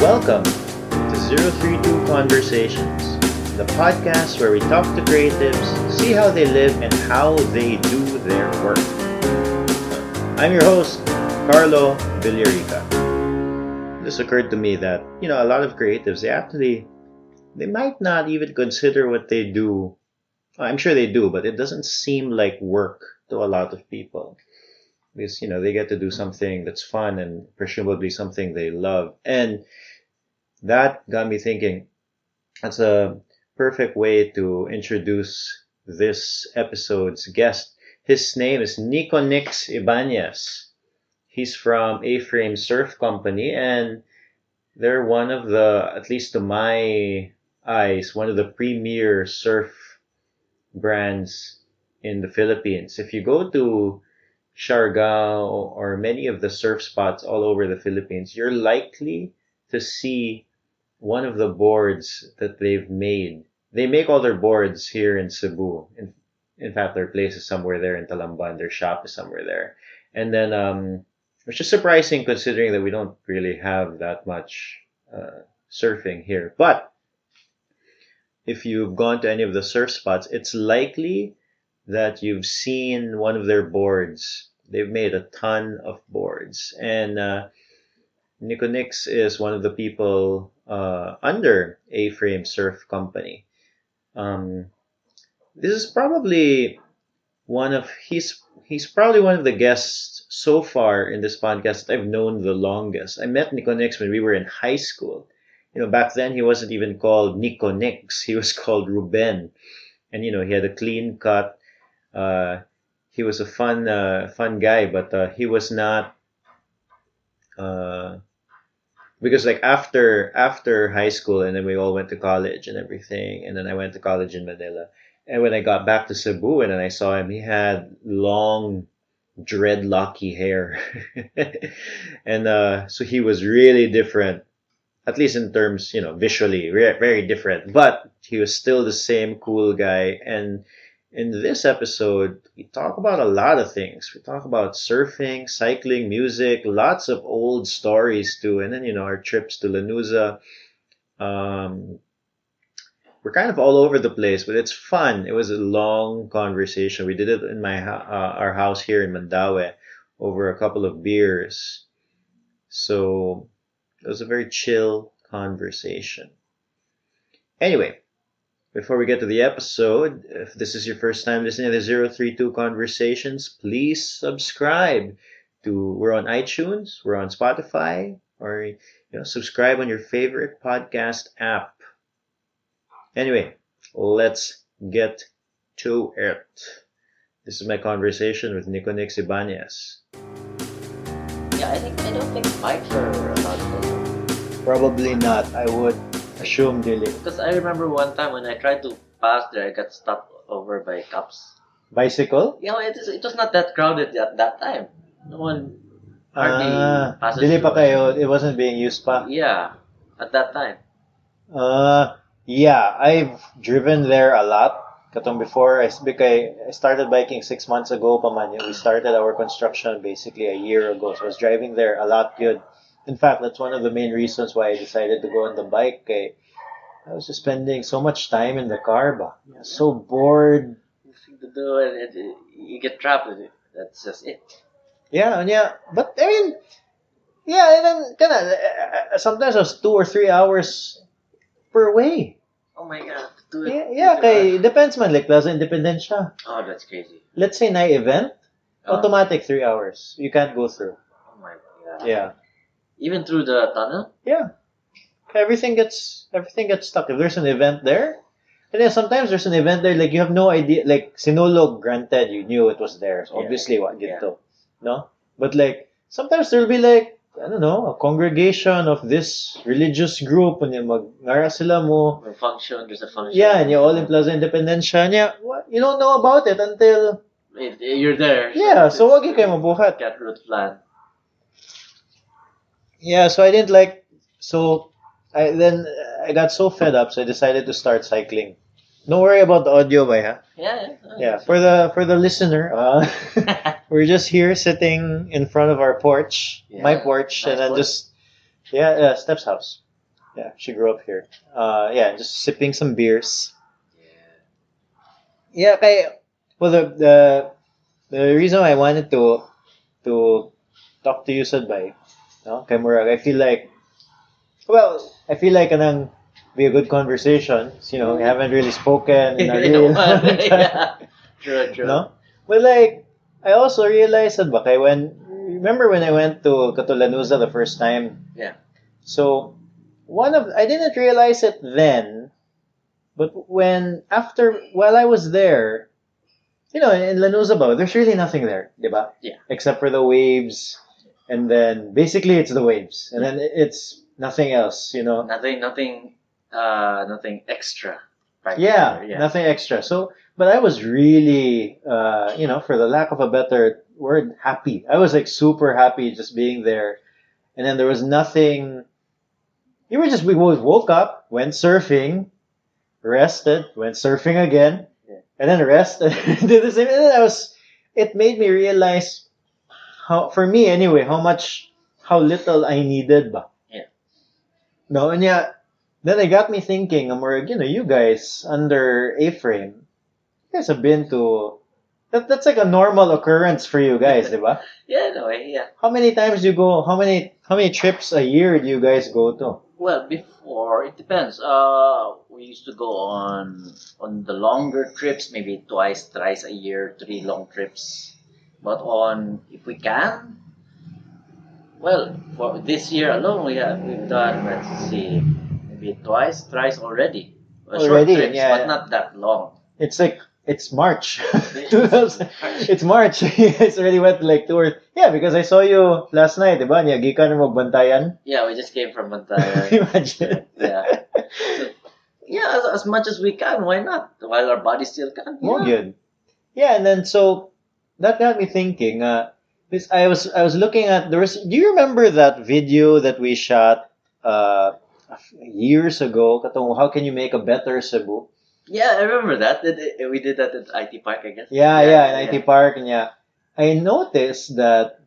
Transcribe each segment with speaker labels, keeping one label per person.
Speaker 1: Welcome to 032 Conversations, the podcast where we talk to creatives, see how they live, and how they do their work. I'm your host, Carlo Villarica. This occurred to me that, a lot of creatives, they might not even consider what they do. I'm sure they do, but it doesn't seem like work to a lot of people. Because, they get to do something that's fun and presumably something they love. And that got me thinking, that's a perfect way to introduce this episode's guest. His name is Niconiks Ybanez. He's from Aframe Surf Company, and they're one of the, at least to my eyes, one of the premier surf brands in the Philippines. If you go to Siargao or many of the surf spots all over the Philippines, you're likely to see one of the boards that they've made. They make all their boards here in Cebu. In fact, their place is somewhere there in Talamban. Their shop is somewhere there. And then, which is surprising considering that we don't really have that much surfing here. But if you've gone to any of the surf spots, it's likely that you've seen one of their boards. They've made a ton of boards. And Niconiks is one of the people under Aframe Surf Company. This is probably he's probably one of the guests so far in this podcast that I've known the longest. I met Niconiks when we were in high school. Back then he wasn't even called Niconiks. He was called Ruben. And he had a clean cut. He was a fun guy, but he was not. Because like after high school, and then we all went to college and everything, and then I went to college in Manila. And when I got back to Cebu and then I saw him, he had long dreadlocky hair, and so he was really different, at least in terms, visually, very different. But he was still the same cool guy. And in this episode, we talk about a lot of things. We talk about surfing, cycling, music, lots of old stories too, and then our trips to Lanuza. We're kind of all over the place, but it's fun. It was a long conversation. We did it in our house here in Mandaue over a couple of beers. So it was a very chill conversation. Anyway, before we get to the episode, if this is your first time listening to the 032 Conversations, please subscribe we're on iTunes, we're on Spotify, or subscribe on your favorite podcast app. Anyway, let's get to it. This is my conversation with Niconiks Ybanez.
Speaker 2: Yeah, I don't think bikes are allowed to.
Speaker 1: Probably not. I would assume dili.
Speaker 2: Because I remember one time when I tried to pass there, I got stopped over by cops.
Speaker 1: Bicycle?
Speaker 2: Yeah, it was not that crowded at that time. No one hardly passes
Speaker 1: dili pa
Speaker 2: through.
Speaker 1: kayo, it wasn't being used pa?
Speaker 2: Yeah, at that time.
Speaker 1: Yeah, I've driven there a lot. Katong before, I started biking 6 months ago pa man. We started our construction basically a year ago. So I was driving there a lot good. In fact, that's one of the main reasons why I decided to go on the bike. I was just spending so much time in the car ba. So bored.
Speaker 2: Nothing to do, and you get trapped with it. That's just it.
Speaker 1: Yeah. But I mean, yeah, and then sometimes it was 2 or 3 hours per way.
Speaker 2: Oh my God. Do it.
Speaker 1: Yeah, kay depends man, like Plaza Independencia.
Speaker 2: Oh, that's crazy.
Speaker 1: Let's say night event, automatic 3 hours. You can't go through.
Speaker 2: Oh my God.
Speaker 1: Yeah.
Speaker 2: Even through the tunnel?
Speaker 1: Yeah. Everything gets stuck. If there's an event there, and then sometimes there's an event there, like you have no idea. Like Sinulog, granted, you knew it was there. So obviously, what gito, no? But like sometimes there'll be like, I don't know, a congregation of this religious group, and mag-ngara sila mo.
Speaker 2: There's a function.
Speaker 1: Yeah, and you're all in Plaza Independencia. Yeah, you don't know about it until
Speaker 2: you're there.
Speaker 1: Yeah, so wag kayo mabuhat.
Speaker 2: Got route plan.
Speaker 1: Yeah, so I didn't like. So I got so fed up, so I decided to start cycling. Don't worry about the audio, boy, huh?
Speaker 2: Yeah.
Speaker 1: For the listener, we're just here sitting in front of our porch, my porch,
Speaker 2: nice
Speaker 1: and then
Speaker 2: porch.
Speaker 1: just Steph's house. Yeah, she grew up here. Yeah, just sipping some beers. Yeah, kaya, well, the reason I wanted to talk to you, Sadbay, no, kay Murag, I feel like anang be a good conversation. You know, we haven't really spoken in a
Speaker 2: You know
Speaker 1: real
Speaker 2: what?
Speaker 1: long time.
Speaker 2: Yeah. True, true.
Speaker 1: No? But like, I also realized that bakay remember when I went to Catulanusa the first time?
Speaker 2: Yeah.
Speaker 1: So, I didn't realize it then, but while I was there, in Lanuza ba, there's really nothing there, di ba?
Speaker 2: Yeah.
Speaker 1: Except for the waves, and then basically it's the waves, and then it's nothing else,
Speaker 2: Nothing extra.
Speaker 1: Yeah,
Speaker 2: Yeah.
Speaker 1: nothing extra. So, but I was really, for the lack of a better word, happy. I was like super happy just being there. And then there was nothing. We both woke up, went surfing, rested, went surfing again,
Speaker 2: Yeah.
Speaker 1: and then rested, did the same. And then it made me realize for me anyway, how little I needed ba.
Speaker 2: Yeah.
Speaker 1: No, and yeah, then it got me thinking, you guys under A-frame, you guys have been to that's like a normal occurrence for you guys, di ba?
Speaker 2: Yeah, in a way, yeah.
Speaker 1: How many times do you go? How many trips a year do you guys go to?
Speaker 2: Well, before it depends. We used to go on the longer trips, maybe twice, thrice a year, 3 long trips. But on if we can, well, for this year alone, we've done, let's see, maybe twice, thrice already. Short
Speaker 1: Already,
Speaker 2: trips, but
Speaker 1: yeah.
Speaker 2: not that long.
Speaker 1: It's like it's March.
Speaker 2: It's March.
Speaker 1: It's March. It's already went like tour. Yeah, because I saw you last night, di ba? Niya gikan mo magbantayan.
Speaker 2: Yeah, we just came from Bantayan.
Speaker 1: Imagine.
Speaker 2: Yeah. So, yeah, as much as we can, why not? While our body still can.
Speaker 1: More
Speaker 2: Yeah.
Speaker 1: good. Yeah, and then so that got me thinking. I was looking at Do you remember that video that we shot years ago? Katong how can you make a better Cebu?
Speaker 2: Yeah, I remember that. We did that at IT Park, I guess.
Speaker 1: Yeah, in IT Park, and yeah, I noticed that.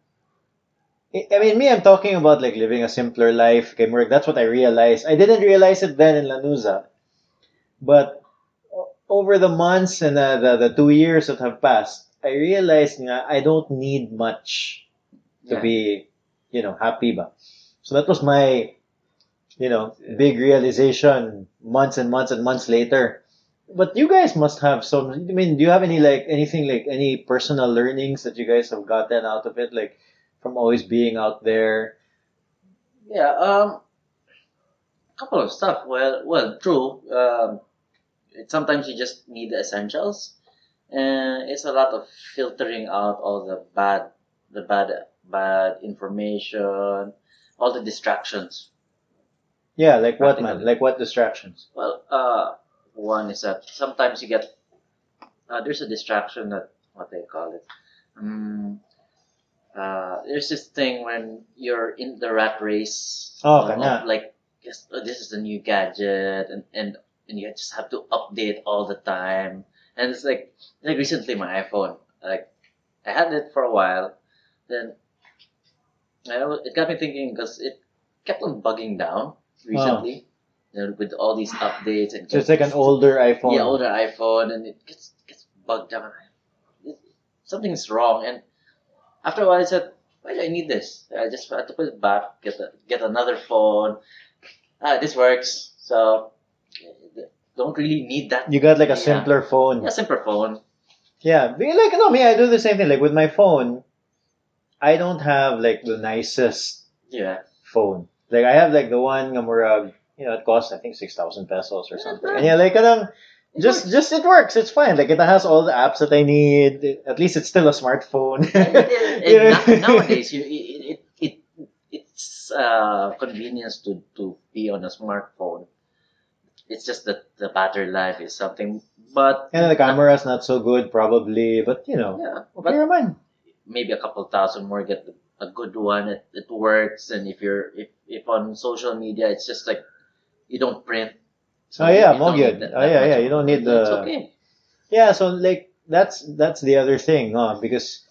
Speaker 1: I mean, me, I'm talking about like living a simpler life. Okay, Murag, that's what I realized. I didn't realize it then in Lanuza, but over the months and the 2 years that have passed, I realized nga I don't need much to
Speaker 2: Yeah.
Speaker 1: be, happy ba. So that was my, big realization months and months and months later. But you guys must have some. I mean, do you have anything like any personal learnings that you guys have gotten out of it, like from always being out there?
Speaker 2: Yeah. Couple of stuff. Well, true. Sometimes you just need the essentials, and it's a lot of filtering out all bad information, all the distractions.
Speaker 1: Yeah, like what, man?
Speaker 2: Practically.
Speaker 1: Like what distractions?
Speaker 2: Well, one is that sometimes you get there's a distraction that what they call it. Um, there's this thing when you're in the rat race
Speaker 1: Oh,
Speaker 2: of
Speaker 1: kana.
Speaker 2: like yes, this is a new gadget and you just have to update all the time. And it's like recently my iPhone, like I had it for a while, then it got me thinking because it kept on bugging down recently. With all these updates and
Speaker 1: So it's like an older iPhone.
Speaker 2: yeah, older iPhone, and it gets bugged down. Something's wrong, and after a while, I said, "Why do I need this? I just had to put it back, get another phone. This works, so don't really need that.
Speaker 1: You got like a
Speaker 2: Yeah.
Speaker 1: simpler phone.
Speaker 2: Yeah, simpler phone.
Speaker 1: Yeah, like no, me, I do the same thing. Like with my phone, I don't have like the nicest
Speaker 2: Yeah,
Speaker 1: phone. Like I have like the one nga murag, it costs I think 6,000 pesos or
Speaker 2: yeah,
Speaker 1: something. And yeah, like just it works. It's fine. Like it has all the apps that I need. At least it's still a smartphone.
Speaker 2: Nowadays, it's convenience to be on a smartphone. It's just that the battery life is something, but
Speaker 1: And the camera's not so good probably, but
Speaker 2: yeah,
Speaker 1: okay
Speaker 2: but
Speaker 1: man.
Speaker 2: maybe a couple thousand more get a good one. It works, and if on social media, it's just like you don't print.
Speaker 1: Oh yeah,
Speaker 2: you
Speaker 1: more
Speaker 2: don't need
Speaker 1: good.
Speaker 2: that
Speaker 1: Oh yeah,
Speaker 2: much
Speaker 1: yeah.
Speaker 2: of
Speaker 1: You don't
Speaker 2: it.
Speaker 1: need
Speaker 2: It's
Speaker 1: the
Speaker 2: okay.
Speaker 1: Yeah, so like that's the other thing, because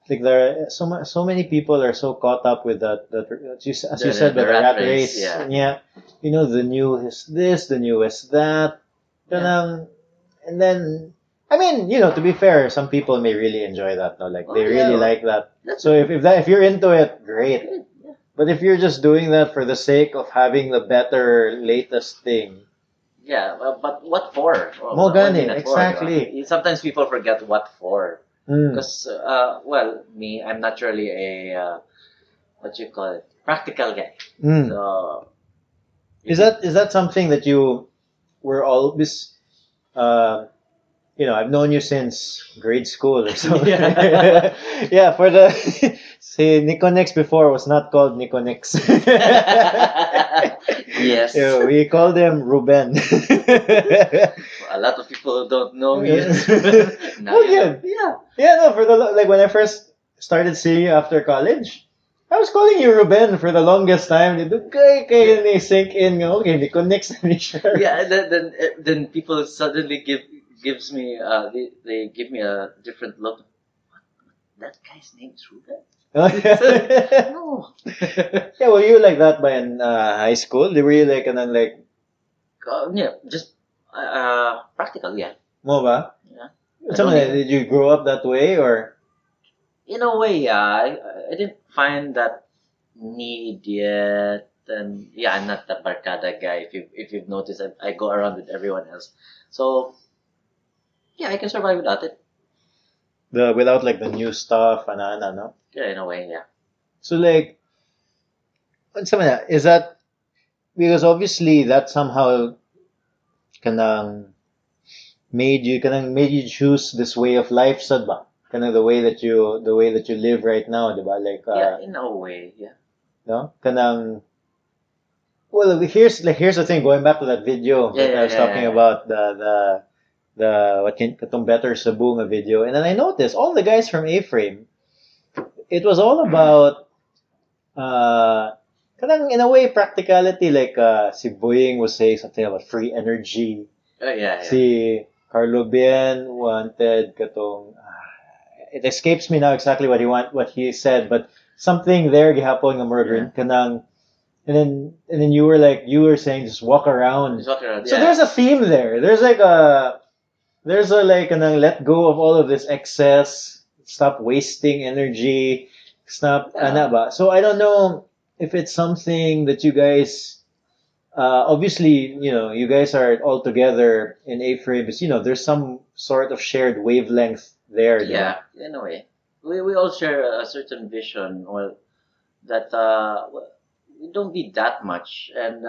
Speaker 1: like there are so many people are so caught up with that as you said,
Speaker 2: The
Speaker 1: with the
Speaker 2: rat
Speaker 1: rat
Speaker 2: race,
Speaker 1: race.
Speaker 2: yeah.
Speaker 1: And yeah, the new is this, the new is that.
Speaker 2: Yeah.
Speaker 1: And then, I mean, to be fair, some people may really enjoy that, no? Like,
Speaker 2: Oh
Speaker 1: they
Speaker 2: yeah,
Speaker 1: really
Speaker 2: well,
Speaker 1: like that.
Speaker 2: that's
Speaker 1: So if you're into it, great.
Speaker 2: good. Yeah.
Speaker 1: But if you're just doing that for the sake of having the better, latest thing,
Speaker 2: Yeah, but what for?
Speaker 1: mo
Speaker 2: What do you
Speaker 1: gani,
Speaker 2: mean that for? Di ba?
Speaker 1: exactly.
Speaker 2: Sometimes people forget what for.
Speaker 1: Mm.
Speaker 2: Because, well, me, I'm naturally a, what you call it, practical guy.
Speaker 1: Mm.
Speaker 2: So,
Speaker 1: Is
Speaker 2: if you,
Speaker 1: that something that you were always, I've known you since grade school or so.
Speaker 2: yeah.
Speaker 1: Yeah, for the see, Niconiks before was not called Niconiks.
Speaker 2: Yes.
Speaker 1: Yeah, we called them Ruben.
Speaker 2: A lot of people don't know me as now
Speaker 1: Well,
Speaker 2: you know.
Speaker 1: yeah,
Speaker 2: Yeah.
Speaker 1: yeah. No, for the like when I first started seeing you after college, I was calling you Ruben for the longest time. Kaya ni sink in nga, okay, Niconiks ni sure.
Speaker 2: Yeah, and then people suddenly gives me they give me a different look. That guy's name's Ruben?
Speaker 1: Oh, yeah.
Speaker 2: No.
Speaker 1: Yeah, were you like that by in high school? Were you like, and then like,
Speaker 2: Yeah, just practical, yeah.
Speaker 1: mo ba?
Speaker 2: Yeah. I
Speaker 1: Some
Speaker 2: don't
Speaker 1: did you grow up that way or?
Speaker 2: in a way, yeah. I didn't find that need yet. And yeah, I'm not the barkada guy. If you've noticed, I go around with everyone else. So yeah, I can survive without it.
Speaker 1: The without like the new stuff and no?
Speaker 2: Yeah, in a way, yeah.
Speaker 1: So like, some of that is that because obviously that somehow kanang made you choose this way of life, sad ba? Kanang the way that you live right now, di ba? Like
Speaker 2: Yeah, in a way, yeah.
Speaker 1: no? Kanang well, here's the thing. Going back to that video
Speaker 2: Yeah,
Speaker 1: that I
Speaker 2: yeah,
Speaker 1: was
Speaker 2: yeah,
Speaker 1: talking
Speaker 2: yeah, yeah.
Speaker 1: about, the what can katong better sa bunga video, and then I noticed all the guys from A-Frame. It was all about kanang in a way practicality. Like si Boying was saying something about free energy.
Speaker 2: Yeah, yeah.
Speaker 1: Si Carlo Bien wanted katong. It escapes me now exactly what he said, but something there gihapon nga more
Speaker 2: Yeah.
Speaker 1: kanang. And then you were saying just walk around.
Speaker 2: Just walk around,
Speaker 1: So
Speaker 2: yeah.
Speaker 1: there's a theme there. There's a like and then let go of all of this excess. Stop wasting energy. Stop
Speaker 2: Yeah.
Speaker 1: ana ba? So I don't know if it's something that you guys obviously you guys are all together in A-Frame, but there's some sort of shared wavelength there, di ba?
Speaker 2: Yeah, in a way. We all share a certain vision, well, that well, we don't need that much, and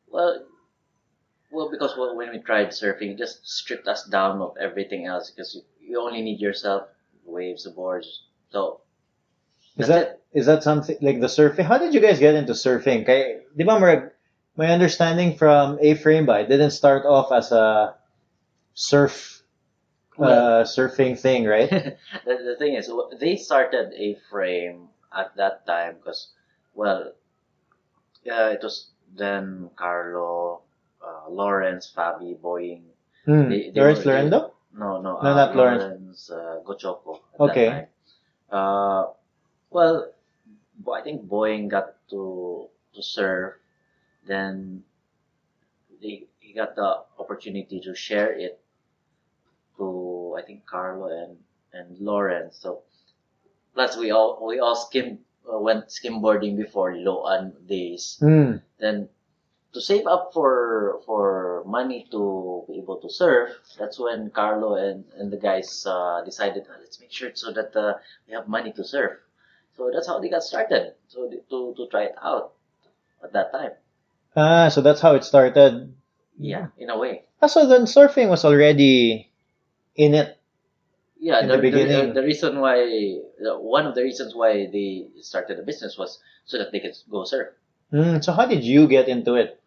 Speaker 2: well, because when we tried surfing, it just stripped us down of everything else because you only need yourself, waves, the boards. So
Speaker 1: Is
Speaker 2: that's
Speaker 1: that
Speaker 2: it.
Speaker 1: is that something like the surfing? How did you guys get into surfing? Kay, di ba, my understanding from A-Frame ba, it didn't start off as a
Speaker 2: Well,
Speaker 1: surfing thing, right?
Speaker 2: the thing is, they started a frame at that time because, well, it was then Carlo, Lawrence, Fabi, Boying. They
Speaker 1: Lawrence
Speaker 2: were they
Speaker 1: Florendo?
Speaker 2: no
Speaker 1: No, not Lawrence.
Speaker 2: Lawrence Gochoco at that
Speaker 1: Okay.
Speaker 2: time. Well, I think Boying got to serve. Then he got the opportunity to share it to I think Carlo and Lawrence. So plus we all went skimboarding before Loan days.
Speaker 1: Hmm.
Speaker 2: Then to save up for money to be able to surf, that's when Carlo and the guys decided, let's make sure so that we have money to surf. So that's how they got started. So to try it out at that time.
Speaker 1: So that's how it started.
Speaker 2: Yeah, in a way.
Speaker 1: So then surfing was already in it
Speaker 2: Yeah,
Speaker 1: in the beginning.
Speaker 2: the reason why one of the reasons why they started the business was so that they could go surf.
Speaker 1: So how did you get into it?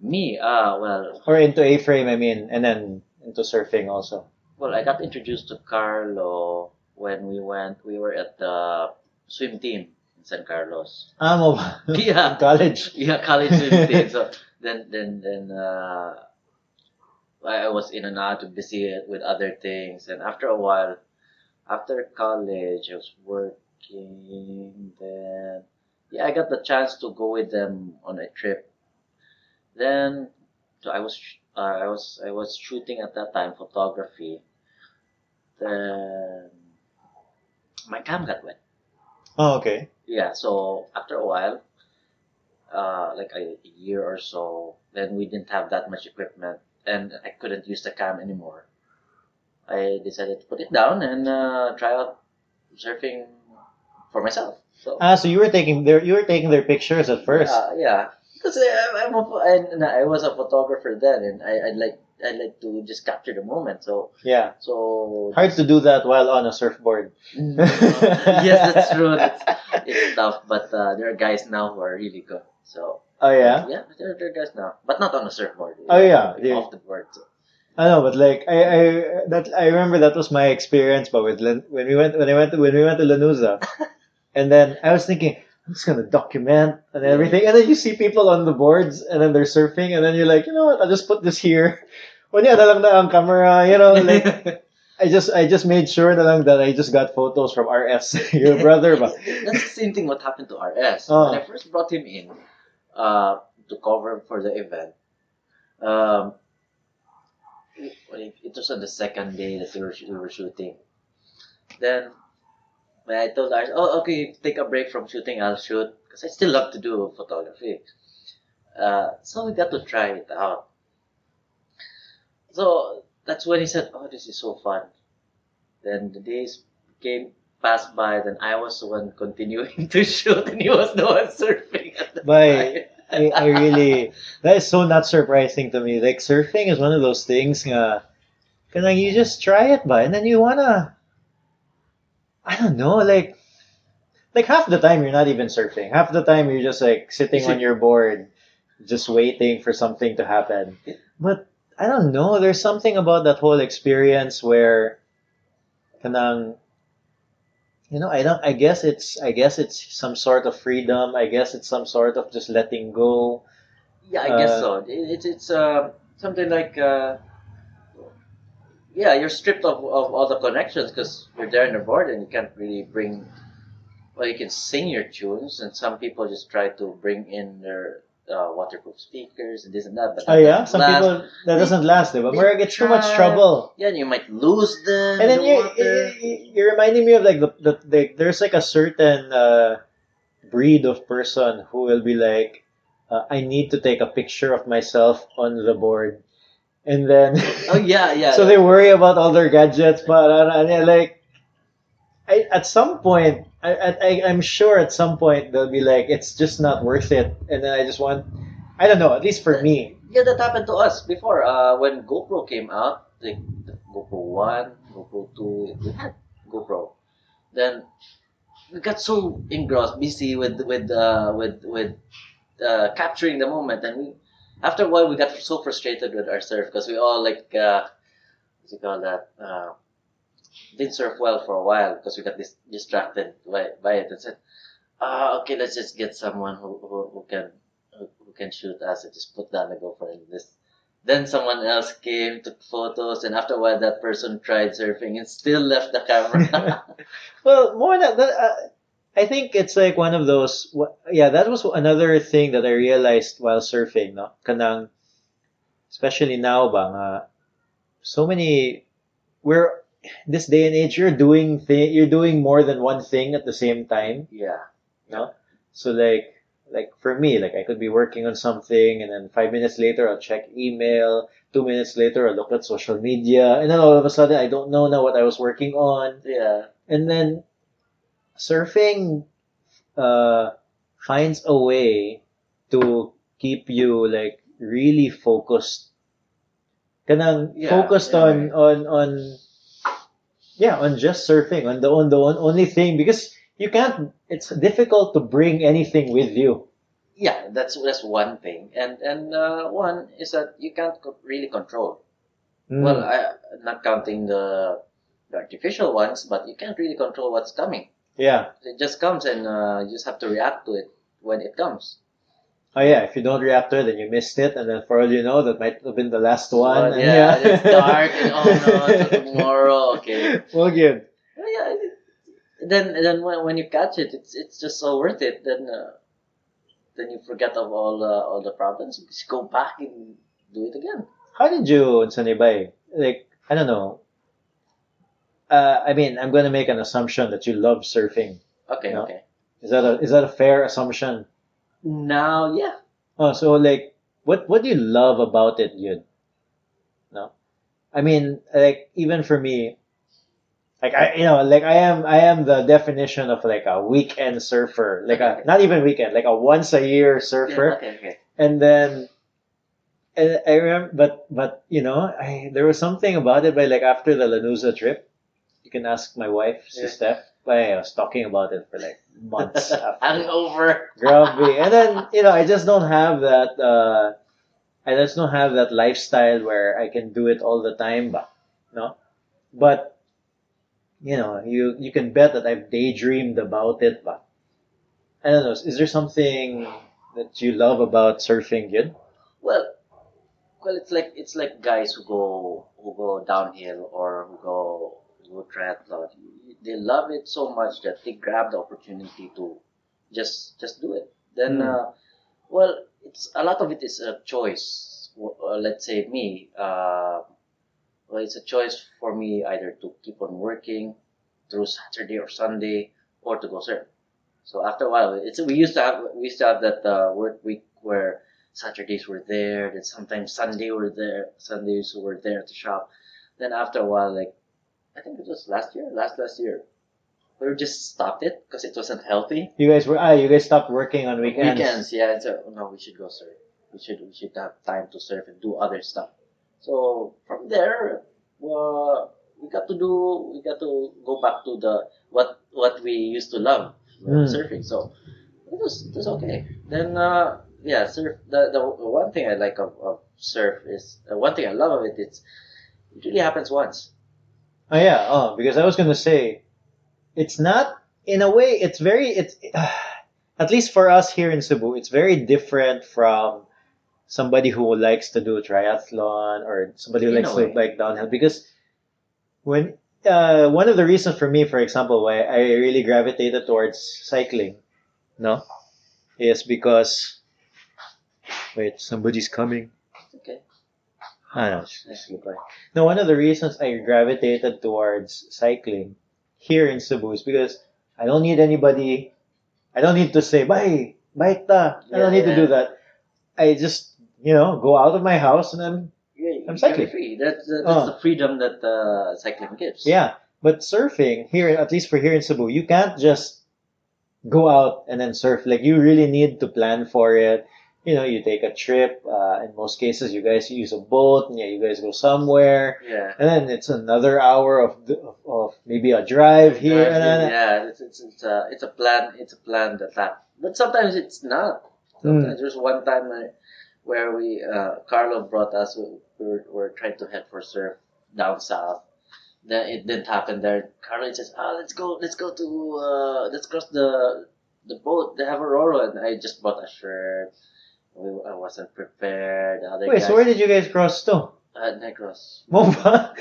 Speaker 2: Me, well,
Speaker 1: Or into A-Frame, I mean, and then into surfing also.
Speaker 2: I got introduced to Carlo when we were at the swim team in San Carlos.
Speaker 1: Mo
Speaker 2: Yeah.
Speaker 1: in college.
Speaker 2: Yeah, college swim team. So then I was in and out, busy with other things, and after a while, after college, I was working. Then yeah, I got the chance to go with them on a trip. Then so I was shooting at that time photography. Then my cam got wet.
Speaker 1: Oh, okay.
Speaker 2: Yeah, so after a while, like a year or so, then we didn't have that much equipment, and I couldn't use the cam anymore. I decided to put it down and try out surfing for myself. So
Speaker 1: So you were taking their pictures at first.
Speaker 2: yeah, because I was a photographer then, and I'd like to just capture the moment. So
Speaker 1: Yeah.
Speaker 2: so
Speaker 1: Hard to do that while on a surfboard.
Speaker 2: yes, that's true. It's tough, but there are guys now who are really good. So
Speaker 1: Oh yeah.
Speaker 2: yeah, there are guys now, but not on a surfboard.
Speaker 1: Oh yeah.
Speaker 2: Off the board. So.
Speaker 1: I know, but like I remember that was my experience. But with when we went to Lanuza, and then I was thinking I'm just gonna document and everything, and then you see people on the boards, and then they're surfing, and then you're like, you know what? I'll just put this here. Kunya na lang na ang camera, like I just made sure na lang that I just got photos from RS, your brother, but
Speaker 2: That's the same thing what happened to RS.
Speaker 1: Oh.
Speaker 2: When I first brought him in to cover for the event, um, it was on the second day that we were shooting. Then when I told RS, oh, okay, take a break from shooting, I'll shoot. Because I still love to do photography. So we got to try it out. So that's when he said, oh, this is so fun. Then the days passed by, then I was the one continuing to shoot, and he was the one surfing at the
Speaker 1: But
Speaker 2: time.
Speaker 1: I really that is so not surprising to me. Like surfing is one of those things kanang you just try it and then you wanna I don't know, like half the time you're not even surfing. Half the time you're just like sitting on your board just waiting for something to happen. But I don't know, there's something about that whole experience where kanang I guess it's some sort of freedom. I guess it's some sort of just letting go.
Speaker 2: Yeah, I guess so. It's something like yeah, you're stripped of all the connections because you're there on the board and you can't really bring. Well, you can sing your tunes, and some people just try to bring in their waterproof speakers and this and that. But
Speaker 1: Oh
Speaker 2: that
Speaker 1: yeah,
Speaker 2: doesn't
Speaker 1: some
Speaker 2: last.
Speaker 1: people that doesn't last, but
Speaker 2: They
Speaker 1: where it gets too much
Speaker 2: try.
Speaker 1: trouble.
Speaker 2: Yeah, and you might lose them
Speaker 1: And
Speaker 2: in
Speaker 1: then
Speaker 2: the water.
Speaker 1: you're reminding me of like there's like a certain breed of person who will be like, I need to take a picture of myself on the board, and then
Speaker 2: Oh yeah, yeah.
Speaker 1: so they worry about all their gadgets, but like at some point, I'm sure at some point they'll be like, it's just not worth it, and then I don't know, at least for me.
Speaker 2: Yeah, that happened to us before. When GoPro came out, like the GoPro One, GoPro Two, we had GoPro. Then we got so engrossed, busy with capturing the moment, and after a while we got so frustrated with our surf because we all like what you call that didn't surf well for a while because we got distracted by it and said, okay, let's just get someone who can shoot us and just put down the GoPro and this. Then someone else came, took photos, and after a while that person tried surfing and still left the camera.
Speaker 1: Well, more than that, I think it's like one of those. Yeah, that was another thing that I realized while surfing. No, kanang especially now, so many. We're this day and age. You're doing more than one thing at the same time.
Speaker 2: Yeah.
Speaker 1: No, so like for me, like I could be working on something, and then 5 minutes later I'll check email. 2 minutes later I'll look at social media, and then all of a sudden I don't know now what I was working on.
Speaker 2: Yeah.
Speaker 1: And then surfing finds a way to keep you like really focused. Kanang focused on just surfing on the only thing because you can't. It's difficult to bring anything with you.
Speaker 2: Yeah, that's one thing, and one is that you can't really control. Well,
Speaker 1: Mm.
Speaker 2: not counting the artificial ones, but you can't really control what's coming.
Speaker 1: Yeah.
Speaker 2: It just comes, and you just have to react to it when it comes.
Speaker 1: Oh yeah. If you don't react to it, then you missed it, and then for all you know, that might have been the last one.
Speaker 2: But
Speaker 1: And
Speaker 2: yeah, it's dark, and oh no, it's tomorrow. Okay.
Speaker 1: Well, good.
Speaker 2: Yeah, then when you catch it, it's just so worth it. Then you forget of all the problems. You just go back and do it again.
Speaker 1: How did you, Sanibay? Like, I don't know. I mean, I'm gonna make an assumption that you love surfing.
Speaker 2: Okay,
Speaker 1: No?
Speaker 2: okay.
Speaker 1: Is that a fair assumption?
Speaker 2: Now, yeah.
Speaker 1: Oh, so like, what do you love about it, Yun? No, I mean, like even for me, like like I am the definition of like a weekend surfer, like
Speaker 2: Okay,
Speaker 1: a
Speaker 2: okay.
Speaker 1: not even weekend, like a once a year
Speaker 2: Yeah,
Speaker 1: surfer,
Speaker 2: okay, okay.
Speaker 1: and then and I remember, but there was something about it. But like after the Lanuza trip, you can ask my wife, si
Speaker 2: Yeah.
Speaker 1: Steph. But I was talking about it for like months after.
Speaker 2: Hangover.
Speaker 1: Grabe. And then, I just don't have that I just don't have that lifestyle where I can do it all the time, ba? No? But, you can bet that I've daydreamed about it, ba? I don't know. Is there something that you love about surfing, Yun?
Speaker 2: Well, well, it's like guys who go downhill or who go triathlon. They love it so much that they grab the opportunity to just do it. Then,
Speaker 1: Hmm.
Speaker 2: well, it's a lot of it is a choice. Let's say me. Well, it's a choice for me either to keep on working through Saturday or Sunday or to go surf. So after a while, we used to have that work week where Saturdays were there, then sometimes Sundays were there to shop. Then after a while, like I think it was last year, we just stopped it because it wasn't healthy.
Speaker 1: You guys stopped working on weekends.
Speaker 2: Weekends, yeah. So no, we should go surf. We should have time to surf and do other stuff. So from there, we got to go back to the what we used to love,
Speaker 1: Hmm.
Speaker 2: surfing. So it was okay. Then yeah, surf. The one thing I like of surf is one thing I love of it. It really happens once.
Speaker 1: Oh yeah, because I was gonna say it's not in a way it's at least for us here in Cebu, it's very different from somebody who likes to do triathlon or somebody who
Speaker 2: In
Speaker 1: likes
Speaker 2: a
Speaker 1: to
Speaker 2: way.
Speaker 1: bike downhill because when one of the reasons for me, for example, why I really gravitated towards cycling, no, is because wait, somebody's coming.
Speaker 2: Okay.
Speaker 1: I know.
Speaker 2: Nice goodbye.
Speaker 1: No, one of the reasons I gravitated towards cycling here in Cebu is because I don't need anybody. I don't need to say bye, bye ta. I don't
Speaker 2: Yeah,
Speaker 1: need to do
Speaker 2: yeah.
Speaker 1: that. I just go out of my house and I'm
Speaker 2: You're
Speaker 1: cycling.
Speaker 2: free. That's the
Speaker 1: Oh,
Speaker 2: freedom that cycling gives.
Speaker 1: yeah. But surfing here, at least for here in Cebu, you can't just go out and then surf. Like you really need to plan for it. You take a trip. In most cases, you guys use a boat, and yeah, you guys go somewhere,
Speaker 2: Yeah.
Speaker 1: and then it's another hour of maybe a drive here,
Speaker 2: Drive
Speaker 1: and
Speaker 2: in,
Speaker 1: then
Speaker 2: yeah. It's a plan. It's a plan that. But sometimes it's not.
Speaker 1: hmm,
Speaker 2: Sometimes there's one time where Carlo brought us. We were trying to head for surf down south. Then it didn't happen there. Carlo says, let's go to let's cross the boat. They have a Roro, and I just bought a shirt. I wasn't prepared. The other
Speaker 1: wait. So where
Speaker 2: guys
Speaker 1: did you guys cross to?
Speaker 2: Negros.
Speaker 1: Moba.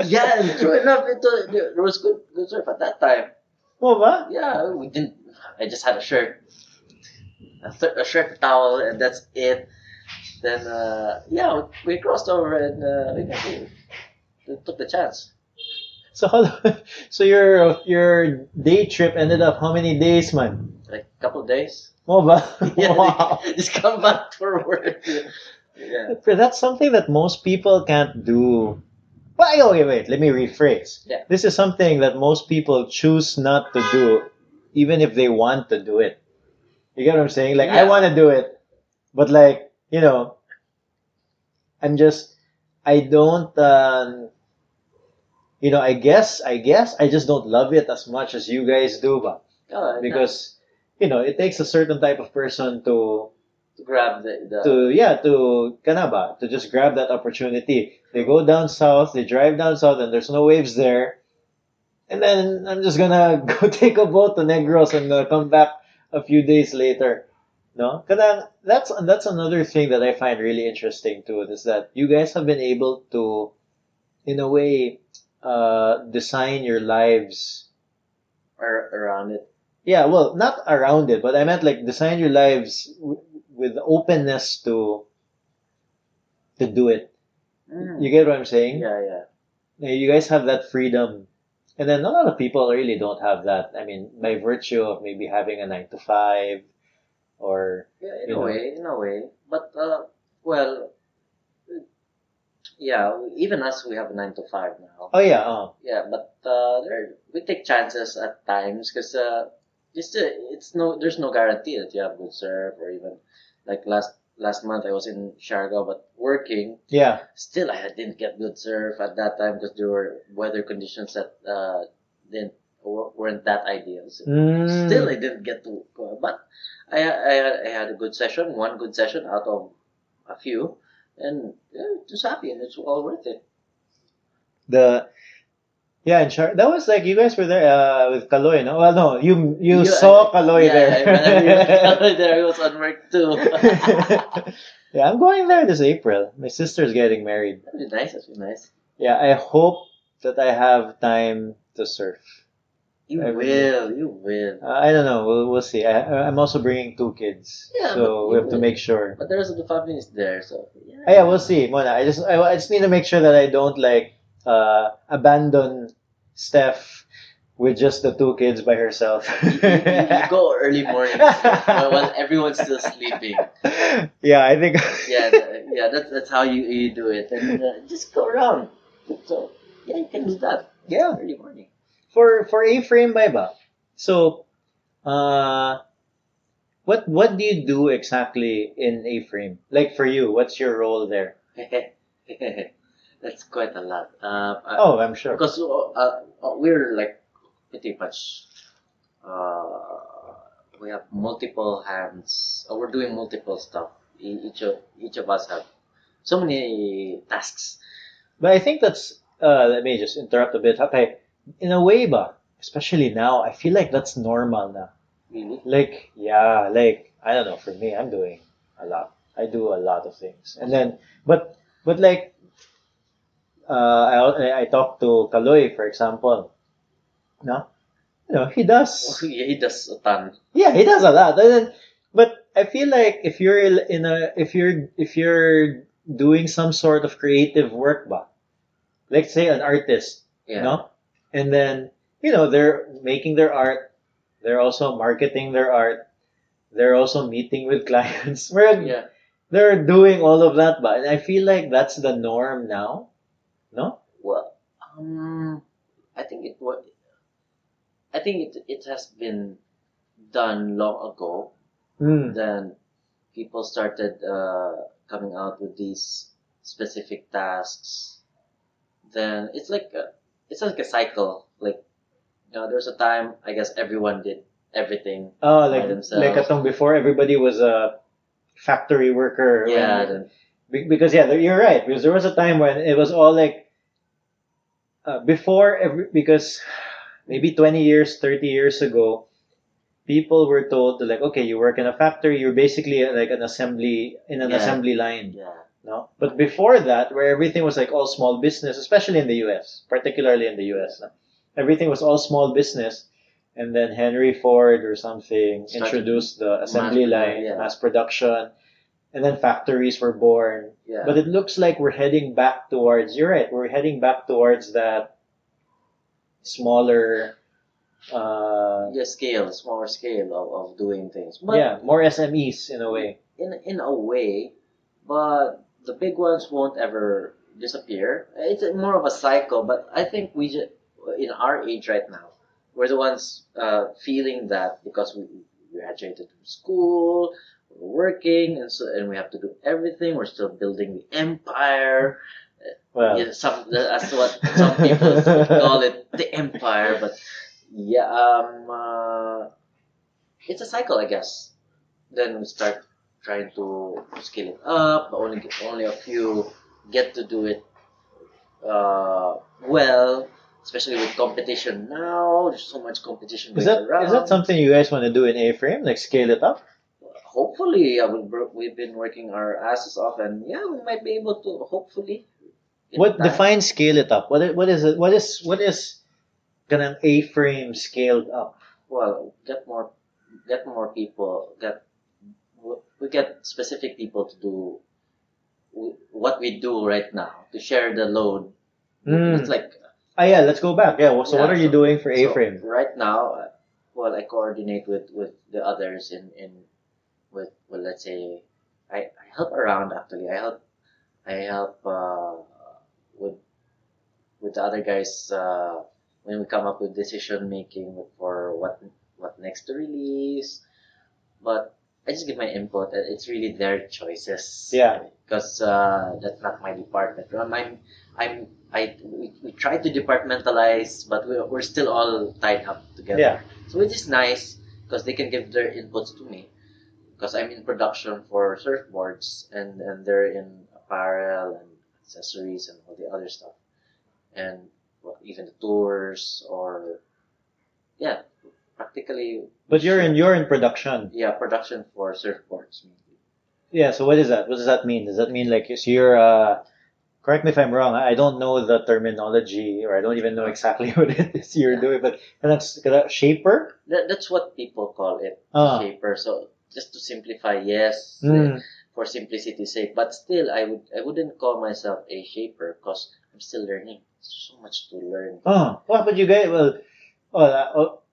Speaker 2: Yeah, true enough. There was good surf at that time.
Speaker 1: Moba.
Speaker 2: Yeah, we didn't. I just had a shirt, a shirt, a towel, and that's it. Then yeah, we crossed over and we took the chance.
Speaker 1: So so your day trip ended up how many days, man?
Speaker 2: Like a couple of days.
Speaker 1: Moba.
Speaker 2: Yeah,
Speaker 1: Wow.
Speaker 2: just come back for work. Yeah,
Speaker 1: But that's something that most people can't do. Well, okay, wait, let me rephrase.
Speaker 2: yeah,
Speaker 1: This is something that most people choose not to do, even if they want to do it. You get what I'm saying? Like, I
Speaker 2: yeah,
Speaker 1: want to do it, but like, I'm just, I don't, I guess I just don't love it as much as you guys do, but
Speaker 2: no,
Speaker 1: because, it takes a certain type of person
Speaker 2: to grab
Speaker 1: to kanaba to just grab that opportunity. They go down south, they drive down south, and there's no waves there. And then I'm just gonna go take a boat to Negros and come back a few days later. No, because that's another thing that I find really interesting too. Is that you guys have been able to, in a way, design your lives
Speaker 2: or around it.
Speaker 1: Yeah, well, not around it, but I meant like design your lives with openness to do it. You
Speaker 2: Mm.
Speaker 1: get what I'm saying?
Speaker 2: Yeah, yeah.
Speaker 1: You guys have that freedom. And then a lot of people really don't have that. I mean, by virtue of maybe having a 9 to 5 or,
Speaker 2: Yeah,
Speaker 1: you know.
Speaker 2: in a way. But well, yeah, even us, we have 9 to 5 now.
Speaker 1: Oh, yeah.
Speaker 2: Yeah, but we take chances at times because it's no, there's no guarantee that you have good serve or even like last month I was in Siargao but working.
Speaker 1: Yeah.
Speaker 2: Still, I didn't get good surf at that time because there were weather conditions that didn't weren't that ideal. So still, I
Speaker 1: Mm.
Speaker 2: didn't get to go, but I had a good session, one good session out of a few, and yeah, just happy, and it's all worth it.
Speaker 1: The Yeah, in Char that was like you guys were there with Kaloy, no? Well, no, you saw Kaloy
Speaker 2: Yeah, whenever you
Speaker 1: there.
Speaker 2: were there, it was on work too.
Speaker 1: Yeah, I'm going there this April. My sister's getting married.
Speaker 2: That'd be nice. That'd be nice.
Speaker 1: Yeah, I hope that I have time to surf.
Speaker 2: You
Speaker 1: I really.
Speaker 2: will. You will.
Speaker 1: I don't know. We'll see. I'm also bringing 2 kids,
Speaker 2: Yeah, but
Speaker 1: so we
Speaker 2: you
Speaker 1: have to
Speaker 2: will.
Speaker 1: make sure.
Speaker 2: But the rest of the family is there, so
Speaker 1: Yeah,
Speaker 2: yeah.
Speaker 1: we'll see, Mona. I just need to make sure that I don't like abandon Steph with just the 2 kids by herself.
Speaker 2: You go early mornings while everyone's still sleeping.
Speaker 1: Yeah, I think.
Speaker 2: Yeah, yeah. That's how you do it, and just go around. So yeah, you can do that.
Speaker 1: Yeah,
Speaker 2: Early morning.
Speaker 1: for A-frame by ba. So, uh, what do you do exactly in A-frame? Like for you, what's your role there?
Speaker 2: That's quite a lot.
Speaker 1: Oh, I'm sure.
Speaker 2: Because we're like pretty much uh, we have multiple hands. We're doing multiple stuff. Each of us have so many tasks.
Speaker 1: But I think that's let me just interrupt a bit. Okay, in a way ba, especially now, I feel like that's normal now.
Speaker 2: Really?
Speaker 1: Like, yeah, like I don't know, for me, I'm doing a lot. I do a lot of things. And then but like I talked to Kaloy, for example. No? He does.
Speaker 2: Yeah, he does a ton.
Speaker 1: Yeah, he does a lot. And then, but I feel like if you're doing some sort of creative work ba, let's say an artist,
Speaker 2: Yeah,
Speaker 1: no? And then, they're making their art, they're also marketing their art, they're also meeting with clients.
Speaker 2: yeah.
Speaker 1: They're doing all of that, but I feel like that's the norm now, no?
Speaker 2: Well, I think I think it has been done long ago.
Speaker 1: Mm.
Speaker 2: Then people started coming out with these specific tasks. Then it's like a cycle. Like there's a time I guess everyone did everything
Speaker 1: Oh,
Speaker 2: by
Speaker 1: like
Speaker 2: themselves.
Speaker 1: atong before everybody was a factory worker
Speaker 2: Yeah,
Speaker 1: when because yeah, you're right, because there was a time when it was all like before every because maybe 20 years 30 years ago people were told to like, okay, you work in a factory, you're basically like an assembly in an
Speaker 2: yeah,
Speaker 1: assembly line,
Speaker 2: yeah,
Speaker 1: no? But before that, where everything was like all small business, especially in the US, particularly in the US, no? Everything was all small business. And then Henry Ford or something
Speaker 2: started
Speaker 1: introduced the
Speaker 2: mass
Speaker 1: assembly line,
Speaker 2: yeah,
Speaker 1: mass production, and then factories were born.
Speaker 2: yeah,
Speaker 1: But it looks like we're heading back towards, you're right, we're heading back towards that smaller,
Speaker 2: yeah, smaller scale of doing things. But
Speaker 1: yeah, more SMEs in a way.
Speaker 2: in a way, but the big ones won't ever disappear. It's more of a cycle, but I think we just in our age right now, we're the ones feeling that because we graduated from school, we're working, and we have to do everything. We're still building the empire.
Speaker 1: Well,
Speaker 2: Yeah, that's what some people call it, the empire. But yeah, it's a cycle, I guess. Then we start trying to scale it up. Only a few get to do it well, especially with competition now. There's so much competition
Speaker 1: is
Speaker 2: going
Speaker 1: that
Speaker 2: around.
Speaker 1: something you guys want to do in A-frame, like scale it up?
Speaker 2: Hopefully, we've been working our asses off, and yeah, we might be able to hopefully in
Speaker 1: What
Speaker 2: time.
Speaker 1: defines scale it up? What is it? What is kanang A-frame scaled up?
Speaker 2: Well, get more people. We get specific people to do what we do right now to share the load. It's like
Speaker 1: Yeah, let's go back. Yeah, so what are you doing for
Speaker 2: so
Speaker 1: A-frame?
Speaker 2: right now, well, I coordinate with the others in with, well, let's say, I help around actually. I help with the other guys when we come up with decision making for what next to release. But I just give my input. It's really their choices.
Speaker 1: Yeah.
Speaker 2: Because that's not my department. We try to departmentalize, but we're still all tied up together.
Speaker 1: Yeah.
Speaker 2: So which is nice because they can give their inputs to me. Because I'm in production for surfboards and they're in apparel and accessories and all the other stuff. And well, even the tours or yeah, practically.
Speaker 1: But you're in production.
Speaker 2: Yeah, production for surfboards mainly.
Speaker 1: Yeah, so what is that? What does that mean? Does that mean like so you're correct me if I'm wrong. I don't know the terminology or I don't even know exactly what it is you're doing, but kind shaper?
Speaker 2: That's what people call it, shaper. So just to simplify, yes, for simplicity's sake. But still, I wouldn't call myself a shaper because I'm still learning. There's so much to learn.
Speaker 1: Well, but you guys,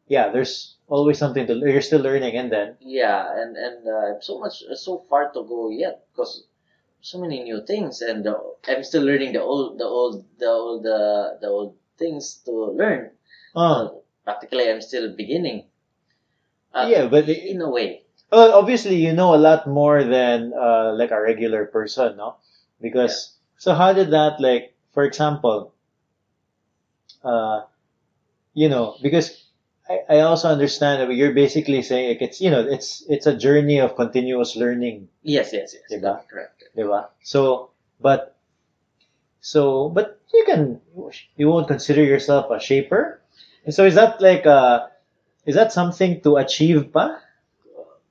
Speaker 1: yeah, there's always something to learn. You're still learning, and then
Speaker 2: yeah, and so far to go yet because so many new things, and I'm still learning the old things to learn. Practically, I'm still beginning.
Speaker 1: Yeah, but
Speaker 2: in a way.
Speaker 1: Obviously, you know a lot more than like a regular person, no? Because so how did that like, for example, because I also understand that you're basically saying like, it's a journey of continuous learning.
Speaker 2: Yes.
Speaker 1: Diba?
Speaker 2: Correct.
Speaker 1: Diba? But you won't consider yourself a shaper? And so is that like is that something to achieve pa?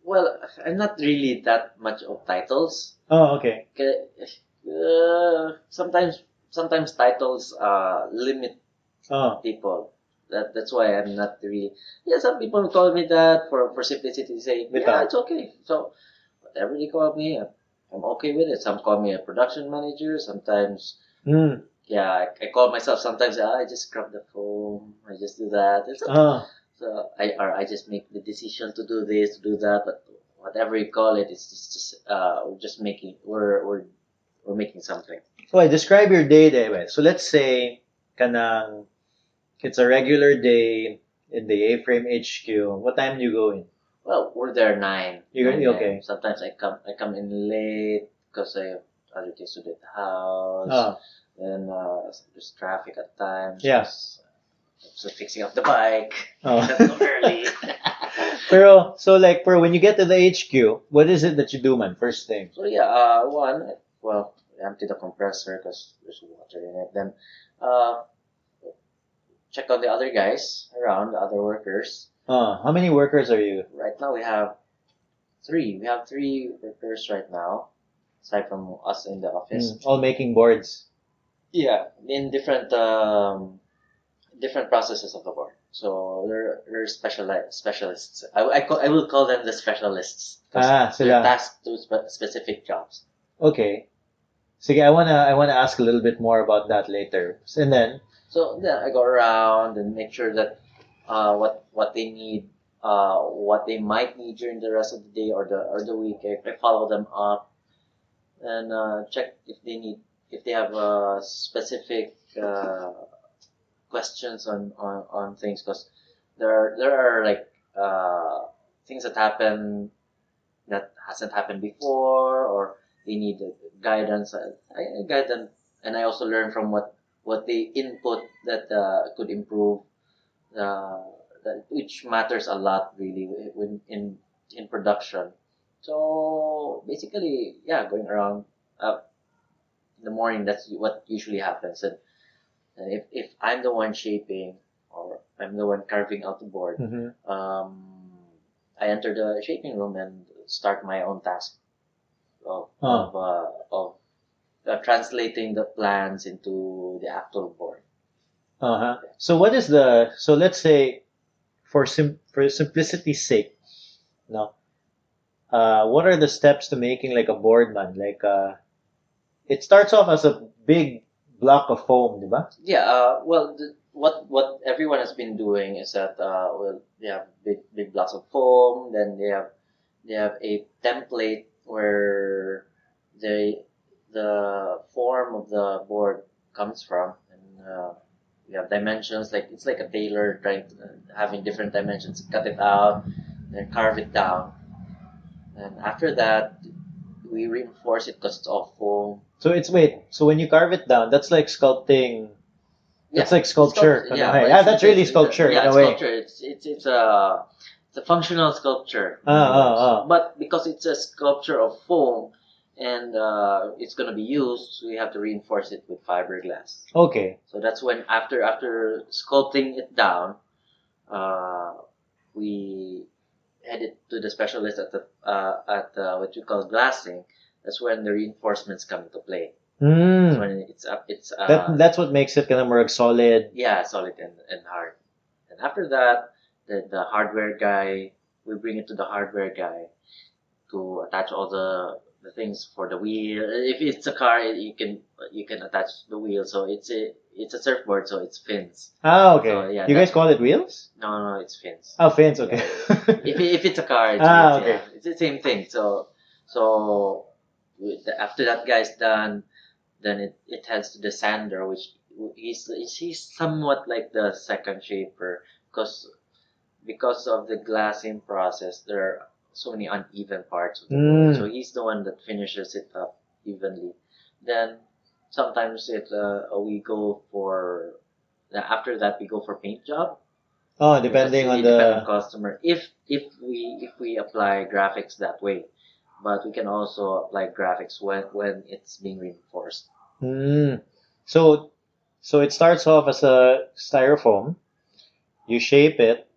Speaker 2: Well, I'm not really that much of titles.
Speaker 1: Oh, okay.
Speaker 2: Sometimes titles limit people. That's why I'm not really. Yeah, some people call me that for simplicity. Say, yeah, it's okay. So whatever they call me, I'm okay with it. Some call me a production manager. Sometimes, yeah, I call myself. Sometimes I just grab the phone. I just do that. It's okay. So I just make the decision to do this, to do that, but whatever you call it, it's just we're just making we're making something.
Speaker 1: Okay, describe your day, David. So let's say kanang it's a regular day in the A-frame HQ. What time do you go in?
Speaker 2: Well, we're there 9.
Speaker 1: Okay.
Speaker 2: Sometimes I come in late because I have other things to do at the house. And there's traffic at times.
Speaker 1: Yes.
Speaker 2: So fixing up the bike. That's so early.
Speaker 1: Pero so like for when you get to the HQ, what is it that you do, man? First thing.
Speaker 2: So empty the compressor because there's water in it. Then check on the other guys around, the other workers.
Speaker 1: How many workers are you?
Speaker 2: Right now we have 3. We have 3 workers right now, aside from us in the office.
Speaker 1: All making boards.
Speaker 2: Yeah, in different processes of the board. So they're specialists. I will call them the specialists. They're tasked to specific jobs.
Speaker 1: Okay. So I wanna ask a little bit more about that later. And then
Speaker 2: I go around and make sure that what they need, what they might need during the rest of the day or the week. I follow them up and check if they have specific questions on things because there are like things that happen that hasn't happened before or they need guidance. I guide them and I also learn from what they input that could improve which matters a lot really when in production. So basically, yeah, going around in the morning, that's what usually happens. And if I'm the one shaping or I'm the one carving out the board, I enter the shaping room and start my own task of translating the plans into the actual board.
Speaker 1: Uh-huh. So what is the so let's say for simplicity's sake, no, what are the steps to making like a board man? Like it starts off as a big block of foam, diba?
Speaker 2: Yeah. Well, what everyone has been doing is that well, they have big blocks of foam. Then they have a template where they the form of the board comes from, and we have dimensions. Like it's like a tailor trying to having different dimensions, cut it out, then carve it down, and after that we reinforce it because it's all foam.
Speaker 1: So it's wait, so when you carve it down, that's like sculpting. That's
Speaker 2: Yeah,
Speaker 1: like sculpture.
Speaker 2: yeah, but
Speaker 1: Yeah, that's really sculpture in
Speaker 2: yeah,
Speaker 1: a
Speaker 2: it's
Speaker 1: way.
Speaker 2: sculpture. It's a functional sculpture.
Speaker 1: Ah, ah, ah.
Speaker 2: But because it's a sculpture of foam, and it's gonna be used, we have to reinforce it with fiberglass.
Speaker 1: Okay.
Speaker 2: So that's when after sculpting it down, uh, we head it to the specialist at what you call glassing. That's when the reinforcements come into play. That's
Speaker 1: Mm.
Speaker 2: when it's
Speaker 1: That's what makes it kind of more solid.
Speaker 2: yeah, solid and hard. And after that, the hardware guy, we bring it to the hardware guy to attach all the things for the wheel. If it's a car, you can attach the wheel. So it's a surfboard, so it's fins.
Speaker 1: Ah,
Speaker 2: So
Speaker 1: okay.
Speaker 2: yeah,
Speaker 1: You guys call it wheels?
Speaker 2: no, it's fins.
Speaker 1: Oh, fins.
Speaker 2: Yeah.
Speaker 1: Okay.
Speaker 2: If it's a car, it's
Speaker 1: Ah,
Speaker 2: fins.
Speaker 1: okay.
Speaker 2: Yeah, it's the same thing. So after that guy's done, then it heads to the sander, which he's somewhat like the second shaper because of the glassing process. There are so many uneven parts of the board, so
Speaker 1: Mm.
Speaker 2: he's the one that finishes it up evenly. Then sometimes we go for after that we go for paint job.
Speaker 1: Oh,
Speaker 2: That's
Speaker 1: depending on
Speaker 2: really depend on
Speaker 1: the.
Speaker 2: customer. If we apply graphics that way, but we can also apply graphics when it's being reinforced.
Speaker 1: Mm. So, so it starts off as a styrofoam. You shape it,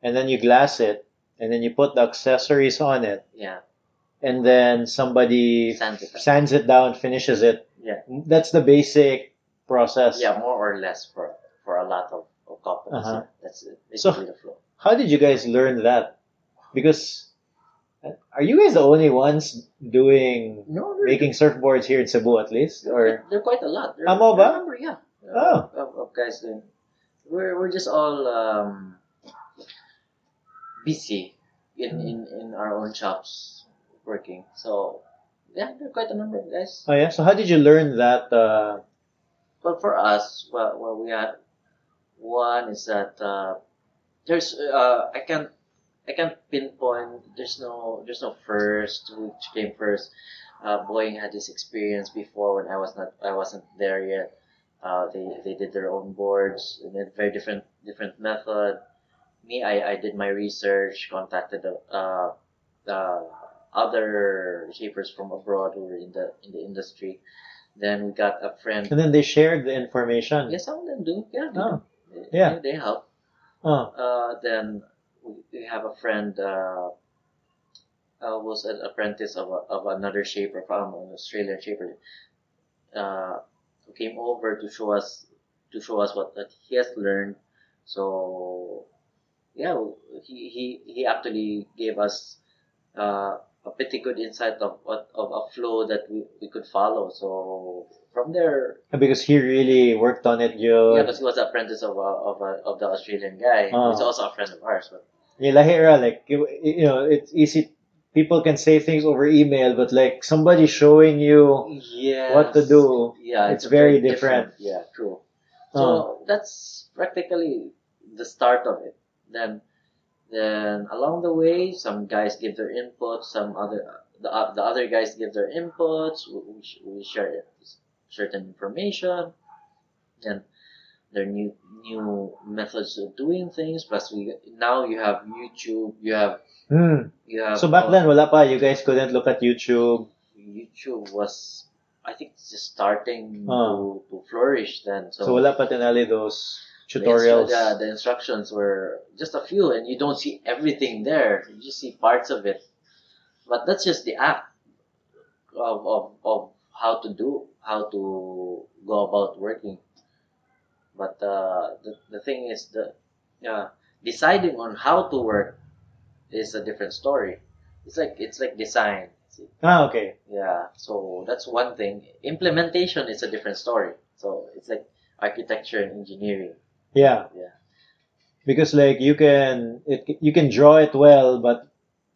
Speaker 1: and then you glass it, and then you put the accessories on it,
Speaker 2: Yeah,
Speaker 1: and then somebody
Speaker 2: sands it.
Speaker 1: sands it down, finishes it.
Speaker 2: Yeah,
Speaker 1: That's the basic process.
Speaker 2: yeah, more or less for a lot of companies.
Speaker 1: Uh-huh.
Speaker 2: Yeah, that's
Speaker 1: So,
Speaker 2: basically the flow.
Speaker 1: how did you guys learn that? Because are you guys the only ones doing
Speaker 2: No,
Speaker 1: making surfboards here in Cebu at least, or
Speaker 2: they're quite a lot.
Speaker 1: Amo
Speaker 2: There are
Speaker 1: ba?
Speaker 2: a number, yeah,
Speaker 1: Oh,
Speaker 2: of guys doing. We're just all busy in our own shops working. So yeah, there are quite a number of guys.
Speaker 1: oh yeah. So how did you learn that?
Speaker 2: But for us, well we had one is that there's I can't pinpoint. There's no first which came first. Boeing had this experience before when I wasn't there yet. They did their own boards and a very different method. Me, I did my research, contacted the other shapers from abroad who were in the industry. Then we got a friend.
Speaker 1: And then they shared the information.
Speaker 2: Yes, some of them do. Yeah, they
Speaker 1: Oh,
Speaker 2: do. They,
Speaker 1: yeah.
Speaker 2: they help.
Speaker 1: Oh,
Speaker 2: Then we have a friend was an apprentice of another shaper from an Australian shaper who came over to show us what that he has learned. So yeah, he actually gave us a pretty good insight of what of a flow that we could follow. So from there,
Speaker 1: because he really worked on it,
Speaker 2: yeah,
Speaker 1: Joe.
Speaker 2: because he was an apprentice of the Australian guy, who's
Speaker 1: Oh,
Speaker 2: also a friend of ours. But
Speaker 1: yeah, lahira, like it's easy. People can say things over email, but like somebody showing you what to
Speaker 2: yes,
Speaker 1: do,
Speaker 2: yeah,
Speaker 1: it's
Speaker 2: it's a
Speaker 1: very
Speaker 2: very
Speaker 1: different.
Speaker 2: Yeah, true.
Speaker 1: Oh,
Speaker 2: So that's practically the start of it. Then along the way, some guys give their input, the other guys give their inputs. We share certain information, and there are new methods of doing things. Plus, we now you have YouTube,
Speaker 1: hmm.
Speaker 2: you have
Speaker 1: So back then, wala pa. You guys couldn't look at YouTube.
Speaker 2: YouTube was, I think, just starting
Speaker 1: Oh,
Speaker 2: to flourish then.
Speaker 1: so
Speaker 2: So
Speaker 1: wala pa tinali those
Speaker 2: yeah,
Speaker 1: tutorials.
Speaker 2: the instructions were just a few, and you don't see everything there. You just see parts of it. But that's just the act of how to go about working. But the thing is deciding on how to work is a different story. It's like design.
Speaker 1: Okay.
Speaker 2: Yeah, so that's one thing. Implementation is a different story. So it's like architecture and engineering.
Speaker 1: Yeah.
Speaker 2: Yeah.
Speaker 1: Because like you can draw it well, but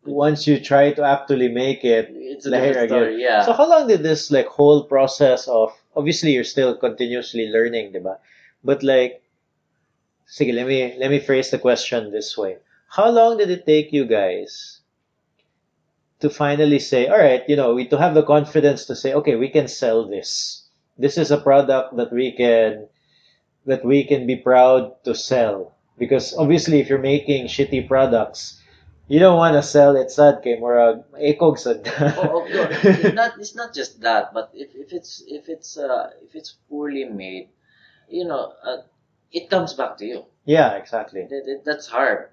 Speaker 1: once you try to actually make it,
Speaker 2: It's a
Speaker 1: like
Speaker 2: different
Speaker 1: again.
Speaker 2: story. Yeah.
Speaker 1: So how long did this like whole process of obviously you're still continuously learning, diba? But like sige, let me phrase the question this way. How long did it take you guys to finally say, all right, to have the confidence to say, okay, we can sell this. This is a product that we can be proud to sell. Because obviously, if you're making shitty products, you don't want to sell it sad kay murag ekog sad.
Speaker 2: No, it's not just that, but if it's poorly made, it comes back to you.
Speaker 1: Yeah, exactly.
Speaker 2: That's hard.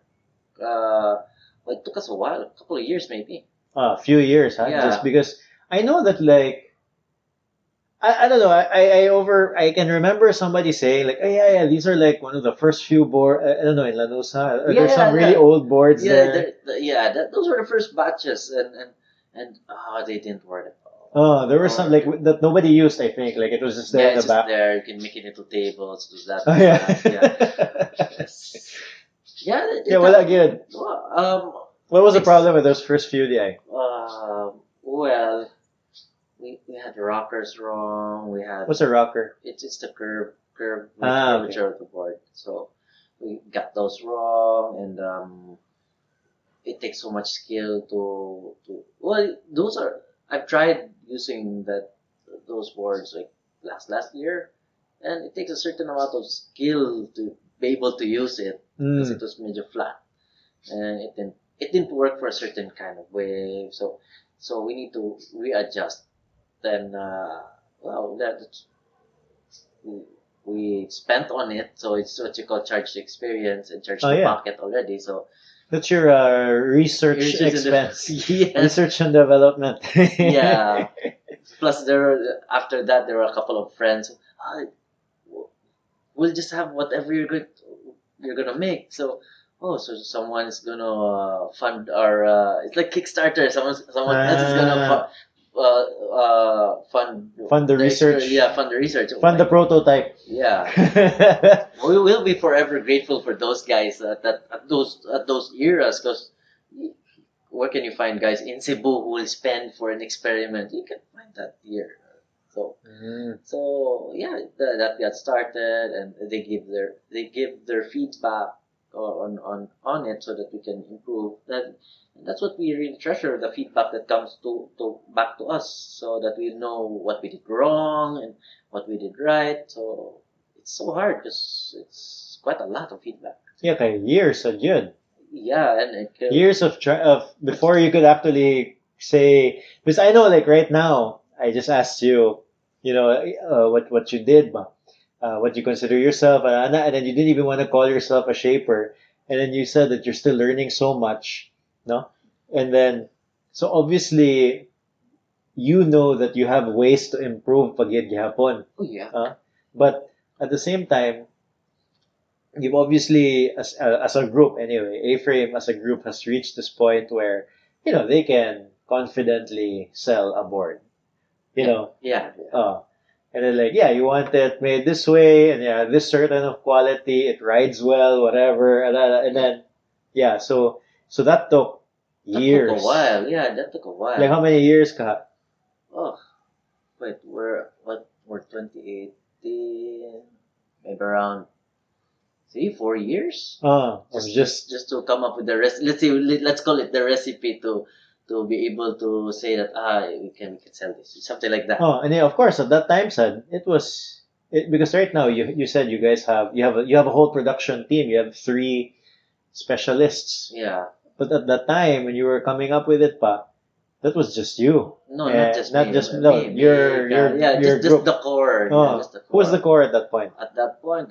Speaker 2: Uh, but it took us a while, a couple of years maybe.
Speaker 1: A few years, huh?
Speaker 2: Yeah.
Speaker 1: Just because I know that like I don't know. I can remember somebody saying like, oh yeah, these are like one of the first few board. I don't know in Lanusa. Or there's some really old boards there.
Speaker 2: Those were the first batches, and they didn't work at all.
Speaker 1: Oh, there were some like that nobody used. I think like it was just there in
Speaker 2: It's
Speaker 1: the
Speaker 2: just
Speaker 1: back.
Speaker 2: there. You can make it into tables, do that.
Speaker 1: Oh yeah.
Speaker 2: Yes. Yeah.
Speaker 1: Yeah. Well, good. What was the problem with those first few DI?
Speaker 2: Well, we had rockers wrong. We had
Speaker 1: What's a rocker?
Speaker 2: it's the curve
Speaker 1: Ah,
Speaker 2: curvature of the board. So we got those wrong, and it takes so much skill to well those are I've tried using those boards like last year, and it takes a certain amount of skill to be able to use it because it was major flat, and it didn't work for a certain kind of wave. So we need to readjust. Then that's we we spent on it, so it's what you call charge to experience and charge
Speaker 1: Oh,
Speaker 2: to
Speaker 1: yeah.
Speaker 2: pocket already. So
Speaker 1: That's your research
Speaker 2: Research and
Speaker 1: expense.
Speaker 2: yes.
Speaker 1: Research and development.
Speaker 2: Yeah. Plus, after that there were a couple of friends. "Ah, we'll just have whatever you're gonna make. So someone is gonna fund our. It's like Kickstarter. Someone else is gonna fund
Speaker 1: Fund the research.
Speaker 2: fund the research. Oh
Speaker 1: Fund
Speaker 2: my
Speaker 1: the prototype.
Speaker 2: Yeah. We will be forever grateful for those guys at those eras, because where can you find guys in Cebu who will spend for an experiment? You can find that here. So
Speaker 1: Mm.
Speaker 2: so yeah, that got started, and they give their feedback on it so that we can improve. That's what we really treasure, the feedback that comes to back to us, so that we know what we did wrong and what we did right. So it's so hard because it's quite a lot of feedback.
Speaker 1: Yeah, kay years of yun.
Speaker 2: Yeah, and
Speaker 1: Years of before you could actually say, because I know like right now I just asked you, what you did, what you consider yourself, and then you didn't even want to call yourself a shaper, and then you said that you're still learning so much, no, and then so obviously you know that you have ways to improve pag gihapon,
Speaker 2: oh yeah,
Speaker 1: but at the same time you've obviously as a group anyway, A-Frame as a group has reached this point where they can confidently sell a board,
Speaker 2: yeah.
Speaker 1: and then like yeah, you want it made this way, and yeah, this certain of quality, it rides well, whatever, and then yeah, so that took
Speaker 2: That
Speaker 1: years.
Speaker 2: took a while. Yeah, that took a while.
Speaker 1: Like how many years ka?
Speaker 2: Oh, wait, we're 2018, maybe around 3-4 years. Just to come up with the rest. Let's call it the recipe to be able to say that we can sell this, something like that.
Speaker 1: And then of course at that time, said because right now you said you have a whole production team. You have 3 specialists.
Speaker 2: Yeah.
Speaker 1: But at that time when you were coming up with it, that was just you.
Speaker 2: No, not just
Speaker 1: not
Speaker 2: me.
Speaker 1: just
Speaker 2: Me,
Speaker 1: no.
Speaker 2: me,
Speaker 1: Your
Speaker 2: just
Speaker 1: group.
Speaker 2: the core.
Speaker 1: Oh,
Speaker 2: Just the core.
Speaker 1: who was the core at that point?
Speaker 2: At that point,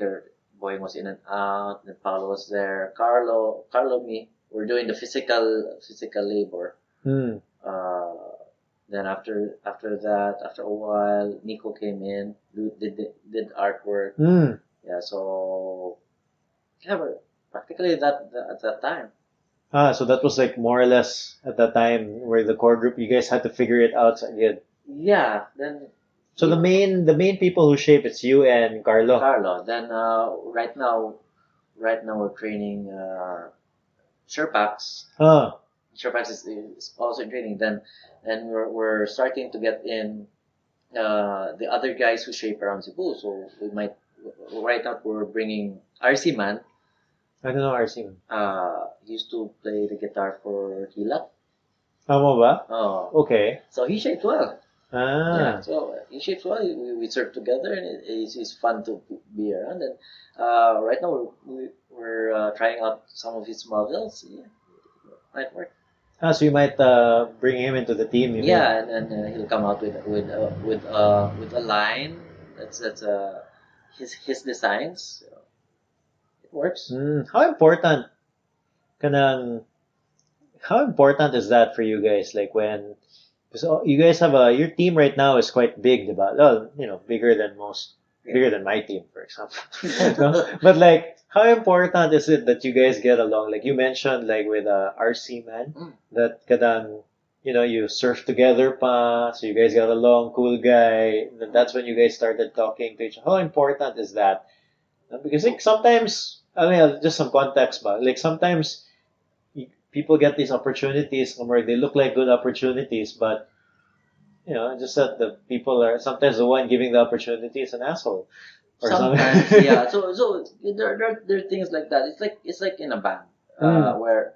Speaker 2: Boy was in and out. Then Paulo was there. Carlo, me. We're doing the physical labor.
Speaker 1: Hmm.
Speaker 2: Then after a while, Nico came in, did artwork.
Speaker 1: Hmm.
Speaker 2: Yeah, Yeah, so yeah, but practically that at that time.
Speaker 1: So that was like more or less at that time where the core group, you guys had to figure it out again.
Speaker 2: Yeah, then
Speaker 1: So the main people who shape, it's you and Carlo.
Speaker 2: Carlo. Then right now we're training Sherpaks.
Speaker 1: Huh.
Speaker 2: Sherpaks is also in training. Then we're starting to get in the other guys who shape around Cebu. So we might right now we're bringing RC Man.
Speaker 1: I don't know, RC.
Speaker 2: He used to play the guitar for Hilak.
Speaker 1: Tama ba?
Speaker 2: Oh,
Speaker 1: Okay.
Speaker 2: so he shaped well. Yeah,
Speaker 1: Ah.
Speaker 2: so he shapes well. We serve together, and it's fun to be around. And right now we're trying out some of his models. Yeah, might work.
Speaker 1: So you might bring him into the team, you mean?
Speaker 2: Yeah, and he'll come out with a line that's his designs. So it works.
Speaker 1: How important kanang how important is that for you guys? Like when because you guys have your team right now is quite big, diba? Well, bigger than bigger than my team, for example. No? But like, how important is it that you guys get along? Like you mentioned, like with RC man,
Speaker 2: Mm.
Speaker 1: that kadang you surf together pa, so you guys got along, cool guy. Then that's when you guys started talking to each other. How important is that? Because like sometimes, I mean, just some context, but like sometimes people get these opportunities where they look like good opportunities, but just that the people are sometimes the one giving the opportunity is an asshole or
Speaker 2: Sometimes,
Speaker 1: something.
Speaker 2: yeah. So there are things like that. It's like in a band where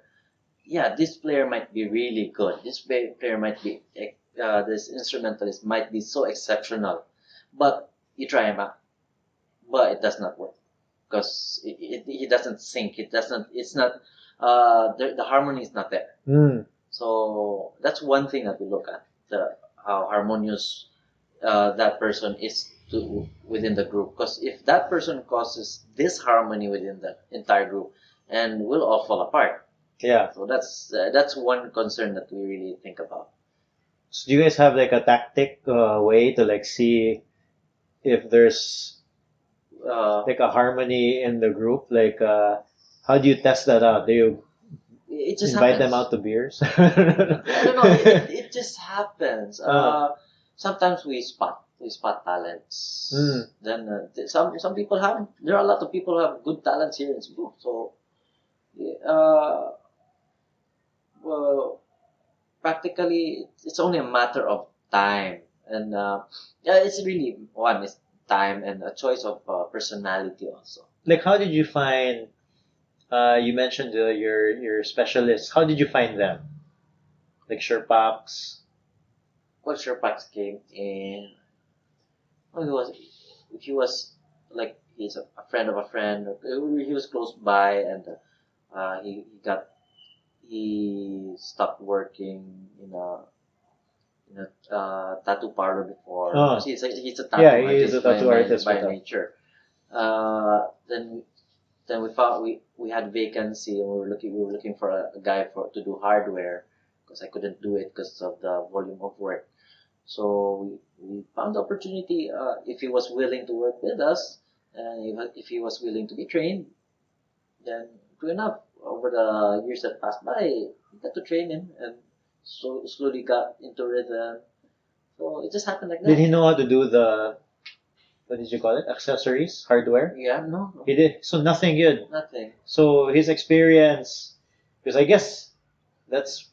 Speaker 2: yeah, this player might be really good. This player might be this instrumentalist might be so exceptional, but you try him out, but it does not work because he doesn't sync. It doesn't. It's not. The harmony is not there.
Speaker 1: Mm.
Speaker 2: So that's one thing that we look at the how harmonious that person is to within the group. Because if that person causes disharmony within the entire group, and we'll all fall apart.
Speaker 1: Yeah.
Speaker 2: So that's one concern that we really think about.
Speaker 1: So do you guys have like a tactic way to like see if there's like a harmony in the group? Like how do you test that out? Do you
Speaker 2: It just
Speaker 1: invite
Speaker 2: happens.
Speaker 1: them out to beers?
Speaker 2: I don't know. It just happens.
Speaker 1: Uh.
Speaker 2: Sometimes we spot talents.
Speaker 1: Mm.
Speaker 2: Then some people have. There are a lot of people who have good talents here in Cebu. So well, practically it's only a matter of time, and yeah, it's really one is time and a choice of personality also.
Speaker 1: Like how did you find? You mentioned your specialists. How did you find them? Like Sherpaks.
Speaker 2: Well, Sherpaks came in. Well, he was like he's a friend of a friend. He was close by, and he stopped working in a tattoo parlor before.
Speaker 1: Oh.
Speaker 2: Because he's a
Speaker 1: Yeah,
Speaker 2: tattoo
Speaker 1: he is a
Speaker 2: artist
Speaker 1: tattoo artist
Speaker 2: by
Speaker 1: with a.
Speaker 2: nature. Then we found we had vacancy, and we were looking for a guy for to do hardware because I couldn't do it because of the volume of work. So we found the opportunity if he was willing to work with us, and if he was willing to be trained, then true enough. Over the years that passed by, we got to train him, and so slowly got into rhythm. So it just happened like
Speaker 1: Did
Speaker 2: that.
Speaker 1: he know how to do the what did you call it? Accessories, hardware?
Speaker 2: Yeah, no,
Speaker 1: He did. So nothing good.
Speaker 2: nothing.
Speaker 1: So his experience, because I guess that's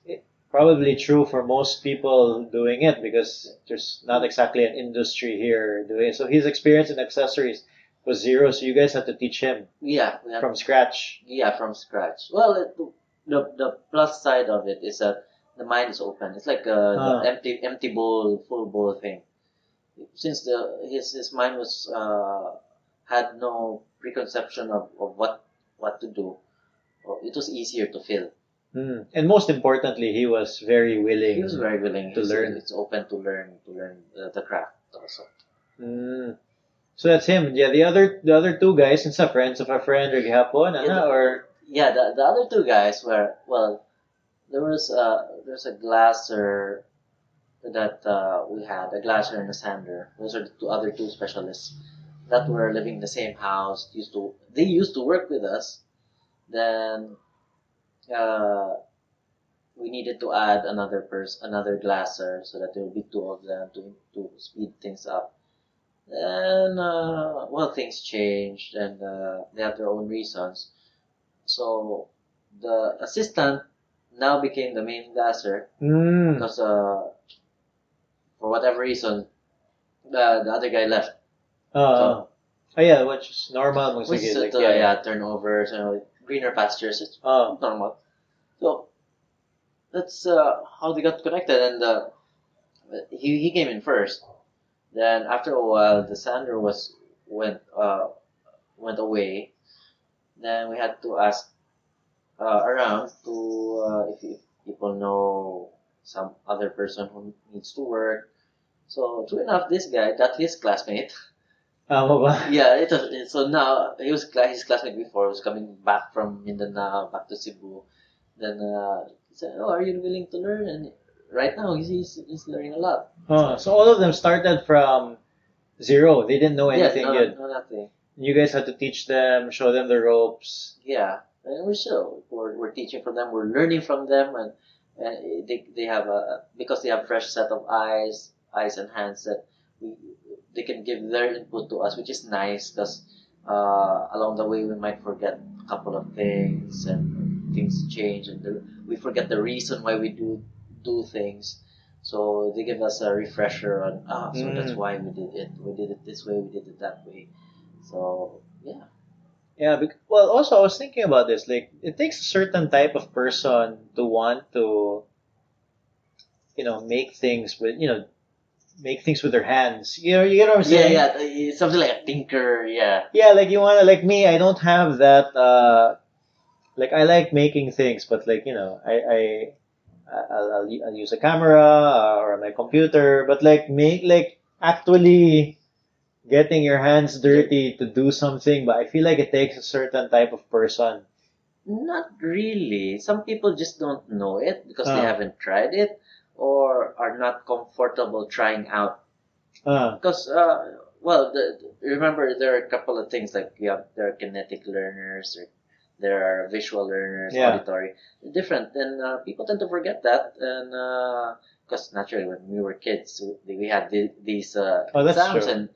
Speaker 1: probably true for most people doing it because there's not exactly an industry here doing it. So his experience in accessories was zero. So you guys had to teach him
Speaker 2: Yeah, we have
Speaker 1: from scratch.
Speaker 2: yeah from scratch. Well, the plus side of it is that the mind is open. It's like the
Speaker 1: Ah.
Speaker 2: empty bowl, full bowl thing. Since his mind was had no preconception of what to do, it was easier to fill.
Speaker 1: And most importantly, he was very
Speaker 2: He was
Speaker 1: willing
Speaker 2: very willing.
Speaker 1: to learn.
Speaker 2: It's open to learn the craft also.
Speaker 1: Mm. So that's him. Yeah, the other two guys, since a friends of a friend or gihapon,
Speaker 2: Yeah,
Speaker 1: or
Speaker 2: the other two guys were well. There's a glasser that we had a glasser and a sander. Those are the other two specialists. that were living in the same house used to work with us. Then uh, we needed to add another glasser, so that there will be two of them to speed things up. And well, things changed, and they have their own reasons. So the assistant now became the main glasser because for whatever reason the other guy left.
Speaker 1: Oh, yeah, which is normal. Most
Speaker 2: Which
Speaker 1: like,
Speaker 2: is
Speaker 1: like,
Speaker 2: yeah, turnovers, greener pastures. It's normal. So that's how they got connected, and he came in first. Then after a while, the sander went away. Then we had to ask around to if people know some other person who needs to work. So true enough, this guy got his classmate.
Speaker 1: Tama ba?
Speaker 2: Yeah, so now his classmate before was coming back from Mindanao back to Cebu. Then he said, "Oh, are you willing to learn?" And right now he's learning a lot.
Speaker 1: So all of them started from zero. They didn't know
Speaker 2: Yeah,
Speaker 1: anything
Speaker 2: no,
Speaker 1: yet.
Speaker 2: no, nothing.
Speaker 1: You guys had to teach them, show them the ropes.
Speaker 2: Yeah, and we're teaching from them, we're learning from them, and they have because they have fresh set of eyes and hands that we they can give their input to us, which is nice because along the way we might forget a couple of things and things change and we forget the reason why we do things. So they give us a refresher on so that's why we did it this way, we did it that way. So yeah.
Speaker 1: Yeah, well, also I was thinking about this. Like, it takes a certain type of person to want to, make things with their hands. You get what I'm saying?
Speaker 2: Yeah, it's something like a tinker. Yeah,
Speaker 1: Yeah, like you wanna, like me. I don't have that. Like I like making things, but like I'll use a camera or my computer, but like make like actually getting your hands dirty to do something. But I feel like it takes a certain type of person.
Speaker 2: not really. Some people just don't know it because they
Speaker 1: Uh,
Speaker 2: haven't tried it or are not comfortable trying out.
Speaker 1: uh,
Speaker 2: Because well, remember there are a couple of things like there are kinetic learners, there are visual learners,
Speaker 1: yeah.
Speaker 2: auditory, different. And people tend to forget that, and because naturally when we were kids, we had these
Speaker 1: Oh, that's
Speaker 2: exams,
Speaker 1: true.
Speaker 2: and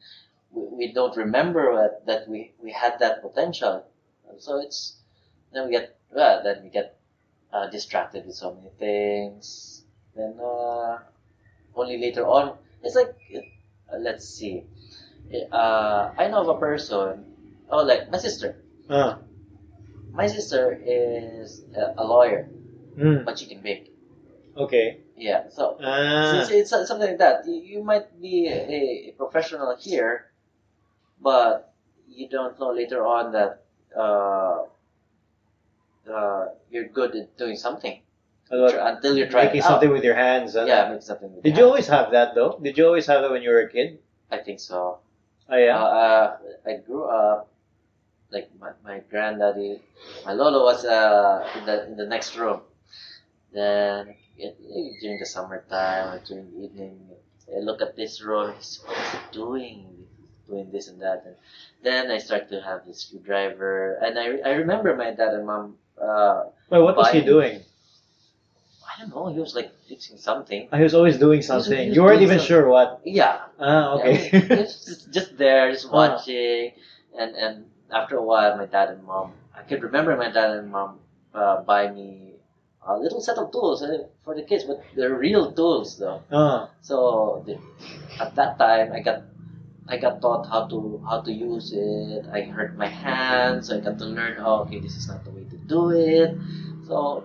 Speaker 2: we don't remember that we had that potential. So it's then we get distracted with so many things. Then only later on, it's like let's see. I know of a person. Oh, like my sister.
Speaker 1: Uh,
Speaker 2: My sister is a lawyer,
Speaker 1: mm,
Speaker 2: but she can bake.
Speaker 1: okay.
Speaker 2: Yeah, so
Speaker 1: Ah,
Speaker 2: it's something like that. You might be a professional here, but you don't know later on that you're good at doing something
Speaker 1: about
Speaker 2: until you try it
Speaker 1: making something
Speaker 2: out.
Speaker 1: with your hands.
Speaker 2: Yeah, make something with
Speaker 1: Did
Speaker 2: your
Speaker 1: you
Speaker 2: hands.
Speaker 1: always have that though? Did you always have that when you were a kid?
Speaker 2: I think so.
Speaker 1: Oh yeah.
Speaker 2: I grew up like my granddaddy, my lolo was in the next room. Then during the summertime or during the evening, I look at this room. What is it doing? Doing this and that. And then I start to have this screwdriver, and I remember my dad and mom.
Speaker 1: Wait, what was he
Speaker 2: buying.
Speaker 1: doing?
Speaker 2: I don't know. He was like fixing something.
Speaker 1: He was always doing
Speaker 2: He
Speaker 1: something.
Speaker 2: was
Speaker 1: You weren't
Speaker 2: doing
Speaker 1: even
Speaker 2: something.
Speaker 1: sure what.
Speaker 2: Yeah.
Speaker 1: Ah,
Speaker 2: Yeah, I mean,
Speaker 1: okay.
Speaker 2: he was just there, just
Speaker 1: Ah.
Speaker 2: watching, and after a while, my dad and mom. I can remember my dad and mom buy me a little set of tools for the kids, but they're real tools though.
Speaker 1: Ah.
Speaker 2: So at that time, I got taught how to use it. I hurt my hands, so I got to learn. Oh, okay, this is not the way to do it. So,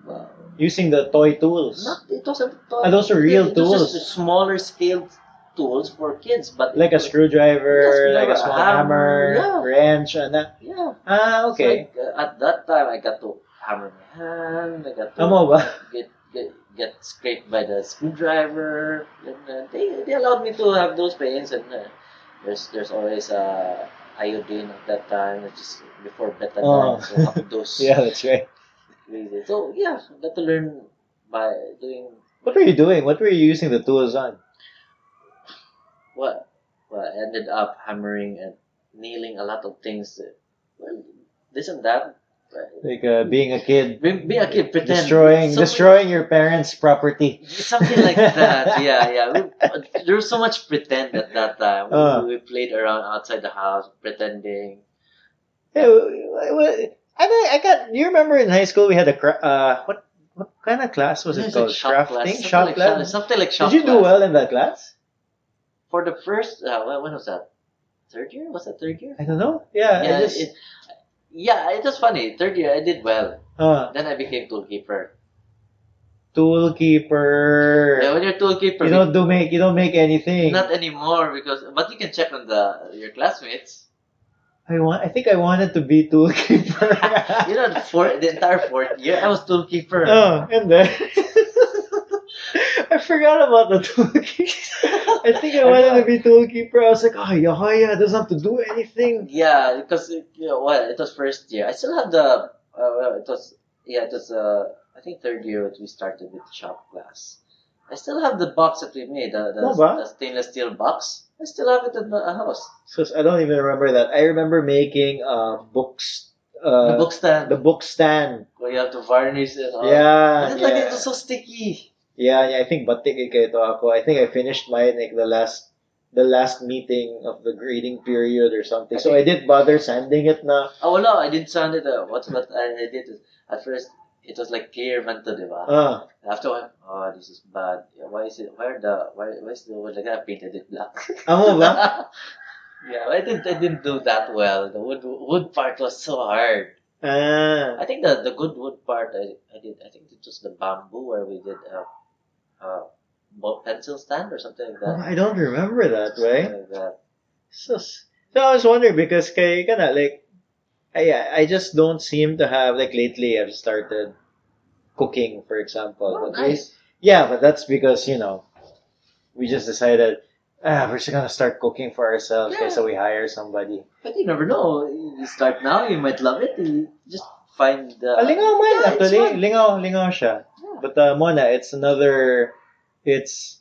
Speaker 2: well,
Speaker 1: Using the toy tools.
Speaker 2: it wasn't toy.
Speaker 1: Ah, those are real
Speaker 2: It was
Speaker 1: tools.
Speaker 2: just smaller scaled tools for kids, but
Speaker 1: Like a screwdriver, like a
Speaker 2: a
Speaker 1: small hammer,
Speaker 2: yeah,
Speaker 1: wrench, and that.
Speaker 2: yeah.
Speaker 1: Ah,
Speaker 2: So
Speaker 1: okay.
Speaker 2: at that time, I got to hammer my hand. I got to
Speaker 1: Tama ba?
Speaker 2: get scraped by the screwdriver. And they allowed me to have those pains. And there's always iodine at that time, which is before betadine.
Speaker 1: Oh.
Speaker 2: So up dose.
Speaker 1: Yeah, that's right.
Speaker 2: Crazy. So yeah, got to learn by doing
Speaker 1: What were you doing? What were you using the tools on?
Speaker 2: what well, I ended up hammering and nailing a lot of things. Well, this and that.
Speaker 1: Like being a kid,
Speaker 2: Be a kid, pretend
Speaker 1: destroying your parents' property.
Speaker 2: something like that. Yeah, yeah. There was so much pretend at that time. We played around outside the house, pretending.
Speaker 1: Yeah, I got. You remember in high school we had a what kind of class was it
Speaker 2: It's like
Speaker 1: called?
Speaker 2: shop
Speaker 1: Crafting,
Speaker 2: class,
Speaker 1: shop class.
Speaker 2: something like shop
Speaker 1: Did you do
Speaker 2: class.
Speaker 1: well in that class?
Speaker 2: For the first, when was that? Third year? Was that third year?
Speaker 1: I don't know. Yeah,
Speaker 2: Yeah,
Speaker 1: I just.
Speaker 2: it was funny. Third year, I did well. Then I became toolkeeper.
Speaker 1: Toolkeeper.
Speaker 2: Yeah, when you're toolkeeper,
Speaker 1: You don't make anything.
Speaker 2: not anymore but you can check on your classmates.
Speaker 1: I think I wanted to be toolkeeper.
Speaker 2: The entire fourth year, I was toolkeeper.
Speaker 1: And then I forgot about the toolkeeper. I think I wanted to be toolkeeper. I was like, oh, Yahaya doesn't have to do anything.
Speaker 2: Yeah, because it was first year. I still have the it was I think third year when we started with shop class. I still have the box that we made, the stainless steel box. I still have it in the house.
Speaker 1: So I don't even remember that. I remember making books.
Speaker 2: The book stand.
Speaker 1: The book stand.
Speaker 2: Where you have to varnish it.
Speaker 1: Yeah.
Speaker 2: Like it was so sticky.
Speaker 1: Yeah, I think batik ito ako. I think I finished mine like the last meeting of the grading period or something. So I didn't bother sanding it na.
Speaker 2: Oh, no, I didn't sand it. What I did is, at first, it was like clear manto, di ba? After, this is bad. Why is it, why is the wood like that? I painted it black.
Speaker 1: Amo ba?
Speaker 2: Yeah, I didn't do that well. The wood part was so hard. I think the good wood part I did. I think it was the bamboo where we did pencil stand or something like that.
Speaker 1: Oh, I don't remember that, right?
Speaker 2: Something like that.
Speaker 1: So I was wondering because kay kana like I just don't seem to have like lately I've started cooking, for example.
Speaker 2: Oh,
Speaker 1: But
Speaker 2: nice.
Speaker 1: yeah, but that's because we just decided we're just gonna start cooking for ourselves.
Speaker 2: Yeah.
Speaker 1: So we hire somebody.
Speaker 2: But you never know. You start now, you might love it. You just find the.
Speaker 1: Lingaw man,
Speaker 2: Yeah, it's
Speaker 1: actually.
Speaker 2: fun.
Speaker 1: Lingaw siya.
Speaker 2: Yeah.
Speaker 1: But Mona, it's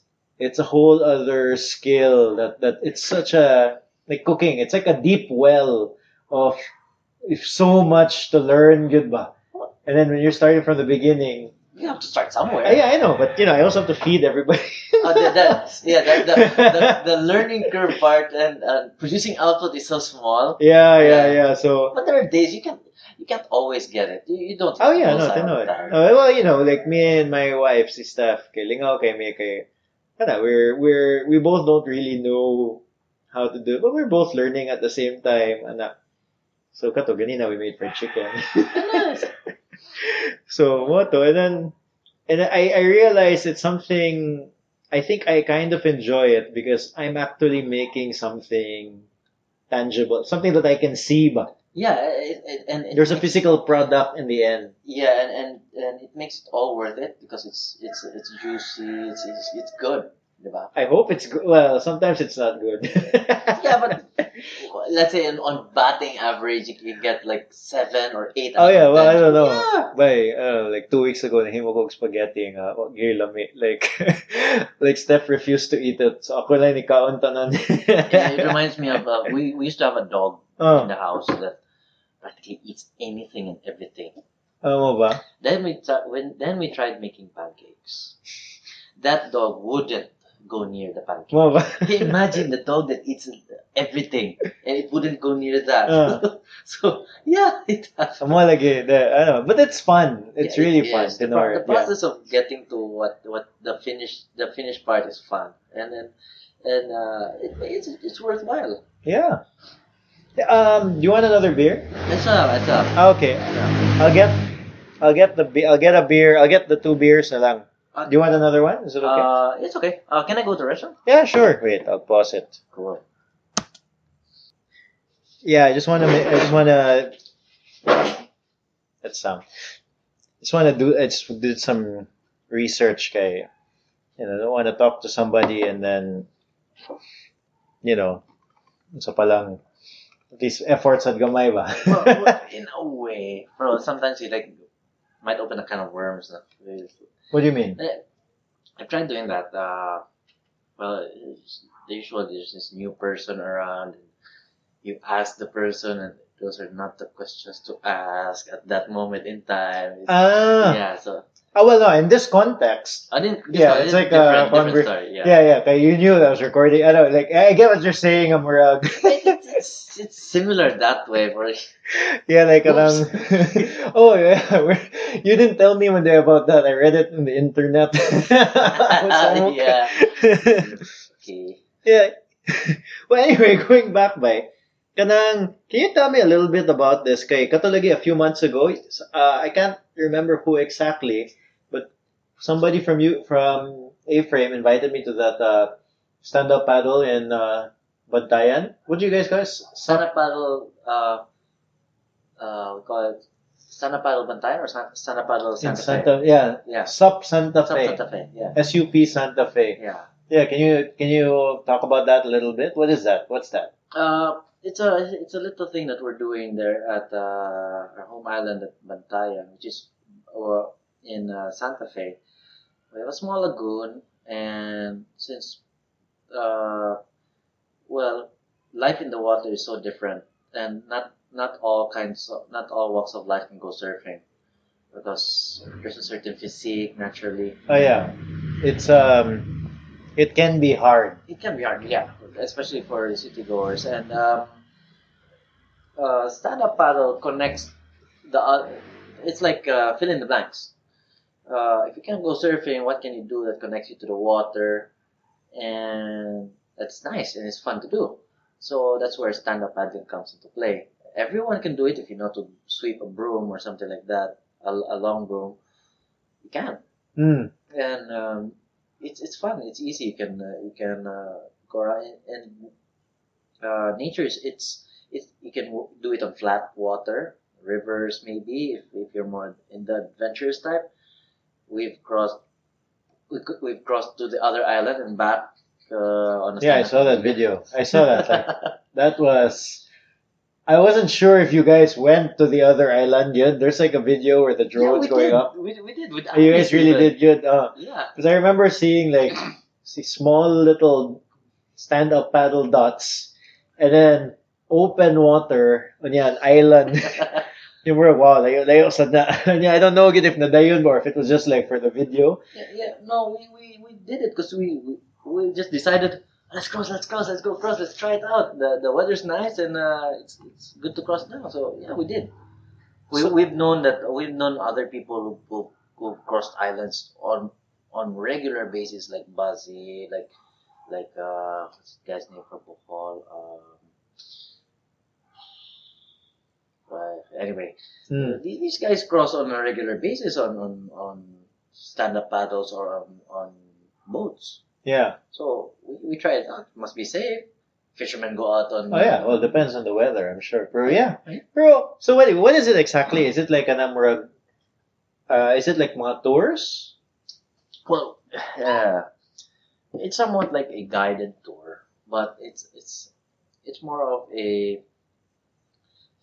Speaker 1: a whole other skill that it's such a like cooking. It's like a deep well of so much to learn, good ba? And then when you're starting from the beginning,
Speaker 2: You have to start somewhere.
Speaker 1: yeah, I know, but I also have to feed everybody.
Speaker 2: The learning curve part and producing output is so small.
Speaker 1: Yeah. So.
Speaker 2: But there are days you can't always get it. You don't.
Speaker 1: Oh yeah,
Speaker 2: most
Speaker 1: no,
Speaker 2: of
Speaker 1: no.
Speaker 2: the time.
Speaker 1: Well, like me and my wife, si Steph, kay Lingaw, kay me, kay, we both don't really know how to do it, but we're both learning at the same time, anak. So kato ganina we made fried chicken.
Speaker 2: Nice.
Speaker 1: So moto, and I realized it's something. I think I kind of enjoy it because I'm actually making something tangible, something that I can see, but.
Speaker 2: Yeah,
Speaker 1: There's a physical product in the end.
Speaker 2: Yeah, and it makes it all worth it because it's juicy, it's good, diba?
Speaker 1: I hope it's good. Well, sometimes it's not good.
Speaker 2: Yeah, but let's say on batting average, you can get like 7 or 8.
Speaker 1: Oh yeah, well I don't know.
Speaker 2: Yeah.
Speaker 1: By like 2 weeks ago, nahimo kog spaghetti nga lami. Like like Steph refused to eat it, so ako lang ni kaon tanan.
Speaker 2: Yeah, it reminds me of we used to have a dog in the house that practically eats anything and everything.
Speaker 1: Ano ba?
Speaker 2: Then we tried making pancakes. That dog wouldn't go near the pancake.
Speaker 1: Ano ba?
Speaker 2: Imagine the dog that eats everything and it wouldn't go near that. So yeah, it has.
Speaker 1: Amo lagi, but it's fun. It's really fun.
Speaker 2: Yes. The process of getting to what the finished part is fun, and it's worthwhile.
Speaker 1: Yeah. Do you want another beer?
Speaker 2: It's up.
Speaker 1: Okay. I'll get a beer. I'll get the 2 beers na lang. Do you want another one? Is it okay?
Speaker 2: It's okay. Can I go to the restaurant?
Speaker 1: Yeah, sure. Wait, I'll pause it.
Speaker 2: Cool.
Speaker 1: Yeah, I just want to. That's Just want to do. I just did some research, kay. I don't want to talk to somebody and then, so palang. At least efforts at gamay ba?
Speaker 2: Well, in a way, bro. Sometimes you might open a can of worms.
Speaker 1: What do you mean?
Speaker 2: I've tried doing that. Usually there's this new person around. And you ask the person, and those are not the questions to ask at that moment in time.
Speaker 1: Ah.
Speaker 2: Yeah, so
Speaker 1: Oh, well, no, in this context,
Speaker 2: I didn't.
Speaker 1: yeah, it's like a
Speaker 2: different story. Yeah.
Speaker 1: Yeah, yeah. Okay, you knew that I was recording. I know, like I get what you're saying, Amurag.
Speaker 2: It's similar that way. For
Speaker 1: Yeah, like
Speaker 2: oops.
Speaker 1: oh yeah, you didn't tell me one day about that. I read it on the internet.
Speaker 2: Yeah. Okay.
Speaker 1: Yeah. Well, anyway, going back by, can you tell me a little bit about this? Kay, katulagi a few months ago, I can't remember who exactly, but somebody from A-Frame invited me to that stand-up paddle in Bantayan. What do you guys call it?
Speaker 2: Sana paddle. We call it Sana paddle Bantay or Sana paddle
Speaker 1: In
Speaker 2: Santa Fe.
Speaker 1: Santa, yeah,
Speaker 2: Yeah.
Speaker 1: SUP Santa
Speaker 2: Sub
Speaker 1: Fe,
Speaker 2: Santa Fe. Yeah.
Speaker 1: SUP Santa Fe.
Speaker 2: Yeah.
Speaker 1: Yeah, can you talk about that a little bit? What is that? What's that?
Speaker 2: It's a little thing that we're doing there at our home island at Bantayan, which is in Santa Fe. We have a small lagoon, and since uh, well, life in the water is so different, and not all walks of life can go surfing because there's a certain physique naturally.
Speaker 1: Oh yeah, it's it can be hard.
Speaker 2: It can be hard, yeah, especially for city goers. And stand-up paddle connects the. It's like fill in the blanks. If you can't go surfing, what can you do that connects you to the water, and that's nice and it's fun to do. So that's where stand-up paddling comes into play. Everyone can do it if you know to sweep a broom or something like that, a long broom. You can,
Speaker 1: Mm.
Speaker 2: and it's fun. It's easy. You can go around and nature is it's you can do it on flat water, rivers maybe if you're more in the adventurous type. We've crossed we've crossed to the other island and back on a
Speaker 1: Yeah, I
Speaker 2: stand-up
Speaker 1: saw that
Speaker 2: paddle.
Speaker 1: video. I saw that. Like that was. I wasn't sure if you guys went to the other island yet. There's like a video where the
Speaker 2: Yeah,
Speaker 1: drone's going up.
Speaker 2: we did with
Speaker 1: You
Speaker 2: Alice
Speaker 1: guys really
Speaker 2: even.
Speaker 1: did good.
Speaker 2: Yeah.
Speaker 1: Because I remember seeing like small little stand-up paddle dots, and then open water on an island. You were wow, layo sa na. Yeah, I don't know again if nadayon or if it was just like for the video.
Speaker 2: Yeah. No, we did it because we just decided let's go cross, let's try it out. The weather's nice and it's good to cross now. So yeah, we did.
Speaker 1: So,
Speaker 2: We've known other people who crossed islands on regular basis like Buzzy, like what's the guy's name from Bohol? Anyway,
Speaker 1: mm,
Speaker 2: these guys cross on a regular basis on stand up paddles or on boats.
Speaker 1: yeah.
Speaker 2: So we try it out. Must be safe. Fishermen go out on.
Speaker 1: Oh yeah, well, it depends on the weather, I'm sure. Bro, yeah.
Speaker 2: Yeah.
Speaker 1: Bro, so what is it exactly? Is it like an Amurag, is it like mga tours?
Speaker 2: Well, uh, it's somewhat like a guided tour, but it's more of a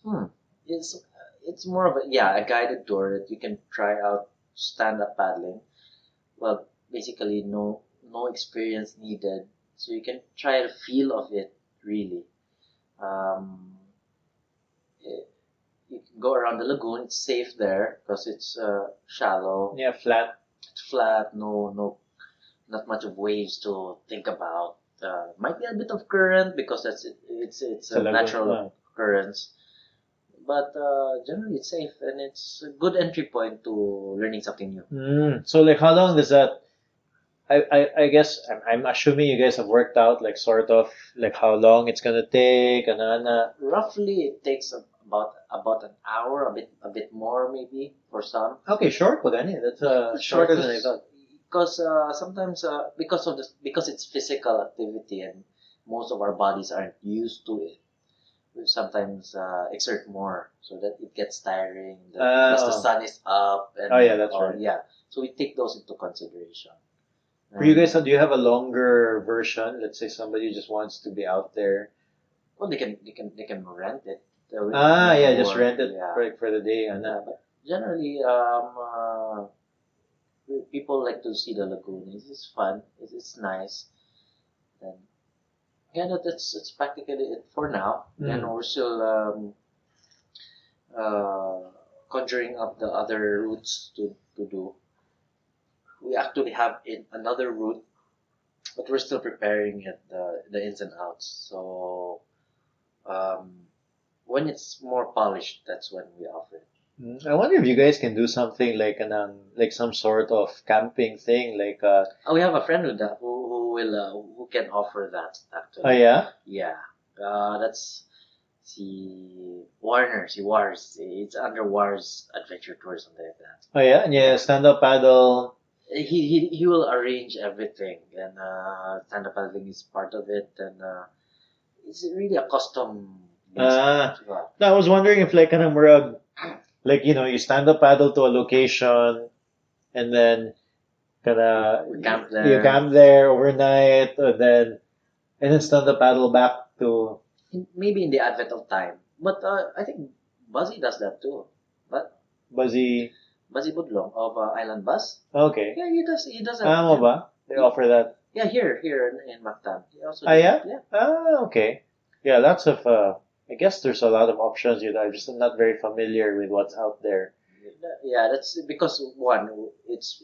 Speaker 2: hmm. It's it's more of a guided tour that you can try out stand up paddling. Well, basically no experience needed, so you can try the feel of it really. Um, eh, you can go around the lagoon. It's safe there because it's shallow.
Speaker 1: Yeah, flat.
Speaker 2: It's flat. No, not much of waves to think about. Might be a bit of current because it's
Speaker 1: Sa
Speaker 2: a
Speaker 1: lagoon.
Speaker 2: natural occurrence. But generally, it's safe and it's a good entry point to learning something new.
Speaker 1: So like how long does that I guess I'm assuming you guys have worked out like sort of like how long it's gonna take and
Speaker 2: Roughly, it takes about an hour, a bit more maybe for some.
Speaker 1: okay, short po gani. That's
Speaker 2: It's short
Speaker 1: shorter than I thought.
Speaker 2: because sometimes because it's physical activity and most of our bodies aren't used to it. We sometimes exert more so that it gets tiring. Plus the
Speaker 1: Oh.
Speaker 2: sun is up and
Speaker 1: Oh yeah, that's
Speaker 2: all,
Speaker 1: right.
Speaker 2: yeah. So we take those into consideration.
Speaker 1: For you guys, do you have a longer version? Let's say somebody just wants to be out there.
Speaker 2: Well, they can rent it.
Speaker 1: Yeah, just rent it
Speaker 2: Yeah.
Speaker 1: for the day and
Speaker 2: Yeah, but generally, people like to see the lagoon. It's fun. It's nice. Then yeah, that's practically it for now. Then
Speaker 1: Mm.
Speaker 2: we're still uh, conjuring up the other routes to do. We actually have another route, but we're still preparing it, the ins and outs. So um, when it's more polished, that's when we offer it.
Speaker 1: I wonder if you guys can do something like some sort of camping thing, like
Speaker 2: We have a friend with that who will who can offer that
Speaker 1: oh
Speaker 2: actually.
Speaker 1: yeah,
Speaker 2: Yeah, that's si Warner, si Wars. It's under Wars Adventure Tour, something like that.
Speaker 1: oh yeah, and yeah,
Speaker 2: Yeah.
Speaker 1: stand up paddle.
Speaker 2: He will arrange everything, and stand up paddling is part of it, and it's really a custom based.
Speaker 1: Ah, no, I was wondering if like kind of like you stand up paddle to a location and then
Speaker 2: We camp
Speaker 1: you
Speaker 2: there.
Speaker 1: camp there overnight, and then stand up paddle back to
Speaker 2: Maybe in the advent of time, but I think Buzzy does that too. But
Speaker 1: Buzzy.
Speaker 2: Buzzy Budlong of Island Bus,
Speaker 1: Okay,
Speaker 2: yeah, he does that.
Speaker 1: mo ba? They offer that.
Speaker 2: Yeah, here in Mactan, he also
Speaker 1: Ah,
Speaker 2: does
Speaker 1: yeah?
Speaker 2: that. Yeah.
Speaker 1: Okay. Yeah, lots of, I guess there's a lot of options. I'm just not very familiar with what's out there.
Speaker 2: Yeah, that's because one, it's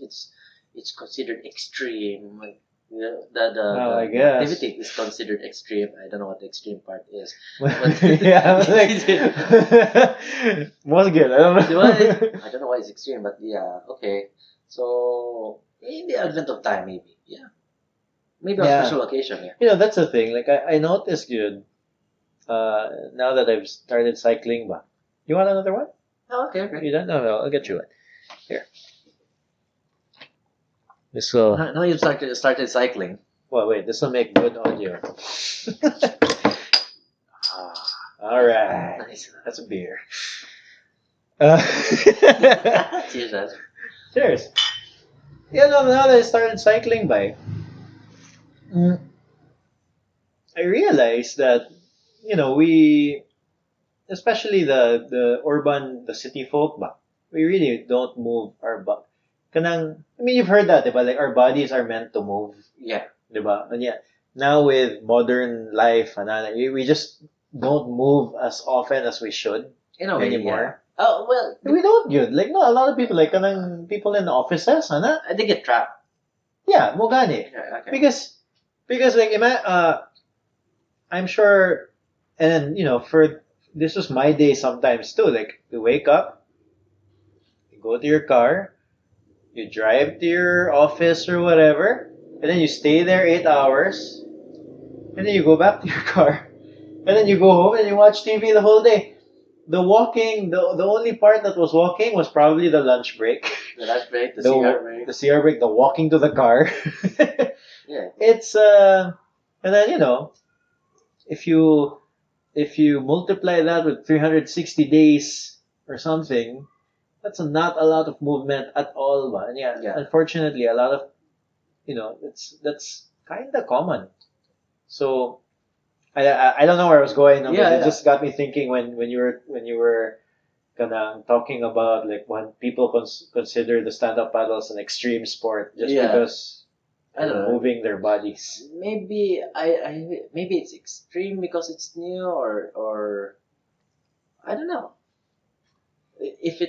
Speaker 2: considered extreme. Like, yeah,
Speaker 1: Oh, I
Speaker 2: the
Speaker 1: guess.
Speaker 2: activity is considered extreme. I don't know what the extreme part is,
Speaker 1: Yeah, like, was good. I don't know.
Speaker 2: I don't know why it's extreme, but yeah, okay. So in the advent of time, maybe, yeah, maybe on
Speaker 1: Yeah.
Speaker 2: special occasion, yeah.
Speaker 1: That's the thing. Like, I noticed good, now that I've started cycling ba. You want another one?
Speaker 2: Oh, okay, okay.
Speaker 1: You don't? No, no, I'll get you one. Here. This will,
Speaker 2: Now you've started cycling.
Speaker 1: well, wait, this will make good audio.
Speaker 2: Ah,
Speaker 1: All right.
Speaker 2: nice.
Speaker 1: That's a beer. Uh,
Speaker 2: Cheers, man.
Speaker 1: cheers. Yeah, no, now that I started cycling bike, mm, I realized that, we, especially the city folk ba, we really don't move our butt. I mean, you've heard that, diba? Like, our bodies are meant to move,
Speaker 2: Yeah,
Speaker 1: diba? And yeah, now with modern life, we just don't move as often as we should
Speaker 2: in a way, yeah.
Speaker 1: anymore.
Speaker 2: Oh well,
Speaker 1: We don't yun. Like, no, a lot of people, like, people in the offices,
Speaker 2: they get trapped.
Speaker 1: yeah, mo gani.
Speaker 2: Yeah, okay.
Speaker 1: Because like, I'm sure, and then, for, this was my day sometimes too. Like, you wake up, you go to your car, you drive to your office or whatever, and then you stay there 8 hours, and then you go back to your car, and then you go home and you watch TV the whole day. The walking, the only part that was walking was probably the lunch break.
Speaker 2: The lunch break, the cigar break.
Speaker 1: The CR break, the walking to the car.
Speaker 2: Yeah.
Speaker 1: It's and then if you multiply that with 360 days or something, that's not a lot of movement at all. Ba? And yeah,
Speaker 2: Yeah.
Speaker 1: unfortunately, a lot of that's kind of common. So I don't know where I was going, no,
Speaker 2: Yeah,
Speaker 1: but it
Speaker 2: yeah.
Speaker 1: just got me thinking when you were kind talking about like when people consider the stand-up paddle as an extreme sport just
Speaker 2: Yeah.
Speaker 1: because
Speaker 2: I don't
Speaker 1: they're
Speaker 2: know.
Speaker 1: moving their bodies.
Speaker 2: Maybe maybe it's extreme because it's new, or I don't know. If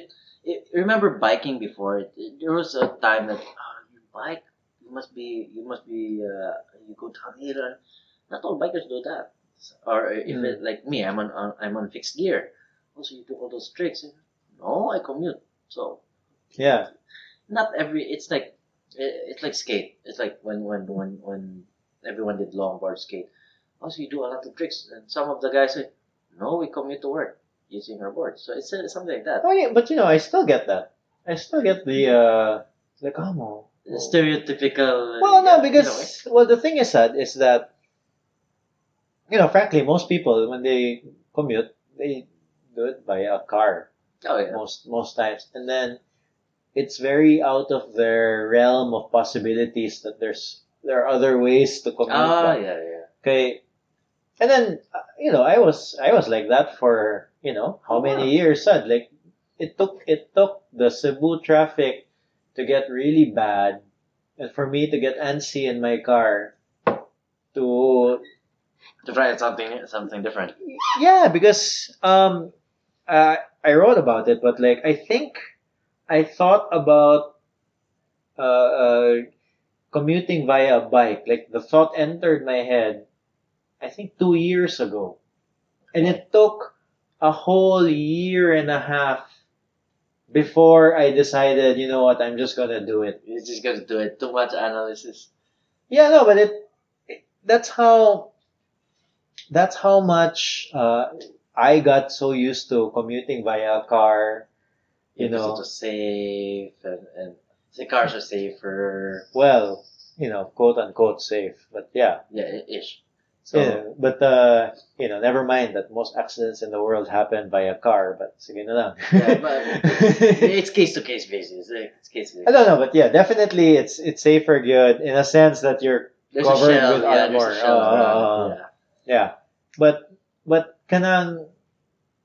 Speaker 2: remember biking before, there was a time that you bike, you go down here. Not all bikers do that. Or if it like me, I'm on fixed gear. Also, you do all those tricks. No, I commute. So
Speaker 1: Yeah.
Speaker 2: not every. It's like skate. It's like when everyone did longboard skate. Also, you do a lot of tricks, and some of the guys say, "No, we commute to work using our board." So it's something like that.
Speaker 1: Oh yeah, but I still get that. I still get the like
Speaker 2: Stereotypical.
Speaker 1: well, no,
Speaker 2: Yeah,
Speaker 1: because the thing is that frankly, most people when they commute, they do it by a car
Speaker 2: oh yeah.
Speaker 1: most times, and then it's very out of their realm of possibilities that there are other ways to commute.
Speaker 2: Ah,
Speaker 1: Ba?
Speaker 2: yeah, yeah.
Speaker 1: Okay, and then I was like that for how many years? Sad. Like it took the Cebu traffic to get really bad, and for me to get antsy in my car to
Speaker 2: To try something different.
Speaker 1: yeah, because I wrote about it, but like I think I thought about commuting via a bike. Like the thought entered my head, I think 2 years ago, and it took a whole year and a half before I decided, you know what, I'm just gonna do it.
Speaker 2: You're just gonna do it. Too much analysis.
Speaker 1: Yeah, no, but that's how much I got so used to commuting via a car, you
Speaker 2: Because it
Speaker 1: know.
Speaker 2: was safe and the cars are safer.
Speaker 1: Well, quote unquote safe, but yeah.
Speaker 2: Yeah, ish. So
Speaker 1: Yeah, but never mind that most accidents in the world happen by a car, but sige na lang.
Speaker 2: yeah, but it's case to case basis. It's case to
Speaker 1: I
Speaker 2: case.
Speaker 1: don't know, but yeah, definitely it's safer good in a sense that you're
Speaker 2: There's a
Speaker 1: covered
Speaker 2: shell.
Speaker 1: with
Speaker 2: Yeah,
Speaker 1: armor.
Speaker 2: there's a shell around it.
Speaker 1: Yeah. But kanang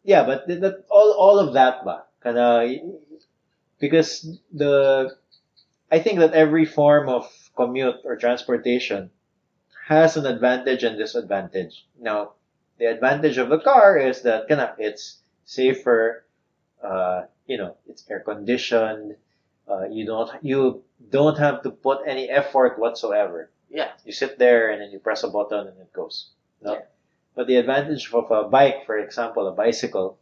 Speaker 1: yeah, but that all of that ba kana because I think that every form of commute or transportation has an advantage and disadvantage. Now, the advantage of the car is that it's safer, it's air conditioned. You don't have to put any effort whatsoever.
Speaker 2: Yeah.
Speaker 1: You sit there and then you press a button and it goes. No?
Speaker 2: Yeah.
Speaker 1: But the advantage of a bike, for example, a bicycle,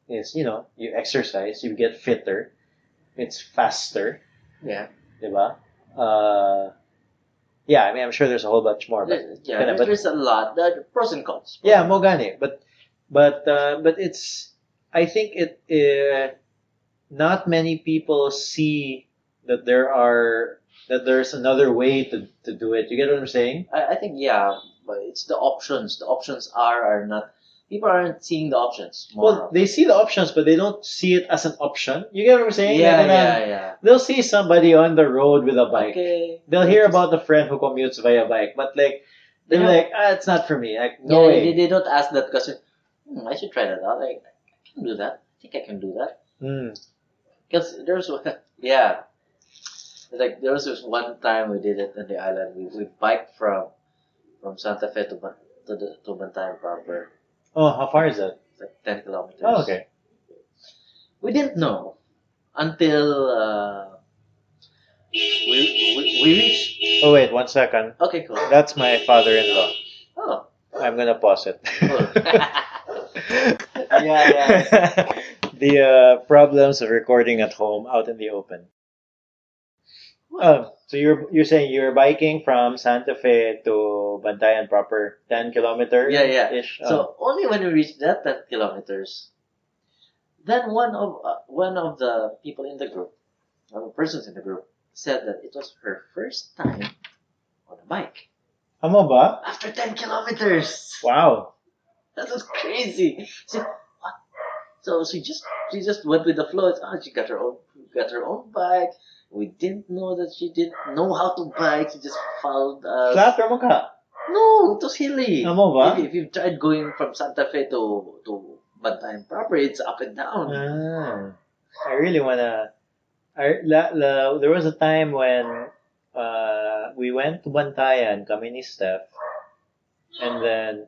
Speaker 1: is you exercise, you get fitter, it's faster,
Speaker 2: Yeah.
Speaker 1: diba? Yeah, I mean, I'm sure there's a whole bunch more, but
Speaker 2: There's a lot. The pros and cons.
Speaker 1: yeah, mo gani. But it's I think not many people see that there's another way to do it. You get what I'm saying?
Speaker 2: I think yeah, but it's the options. The options are not. People aren't seeing the options more.
Speaker 1: Well, they see the options, but they don't see it as an option. You get what I'm saying?
Speaker 2: Yeah,
Speaker 1: Like,
Speaker 2: yeah.
Speaker 1: they'll see somebody on the road with a bike.
Speaker 2: Okay.
Speaker 1: They'll hear about the friend who commutes via bike, but like they're like, it's not for me. Like, no way.
Speaker 2: They don't ask that question. I should try that out. Like, I can do that. I think I can do that. Because there's yeah. Like there was this one time we did it on the island. We biked from Santa Fe to Bantayan proper.
Speaker 1: Oh, how far is that?
Speaker 2: It's like 10 kilometers.
Speaker 1: Oh, okay.
Speaker 2: We didn't know until we reached.
Speaker 1: Oh wait, 1 second.
Speaker 2: Okay, cool.
Speaker 1: That's my father-in-law.
Speaker 2: Oh.
Speaker 1: I'm gonna pause it.
Speaker 2: Cool.
Speaker 1: Yeah. The problems of recording at home out in the open. Oh, so you're saying you're biking from Santa Fe to Bantayan proper, 10 kilometer
Speaker 2: Yeah.
Speaker 1: ish.
Speaker 2: So only when we reached that 10 kilometers, then one of the people in the group, one of the persons in the group, said that it was her first time on a bike
Speaker 1: Amo ba?
Speaker 2: after 10 kilometers.
Speaker 1: Wow.
Speaker 2: That was crazy. She said, what? So she just went with the flow. She got her own bike. We didn't know that she didn't know how to bike. She just followed us.
Speaker 1: Flat or mukha?
Speaker 2: No, it was hilly.
Speaker 1: Amo ba?
Speaker 2: If you've tried going from Santa Fe to Bantayan proper, it's up and down.
Speaker 1: I really wanna. There was a time when we went to Bantayan, kami ni Steph, and then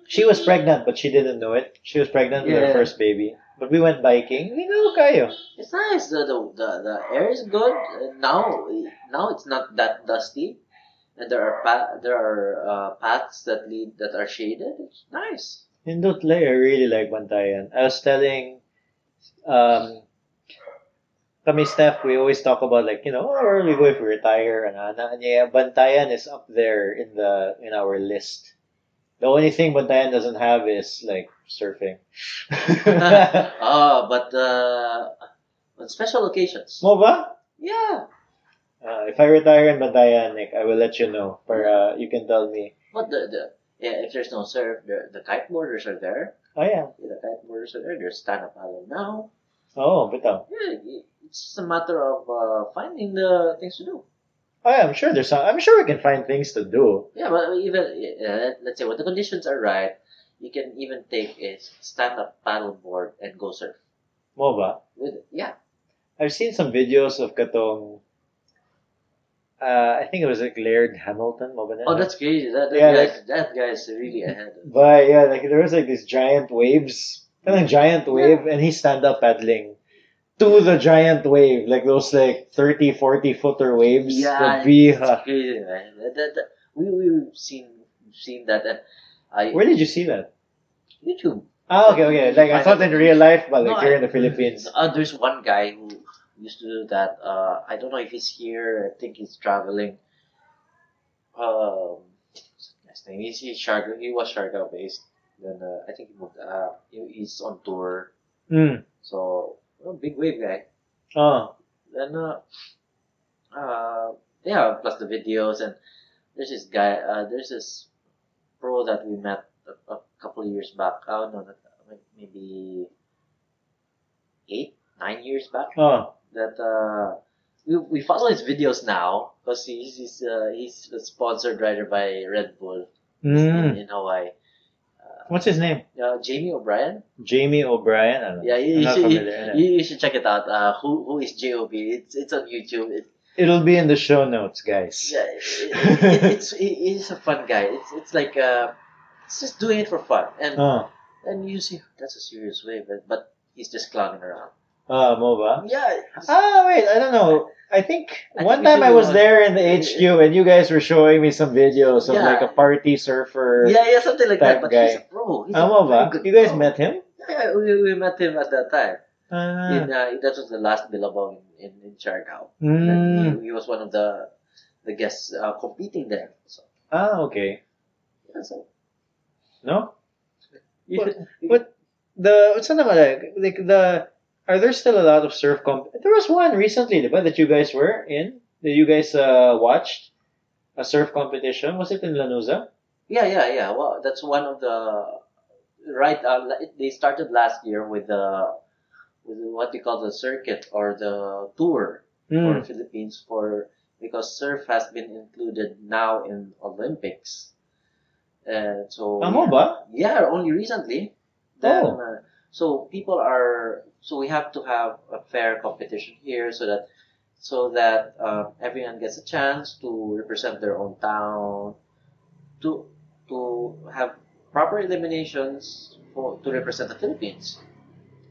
Speaker 1: she was pregnant, but she didn't know it. She was pregnant with her first baby. But we went biking. Hindi na kayo.
Speaker 2: It's nice. The air is good. Now it's not that dusty, and there are paths that are shaded. It's nice.
Speaker 1: Hindut I really like Bantayan. I was telling kami Steph, we always talk about where we go if we retire and yeah, Bantayan is up there in our list. The only thing Bantayan doesn't have is like surfing.
Speaker 2: But on special occasions.
Speaker 1: Mo ba?
Speaker 2: Yeah.
Speaker 1: If I retire in Bantayan, Nick, I will let you know. You can tell me.
Speaker 2: But if there's no surf, the kiteboarders are there.
Speaker 1: Oh yeah.
Speaker 2: The kiteboarders are there. There's stand-up paddle now.
Speaker 1: Oh, bitaw.
Speaker 2: Yeah, it's just a matter of finding the things to do.
Speaker 1: Oh, yeah, I'm sure I'm sure we can find things to do.
Speaker 2: Yeah, but even let's say when the conditions are right, you can even take a stand-up paddleboard and go surf.
Speaker 1: Mo ba?
Speaker 2: With it, yeah.
Speaker 1: I've seen some videos of katong I think it was like Laird Hamilton, mo ba na?
Speaker 2: Oh, that's crazy.
Speaker 1: Yeah, like
Speaker 2: That guy's really ahead.
Speaker 1: but yeah, like there was like these giant waves, kind of giant wave, and he stand up paddling to the giant wave, like those like 30, 40 footer waves.
Speaker 2: Yeah, it's
Speaker 1: Grabe.
Speaker 2: crazy, man. We've seen that, and I
Speaker 1: Where did you see that?
Speaker 2: YouTube.
Speaker 1: Ah, okay, okay.
Speaker 2: You
Speaker 1: Like I
Speaker 2: find
Speaker 1: thought
Speaker 2: that
Speaker 1: in real life, but
Speaker 2: no,
Speaker 1: like here in the Philippines.
Speaker 2: there's one guy who used to do that. I don't know if he's here. I think he's traveling. What's his name? He was Siargao based. Then I think he moved. He's on tour.
Speaker 1: Mm.
Speaker 2: So big wave guy.
Speaker 1: Oh.
Speaker 2: Then yeah, plus the videos, and there's this guy. There's this pro that we met a couple of years back. Oh no, maybe 8, 9 years back.
Speaker 1: Oh.
Speaker 2: That we follow his videos now because he's a sponsored rider by Red Bull in Hawaii.
Speaker 1: What's his name?
Speaker 2: Jamie O'Brien.
Speaker 1: Jamie O'Brien. I don't know.
Speaker 2: Yeah,
Speaker 1: I'm not familiar.
Speaker 2: you should check it out. Who is JOB? It's on YouTube.
Speaker 1: It'll be in the show notes, guys.
Speaker 2: Yeah, he's a fun guy. It's like it's just doing it for fun, and you see that's a serious way, but he's just clowning around.
Speaker 1: MOBA.
Speaker 2: Yeah.
Speaker 1: Wait, I don't know. I think
Speaker 2: I
Speaker 1: one
Speaker 2: think we
Speaker 1: time I
Speaker 2: should
Speaker 1: was
Speaker 2: do
Speaker 1: there in the HQ and you guys were showing me some videos of
Speaker 2: Yeah.
Speaker 1: like a party surfer.
Speaker 2: Yeah, something like
Speaker 1: type
Speaker 2: that. But
Speaker 1: guy.
Speaker 2: he's a pro. He's a
Speaker 1: MOBA.
Speaker 2: very good
Speaker 1: You guys
Speaker 2: pro.
Speaker 1: met him?
Speaker 2: Yeah, we met him at that time.
Speaker 1: Ah.
Speaker 2: That was the last Billabong in Siargao.
Speaker 1: Mm.
Speaker 2: He was one of the guests competing there. So
Speaker 1: Okay.
Speaker 2: yeah, so
Speaker 1: No?
Speaker 2: you,
Speaker 1: But what's that like the are there still a lot of surf There was one recently, diba, that you guys were in? That you guys watched a surf competition? Was it in Lanuza?
Speaker 2: yeah. Well, that's one of the right. They started last year with what you call the circuit or the tour for Philippines because surf has been included now in Olympics. And so
Speaker 1: Ba?
Speaker 2: yeah, only recently. Then
Speaker 1: Oh.
Speaker 2: so we have to have a fair competition here so that everyone gets a chance to represent their own town to have proper eliminations to represent the Philippines.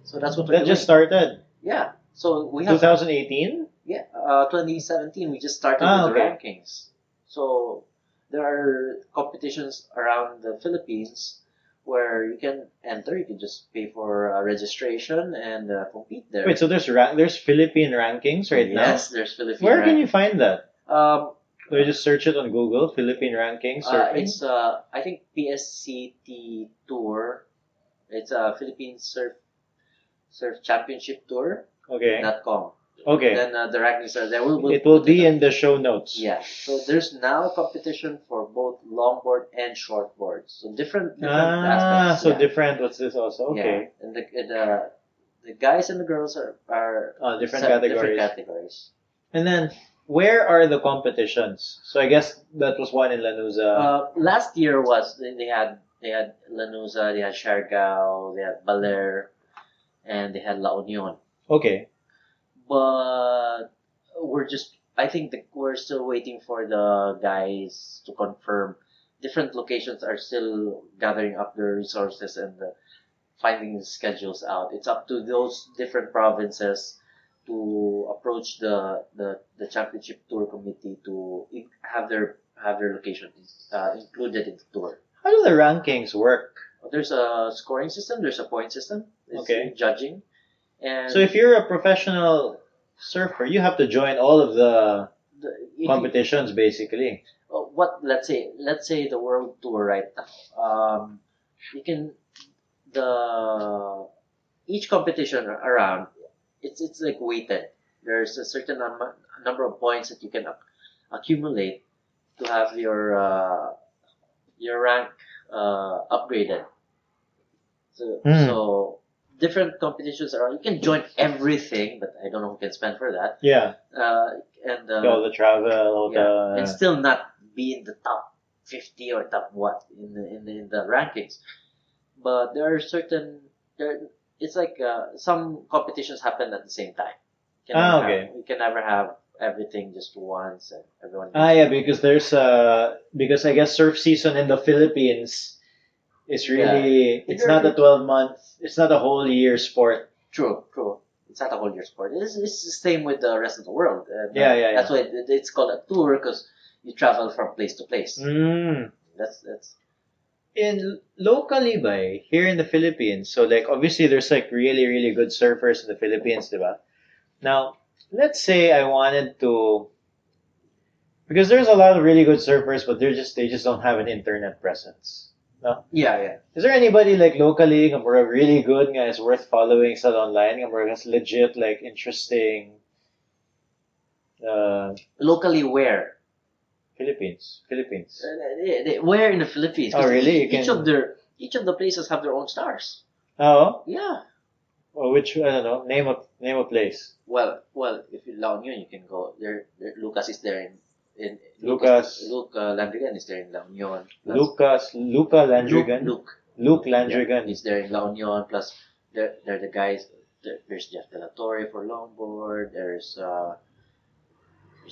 Speaker 2: So that's what we're
Speaker 1: That
Speaker 2: doing.
Speaker 1: just started.
Speaker 2: Yeah. So we have
Speaker 1: 2018?
Speaker 2: 2017. We just started with the rankings. So there are competitions around the Philippines where you can enter. You can just pay for registration and compete there.
Speaker 1: Wait, so there's Philippine rankings right now?
Speaker 2: Yes, there's Philippine.
Speaker 1: Where can you find that? Do I
Speaker 2: Uh,
Speaker 1: just search it on Google? Philippine rankings surfing?
Speaker 2: it's I think PSCT Tour. It's a Philippine Surf Championship Tour.
Speaker 1: Okay.
Speaker 2: .com.
Speaker 1: Okay.
Speaker 2: Then the rankings are there.
Speaker 1: It will be in the show notes.
Speaker 2: Yeah. So there's now a competition for both longboard and shortboard. So different aspects.
Speaker 1: So
Speaker 2: yeah.
Speaker 1: different. What's this also? Okay.
Speaker 2: Yeah. And the guys and the girls are
Speaker 1: Different
Speaker 2: different
Speaker 1: categories.
Speaker 2: categories.
Speaker 1: And then, where are the competitions? So I guess that was one in Lanuza.
Speaker 2: Last year was they had Lanuza, they had Siargao, they had Baler, and they had La Union.
Speaker 1: Okay.
Speaker 2: But I think we're still waiting for the guys to confirm. Different locations are still gathering up their resources and finding the schedules out. It's up to those different provinces to approach the championship tour committee to have their location included in the tour.
Speaker 1: How do the rankings work?
Speaker 2: There's a scoring system. There's a point system. It's
Speaker 1: Okay.
Speaker 2: Judging. And
Speaker 1: So if you're a professional surfer, you have to join all of the competitions, basically.
Speaker 2: Let's say the world tour right now. You can each competition around it's like weighted. There's a certain number of points that you can accumulate to have your rank upgraded. So different competitions are. You can join everything, but I don't know who can spend for that.
Speaker 1: Yeah.
Speaker 2: And
Speaker 1: All the travel, hotel.
Speaker 2: and still not be in the top 50 or top what in the rankings. But there are it's like some competitions happen at the same time. You can
Speaker 1: Okay.
Speaker 2: You can never have everything just once and everyone
Speaker 1: Ah,
Speaker 2: gets
Speaker 1: yeah, because I guess surf season in the Philippines is
Speaker 2: yeah.
Speaker 1: really it's not a 12 month, it's not a whole year sport.
Speaker 2: True. It's not a whole year sport. It's the same with the rest of the world. And,
Speaker 1: Yeah, yeah,
Speaker 2: that's
Speaker 1: yeah.
Speaker 2: why it's called a tour because you travel from place to place.
Speaker 1: Mm.
Speaker 2: That's
Speaker 1: In locally by here in the Philippines, so like obviously there's like really really good surfers in the Philippines, diba? Now, let's say I wanted to because there's a lot of really good surfers, but they just don't have an internet presence. No?
Speaker 2: yeah.
Speaker 1: Is there anybody like locally nga murag really good nga is worth following sa online nga murag has legit like interesting uh
Speaker 2: Locally where?
Speaker 1: Philippines.
Speaker 2: Where in the Philippines?
Speaker 1: Oh
Speaker 2: Because
Speaker 1: really? You
Speaker 2: each of
Speaker 1: can
Speaker 2: each of the places have their own stars.
Speaker 1: oh
Speaker 2: Yeah.
Speaker 1: well, which I don't know name a place.
Speaker 2: Well, if you La Union, you can go there. Lucas is there in
Speaker 1: Lucas
Speaker 2: Luke Landrigan is there in La Union. Plus
Speaker 1: Luca Landrigan. Luke
Speaker 2: Yeah,
Speaker 1: Landrigan.
Speaker 2: he's there in La Union. Plus they're the guys. There's Jeff De La Torre for longboard. There's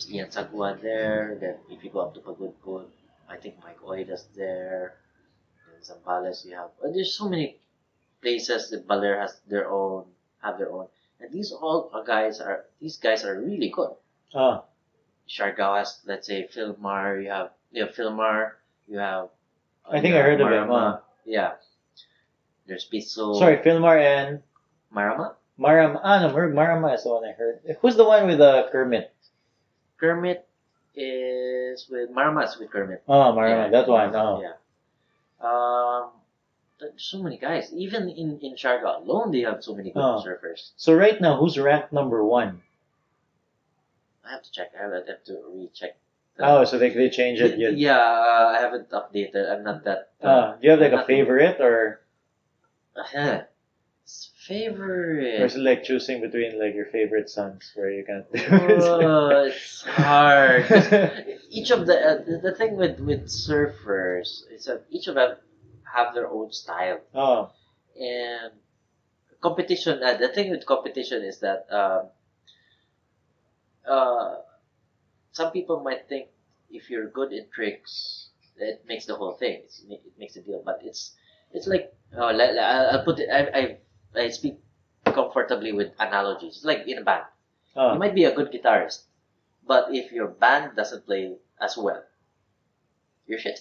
Speaker 2: Ian Sagua there. Then if you go up to Pagudpud, I think Mike Oida's there. In Zambales, you have. There's so many places that Baler has have their own, and these guys are really good.
Speaker 1: Ah,
Speaker 2: Siargao has, let's say, Filmar. You have Filmar. You have
Speaker 1: I think I heard of him.
Speaker 2: Marama. Yeah, there's Piso.
Speaker 1: Sorry, Filmar and
Speaker 2: Marama.
Speaker 1: Maram. Ah, no, Marama is the one I heard. Who's the one with the Kermit?
Speaker 2: Kermit is with Marama is with Kermit.
Speaker 1: Oh, Marama,
Speaker 2: Yeah,
Speaker 1: that one.
Speaker 2: Marama.
Speaker 1: Oh.
Speaker 2: Yeah. There's so many guys. Even in Siargao alone, they have so many good
Speaker 1: Oh.
Speaker 2: surfers.
Speaker 1: So right now, who's ranked number one?
Speaker 2: I have to check. I have to recheck.
Speaker 1: Oh, so they change it. Yet.
Speaker 2: Yeah, I haven't updated. I'm not that.
Speaker 1: Do you have like
Speaker 2: I'm
Speaker 1: a
Speaker 2: not-
Speaker 1: favorite or
Speaker 2: Favorite.
Speaker 1: is it like choosing between like your favorite songs where you can't?
Speaker 2: It's hard. 'Cause each of the thing with surfers is that each of them have their own style,
Speaker 1: Oh,
Speaker 2: and competition. The thing with competition is that uh, some people might think if you're good in tricks, it makes the whole thing. It makes the deal, but it's like I'll put it. I speak comfortably with analogies. It's like in a band. You
Speaker 1: oh.
Speaker 2: might be a good guitarist, but if your band doesn't play as well, you're shit.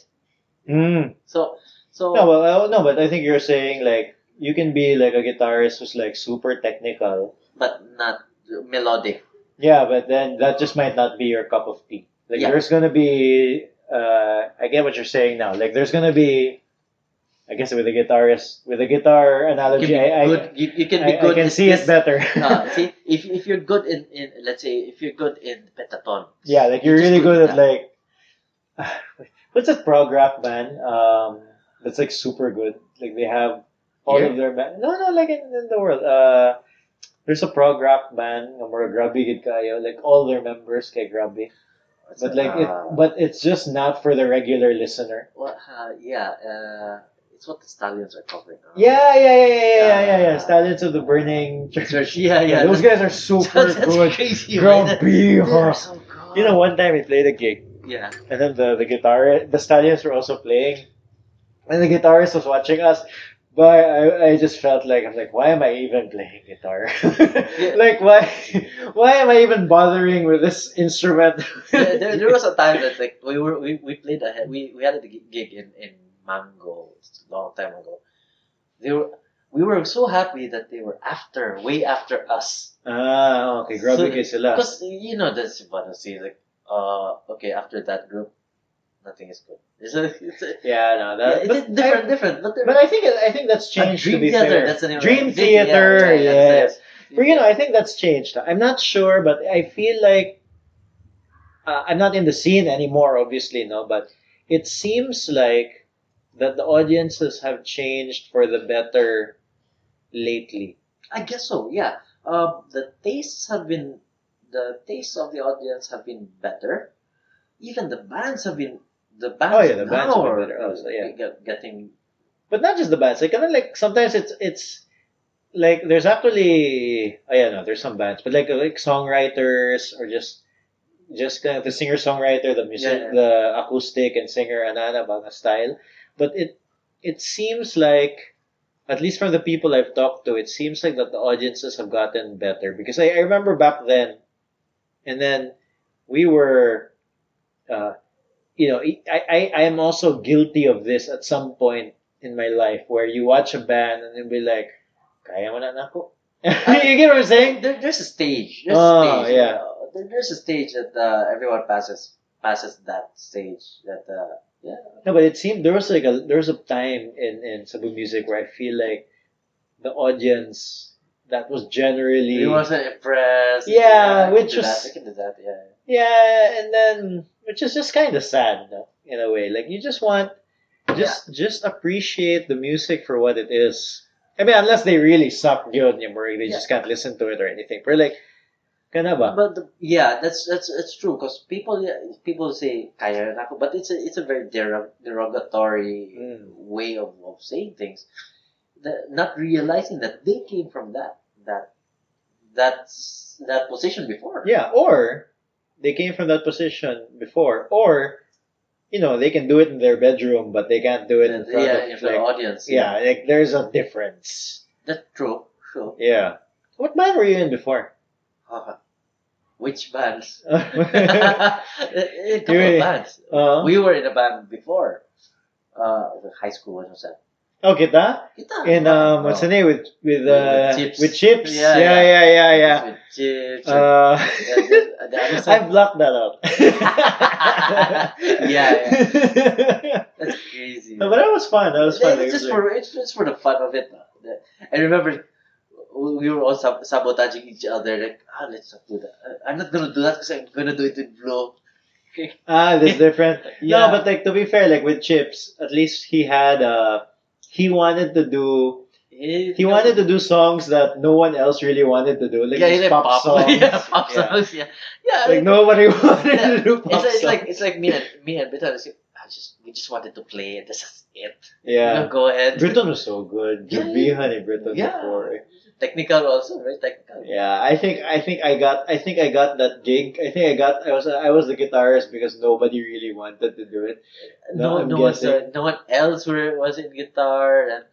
Speaker 1: Mm.
Speaker 2: So
Speaker 1: No, well, no, but I think you're saying like you can be like a guitarist who's like super technical.
Speaker 2: but not melodic.
Speaker 1: Yeah, but then that just might not be your cup of tea. Like
Speaker 2: Yeah.
Speaker 1: there's gonna be, I get what you're saying now. Like there's gonna be, I guess with a guitar
Speaker 2: You
Speaker 1: analogy,
Speaker 2: can be
Speaker 1: I,
Speaker 2: good. You can be
Speaker 1: I
Speaker 2: good.
Speaker 1: can see it better.
Speaker 2: See, if you're good in let's say if you're good in pentatonic.
Speaker 1: Yeah, like you're
Speaker 2: just
Speaker 1: really good at
Speaker 2: that.
Speaker 1: like, what's that prog rock band? That's like super good. Like they have all
Speaker 2: Here?
Speaker 1: of their band. No, like in the world. There's a prog rock band, nga more grabby gid kayo. Like all their members kay grabby. But like but it's just not for the regular listener.
Speaker 2: It's what the stallions are covering.
Speaker 1: Yeah. Stallions of the Burning Church.
Speaker 2: Yeah.
Speaker 1: Those guys are super
Speaker 2: That's
Speaker 1: good.
Speaker 2: crazy, right?
Speaker 1: Grabby,
Speaker 2: They're
Speaker 1: huh?
Speaker 2: so good.
Speaker 1: You know, one time we played a gig,
Speaker 2: Yeah.
Speaker 1: and then the Stallions were also playing, and the guitarist was watching us. But I just felt like I'm like, why am I even playing guitar? Like why am I even bothering with this instrument?
Speaker 2: There was a time that like we played we had a gig in Mango a long time ago. We were so happy that they were way after us.
Speaker 1: Ah, okay, grabe kayo sila.
Speaker 2: Because you know that's Cebuano scene like okay after that group nothing is good.
Speaker 1: Yeah, no, that
Speaker 2: it's different.
Speaker 1: But I think that's changed.
Speaker 2: Dream
Speaker 1: to be
Speaker 2: Theater,
Speaker 1: fair,
Speaker 2: that's the name of
Speaker 1: Dream
Speaker 2: it.
Speaker 1: Theater,
Speaker 2: Yeah,
Speaker 1: yes.
Speaker 2: yeah.
Speaker 1: But I think that's changed. I'm not sure, but I feel like I'm not in the scene anymore, obviously, no. But it seems like that the audiences have changed for the better lately.
Speaker 2: I guess so. Yeah. The tastes of the audience have been better. Even the bands have been the bands.
Speaker 1: Oh yeah, the
Speaker 2: now
Speaker 1: bands have been
Speaker 2: are
Speaker 1: better. Also, yeah.
Speaker 2: getting.
Speaker 1: But not just the bands. Like kind of like sometimes it's like there's actually oh yeah no there's some bands, but like songwriters or just just kind of the singer-songwriter, the music,
Speaker 2: Yeah.
Speaker 1: the acoustic and singer anana banga style. But it seems like, at least from the people I've talked to, it seems like that the audiences have gotten better. Because I remember back then, and then we were, uh, I am also guilty of this at some point in my life where you watch a band and you'll be like, kaya mo na nako. You get what I'm saying?
Speaker 2: There's a stage.
Speaker 1: Oh, yeah.
Speaker 2: There's a stage that everyone passes that stage. That yeah.
Speaker 1: No, but it seemed there was a time in Cebu music where I feel like the audience that was generally
Speaker 2: He wasn't impressed.
Speaker 1: Yeah,
Speaker 2: I
Speaker 1: which
Speaker 2: can do
Speaker 1: was
Speaker 2: that. I can do that. Yeah.
Speaker 1: yeah, and then which is just kind of sad, no, in a way. Like you just want just appreciate the music for what it is. I mean, unless they really suck good, they just can't listen to it or anything. But like, kana ba?
Speaker 2: But yeah, that's true because people say kaya na ako, but it's a very derogatory way of saying things. Not realizing that they came from that position before.
Speaker 1: Yeah, or they came from that position before, or they can do it in their bedroom, but they can't do it in front of
Speaker 2: in front of audience.
Speaker 1: yeah, like there's a difference.
Speaker 2: That's true. True.
Speaker 1: Yeah. What band were you in before?
Speaker 2: Which bands?
Speaker 1: You
Speaker 2: A couple of bands. We were in a band before. High school, what was that?
Speaker 1: Oh, kita?
Speaker 2: Kita.
Speaker 1: In what's the name with
Speaker 2: Chips.
Speaker 1: with chips?
Speaker 2: Yeah. With chips. The other
Speaker 1: I
Speaker 2: side.
Speaker 1: blocked that out.
Speaker 2: Yeah. That's crazy.
Speaker 1: No, but that was fun. That was fun.
Speaker 2: It's just for the fun of it. I remember we were all sabotaging each other. Like, let's not do that. I'm not gonna do that because I'm gonna do it in blue.
Speaker 1: That's different.
Speaker 2: Yeah.
Speaker 1: No, but like to be fair, like with Chips, at least he wanted to do songs that no one else really wanted to do, like these pop songs.
Speaker 2: Yeah, pop songs. Yeah.
Speaker 1: Like nobody wanted to do pop songs.
Speaker 2: It's like me and Britta. We just wanted to play it. This is it.
Speaker 1: Yeah.
Speaker 2: Go ahead.
Speaker 1: Briton was so good.
Speaker 2: Yeah,
Speaker 1: Gabihan ni Briton
Speaker 2: Yeah.
Speaker 1: before.
Speaker 2: Technical also, very technical.
Speaker 1: Yeah, I think I got that gig. I was the guitarist because nobody really wanted to do it.
Speaker 2: No
Speaker 1: I'm
Speaker 2: one
Speaker 1: guessing.
Speaker 2: no one else was in guitar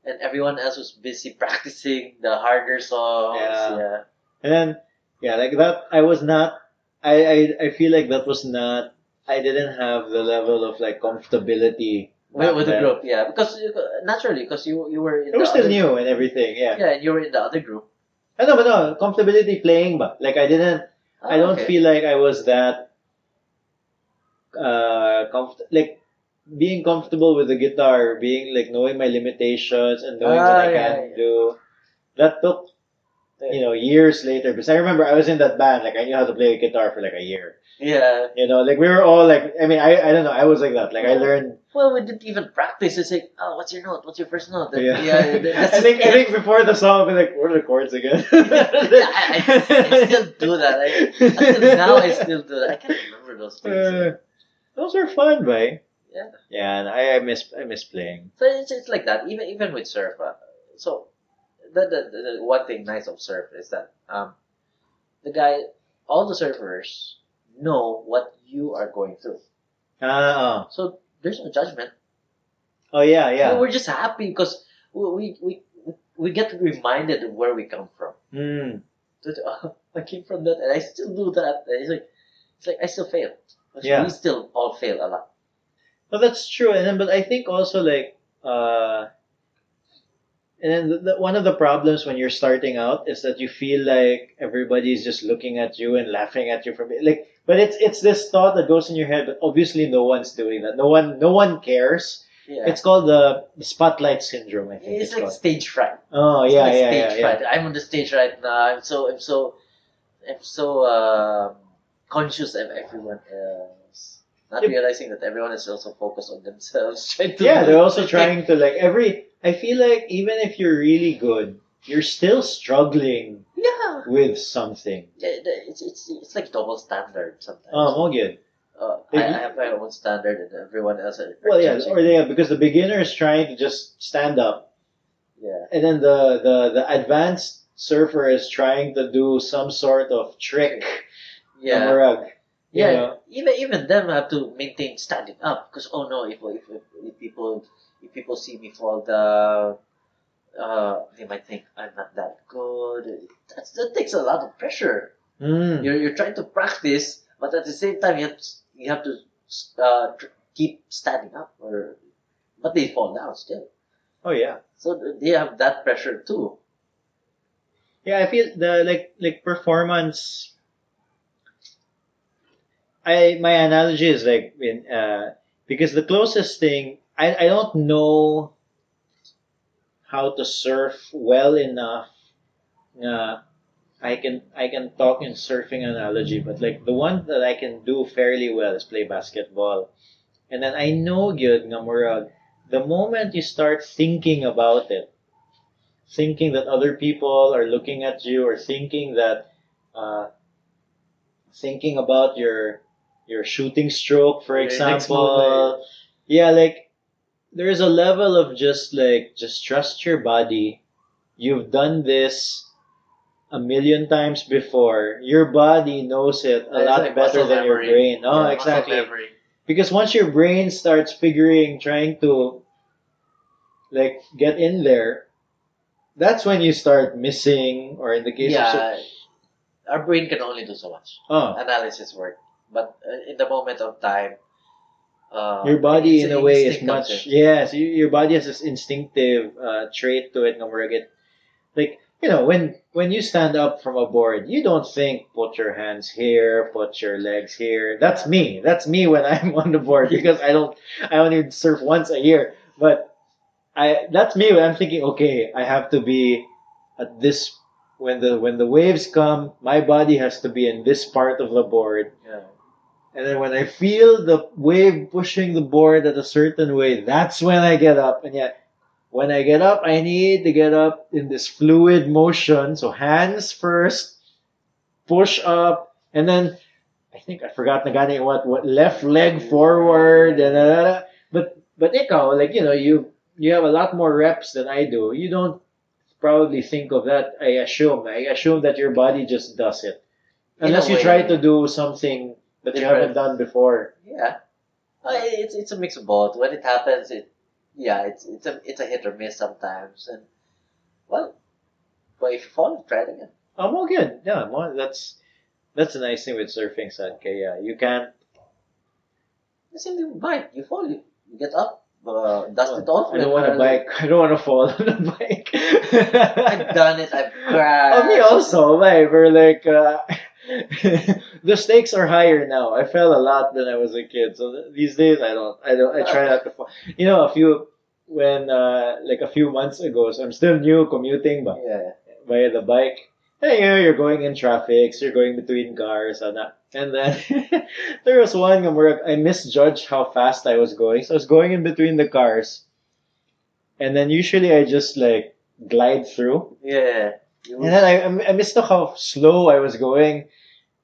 Speaker 2: and everyone else was busy practicing the harder songs.
Speaker 1: Yeah. And then like that I was not I feel like that was not I didn't have the level of like comfortability
Speaker 2: With the
Speaker 1: then.
Speaker 2: group, yeah, because naturally, because you were in
Speaker 1: It was
Speaker 2: the
Speaker 1: still
Speaker 2: other,
Speaker 1: new and everything, yeah.
Speaker 2: yeah, and you were in the other group.
Speaker 1: I know, but no, comfortability playing ba. Like I don't
Speaker 2: Okay.
Speaker 1: feel like I was that like being comfortable with the guitar, being like knowing my limitations and knowing what I can do. That took years later, because I remember I was in that band, like I knew how to play guitar for like a year.
Speaker 2: Yeah.
Speaker 1: Like we were all like, I mean, I don't know, I was like that. Like I learned.
Speaker 2: Well, we didn't even practice. It's like, what's your note? What's your first note?
Speaker 1: Yeah.
Speaker 2: That's
Speaker 1: I think before the song, I'll be like, what are the chords again?
Speaker 2: I still do that. Until now, I still do that. I can't remember those things.
Speaker 1: Those are fun, right?
Speaker 2: Yeah.
Speaker 1: Yeah, and I miss playing.
Speaker 2: So it's like that. Even with surf. So the one thing nice of surf is that all the surfers know what you are going through. So there's no judgment.
Speaker 1: Oh yeah.
Speaker 2: We're just happy because we get reminded of where we come from. That, I came from that, and I still do that. And it's like I still fail.
Speaker 1: Yeah.
Speaker 2: We still all fail a lot.
Speaker 1: Well, that's true, but I think also like and then one of the problems when you're starting out is that you feel like everybody's just looking at you and laughing at you from like. But it's this thought that goes in your head, but obviously no one's doing that. No one cares.
Speaker 2: Yeah.
Speaker 1: It's called the spotlight syndrome. I think
Speaker 2: It's like
Speaker 1: called.
Speaker 2: stage fright.
Speaker 1: Oh
Speaker 2: It's
Speaker 1: yeah,
Speaker 2: like
Speaker 1: yeah,
Speaker 2: stage
Speaker 1: yeah.
Speaker 2: fright. I'm on the stage right now. I'm so conscious of everyone else. Not realizing that everyone is also focused on themselves. Trying to
Speaker 1: Yeah, they're also trying to like I feel like even if you're really good, you're still struggling
Speaker 2: Yeah.
Speaker 1: with something.
Speaker 2: It's like double standard sometimes.
Speaker 1: Oh, more good.
Speaker 2: I have my own standard and everyone else are
Speaker 1: Well, yeah,
Speaker 2: judging
Speaker 1: or
Speaker 2: me.
Speaker 1: because the beginner is trying to just stand up,
Speaker 2: Yeah.
Speaker 1: and then the advanced surfer is trying to do some sort of trick.
Speaker 2: Yeah.
Speaker 1: Namurag.
Speaker 2: Yeah, even them have to maintain standing up because oh no, if people see me fall down, they might think I'm not that good. That takes a lot of pressure. You're trying to practice, but at the same time you have to keep standing up, or but they fall down still.
Speaker 1: Oh yeah.
Speaker 2: So they have that pressure too.
Speaker 1: Yeah, I feel the like performance. My analogy is like because the closest thing I don't know how to surf well enough. Uh, I can talk in surfing analogy, but like the one that I can do fairly well is play basketball. And then I know gyud nga murag, the moment you start thinking about it, thinking that other people are looking at you, or uh, thinking about your shooting stroke, for
Speaker 2: Your next move,
Speaker 1: example. Yeah, like there's a level of just trust your body. You've done this a million times before. Your body knows it a
Speaker 2: it's
Speaker 1: lot
Speaker 2: like
Speaker 1: better
Speaker 2: muscle
Speaker 1: than your
Speaker 2: memory.
Speaker 1: brain. Oh,
Speaker 2: Yeah, muscle
Speaker 1: exactly.
Speaker 2: memory.
Speaker 1: Because once your brain starts trying to like get in there, that's when you start missing, or in the case of
Speaker 2: Yeah, our brain can only do so much
Speaker 1: oh,
Speaker 2: analysis work, but in the moment of time,
Speaker 1: your body in a way is
Speaker 2: instinct comes
Speaker 1: much,
Speaker 2: in.
Speaker 1: yes, your body has this instinctive trait to it nga murag it. Like, when you stand up from a board, you don't think put your hands here, put your legs here. That's
Speaker 2: Yeah.
Speaker 1: me. That's me when I'm on the board because I only surf once a year. But that's me when I'm thinking, okay, I have to be at this when the waves come, my body has to be in this part of the board.
Speaker 2: Yeah.
Speaker 1: And then when I feel the wave pushing the board at a certain way, that's when I get up. And yet, when I get up, I need to get up in this fluid motion. So hands first, push up, and then I think I forgot na gani what left leg forward, and but ikaw, like you have a lot more reps than I do. You don't probably think of that. I assume that your body just does it,
Speaker 2: In a
Speaker 1: unless you try to
Speaker 2: way,
Speaker 1: do something that you haven't
Speaker 2: different.
Speaker 1: done before.
Speaker 2: Yeah. It's a mix of both. When it happens, it's a hit or miss sometimes, and well, but if you fall, try it again.
Speaker 1: I'm all good. Yeah, that's the nice thing with surfing, Sadke. Yeah, you can't.
Speaker 2: The same thing with bike. You fall, you get up, dust it off.
Speaker 1: I don't want to bike. I don't want to fall on a bike.
Speaker 2: I've done it. I've
Speaker 1: Oh, me
Speaker 2: crashed.
Speaker 1: also. Like, we're like, the stakes are higher now. I fell a lot when I was a kid, so these days I try not to fall. Like a few months ago, so I'm still new commuting, but
Speaker 2: Yeah.
Speaker 1: via the bike. Hey, you're going in traffic, so you're going between cars, and then there was one where I misjudged how fast I was going. So I was going in between the cars, and then usually I just like glide through.
Speaker 2: Yeah.
Speaker 1: And then I mistook how slow I was going.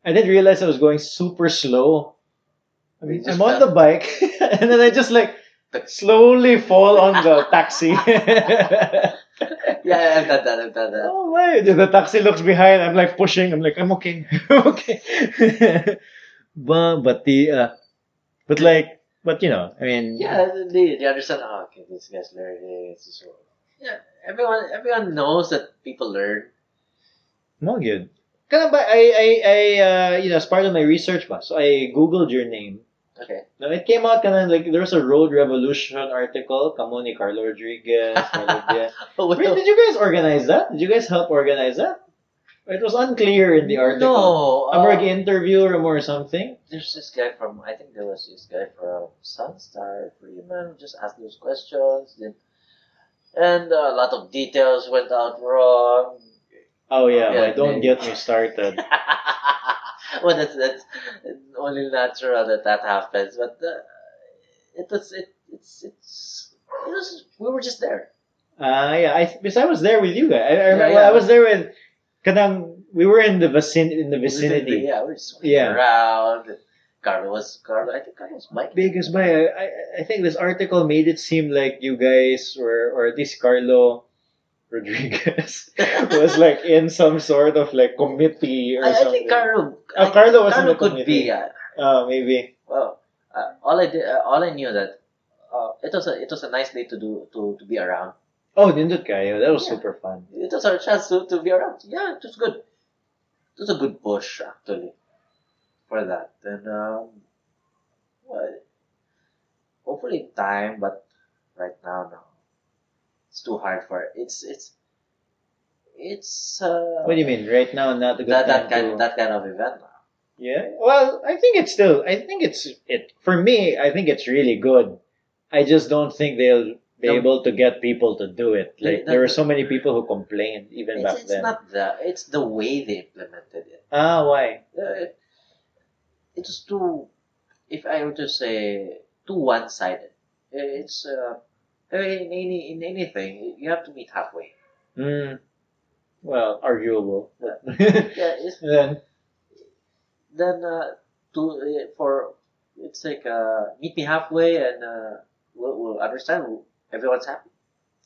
Speaker 1: I didn't realize I was going super slow. I mean, I'm on the bike, and then I just like slowly fall on the taxi.
Speaker 2: Yeah, I've done that. I've done that.
Speaker 1: Oh my! The taxi looks behind. I'm like pushing. I'm like, I'm okay. I'm okay. But I mean,
Speaker 2: Yeah, they understand. Oh, okay, these guys learn this. So, yeah, everyone knows that people learn.
Speaker 1: more good. Kind of, as part of my research, ba, so I googled your name.
Speaker 2: Okay.
Speaker 1: Now it came out kind of like there was a Road Revolution article. Come ni Carlo Rodriguez.
Speaker 2: Oh,
Speaker 1: Wait, did you guys organize that? Did you guys help organize that? It was unclear in the article.
Speaker 2: No,
Speaker 1: I'm working interview room or something.
Speaker 2: there's this guy from I think there was this guy from Sunstar Freeman who just asked those questions, and a lot of details went out wrong.
Speaker 1: Oh yeah,
Speaker 2: Yeah,
Speaker 1: but don't
Speaker 2: they-
Speaker 1: get me started.
Speaker 2: Well, that's only natural that happens, but it was it was we were just there.
Speaker 1: Because I was there with you guys. I remember
Speaker 2: yeah.
Speaker 1: I was there with. We were in the vicinity.
Speaker 2: Yeah, we're just walking
Speaker 1: Yeah.
Speaker 2: around. I think Carlos was biking.
Speaker 1: Because I think this article made it seem like you guys were, or at least Carlo Rodriguez was like in some sort of like committee or
Speaker 2: I
Speaker 1: something.
Speaker 2: think Carlo.
Speaker 1: Carlo was in the
Speaker 2: could
Speaker 1: committee.
Speaker 2: be.
Speaker 1: Maybe.
Speaker 2: Well, all I knew that it was a nice day to do to be around.
Speaker 1: Oh, Nindut kayo. That was
Speaker 2: Yeah,
Speaker 1: super fun.
Speaker 2: it was our chance to be around. Yeah, it was good. It was a good push actually for that. And well, hopefully in time, but right now no, it's too hard for it. It's
Speaker 1: What do you mean? Right now, not a good time to.
Speaker 2: that kind of event.
Speaker 1: Yeah. Well, I think it's still. I think it's it for me. I think it's really good. I just don't think they'll be
Speaker 2: The,
Speaker 1: able to get people to do it.
Speaker 2: the,
Speaker 1: Like there were
Speaker 2: the,
Speaker 1: so many people who complained even back
Speaker 2: it's
Speaker 1: then.
Speaker 2: not the it's the way they implemented it.
Speaker 1: Why?
Speaker 2: It was too, if I were to say, too one-sided. It's in anything you have to meet halfway.
Speaker 1: Hmm. Well, arguable.
Speaker 2: Yeah, it's
Speaker 1: Then.
Speaker 2: then to for it's like meet me halfway and we'll understand. Everyone's happy.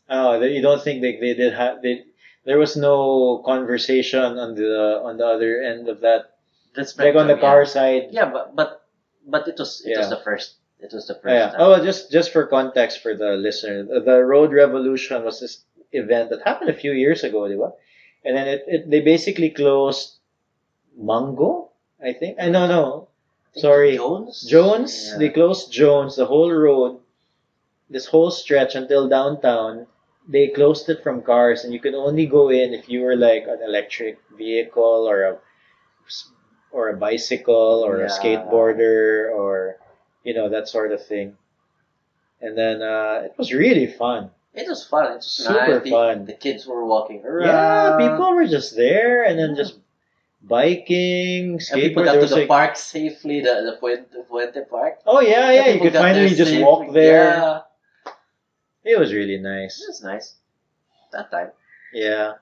Speaker 1: Oh, you don't think they did have they? There was no conversation on the other end of that,
Speaker 2: The
Speaker 1: like on the
Speaker 2: spectrum,
Speaker 1: car
Speaker 2: yeah,
Speaker 1: side.
Speaker 2: yeah, but it was
Speaker 1: Yeah.
Speaker 2: the first. It was the first
Speaker 1: Yeah.
Speaker 2: time.
Speaker 1: Oh, well, just for context for the listener, the Road Revolution was this event that happened a few years ago, diba? And then they basically closed Mango, I think. I no,
Speaker 2: I think
Speaker 1: sorry,
Speaker 2: Jones.
Speaker 1: Jones. They
Speaker 2: Yeah.
Speaker 1: closed Jones, the whole road, this whole stretch until downtown. They closed it from cars, and you could only go in if you were like an electric vehicle or a bicycle or a
Speaker 2: Yeah.
Speaker 1: skateboarder or that sort of thing. And then it was really fun,
Speaker 2: It was fun. It was
Speaker 1: super
Speaker 2: nice.
Speaker 1: fun.
Speaker 2: The kids were walking
Speaker 1: Yeah,
Speaker 2: around.
Speaker 1: people were just there, and then
Speaker 2: Yeah.
Speaker 1: just biking,
Speaker 2: And people
Speaker 1: skateboard.
Speaker 2: got
Speaker 1: There
Speaker 2: to
Speaker 1: was
Speaker 2: the
Speaker 1: like,
Speaker 2: park safely, the Fuente Park.
Speaker 1: oh yeah,
Speaker 2: Yeah,
Speaker 1: yeah, you
Speaker 2: people
Speaker 1: could
Speaker 2: got there
Speaker 1: finally just
Speaker 2: safely.
Speaker 1: walk there.
Speaker 2: Yeah,
Speaker 1: It was really
Speaker 2: it
Speaker 1: nice.
Speaker 2: was nice that time.
Speaker 1: Yeah.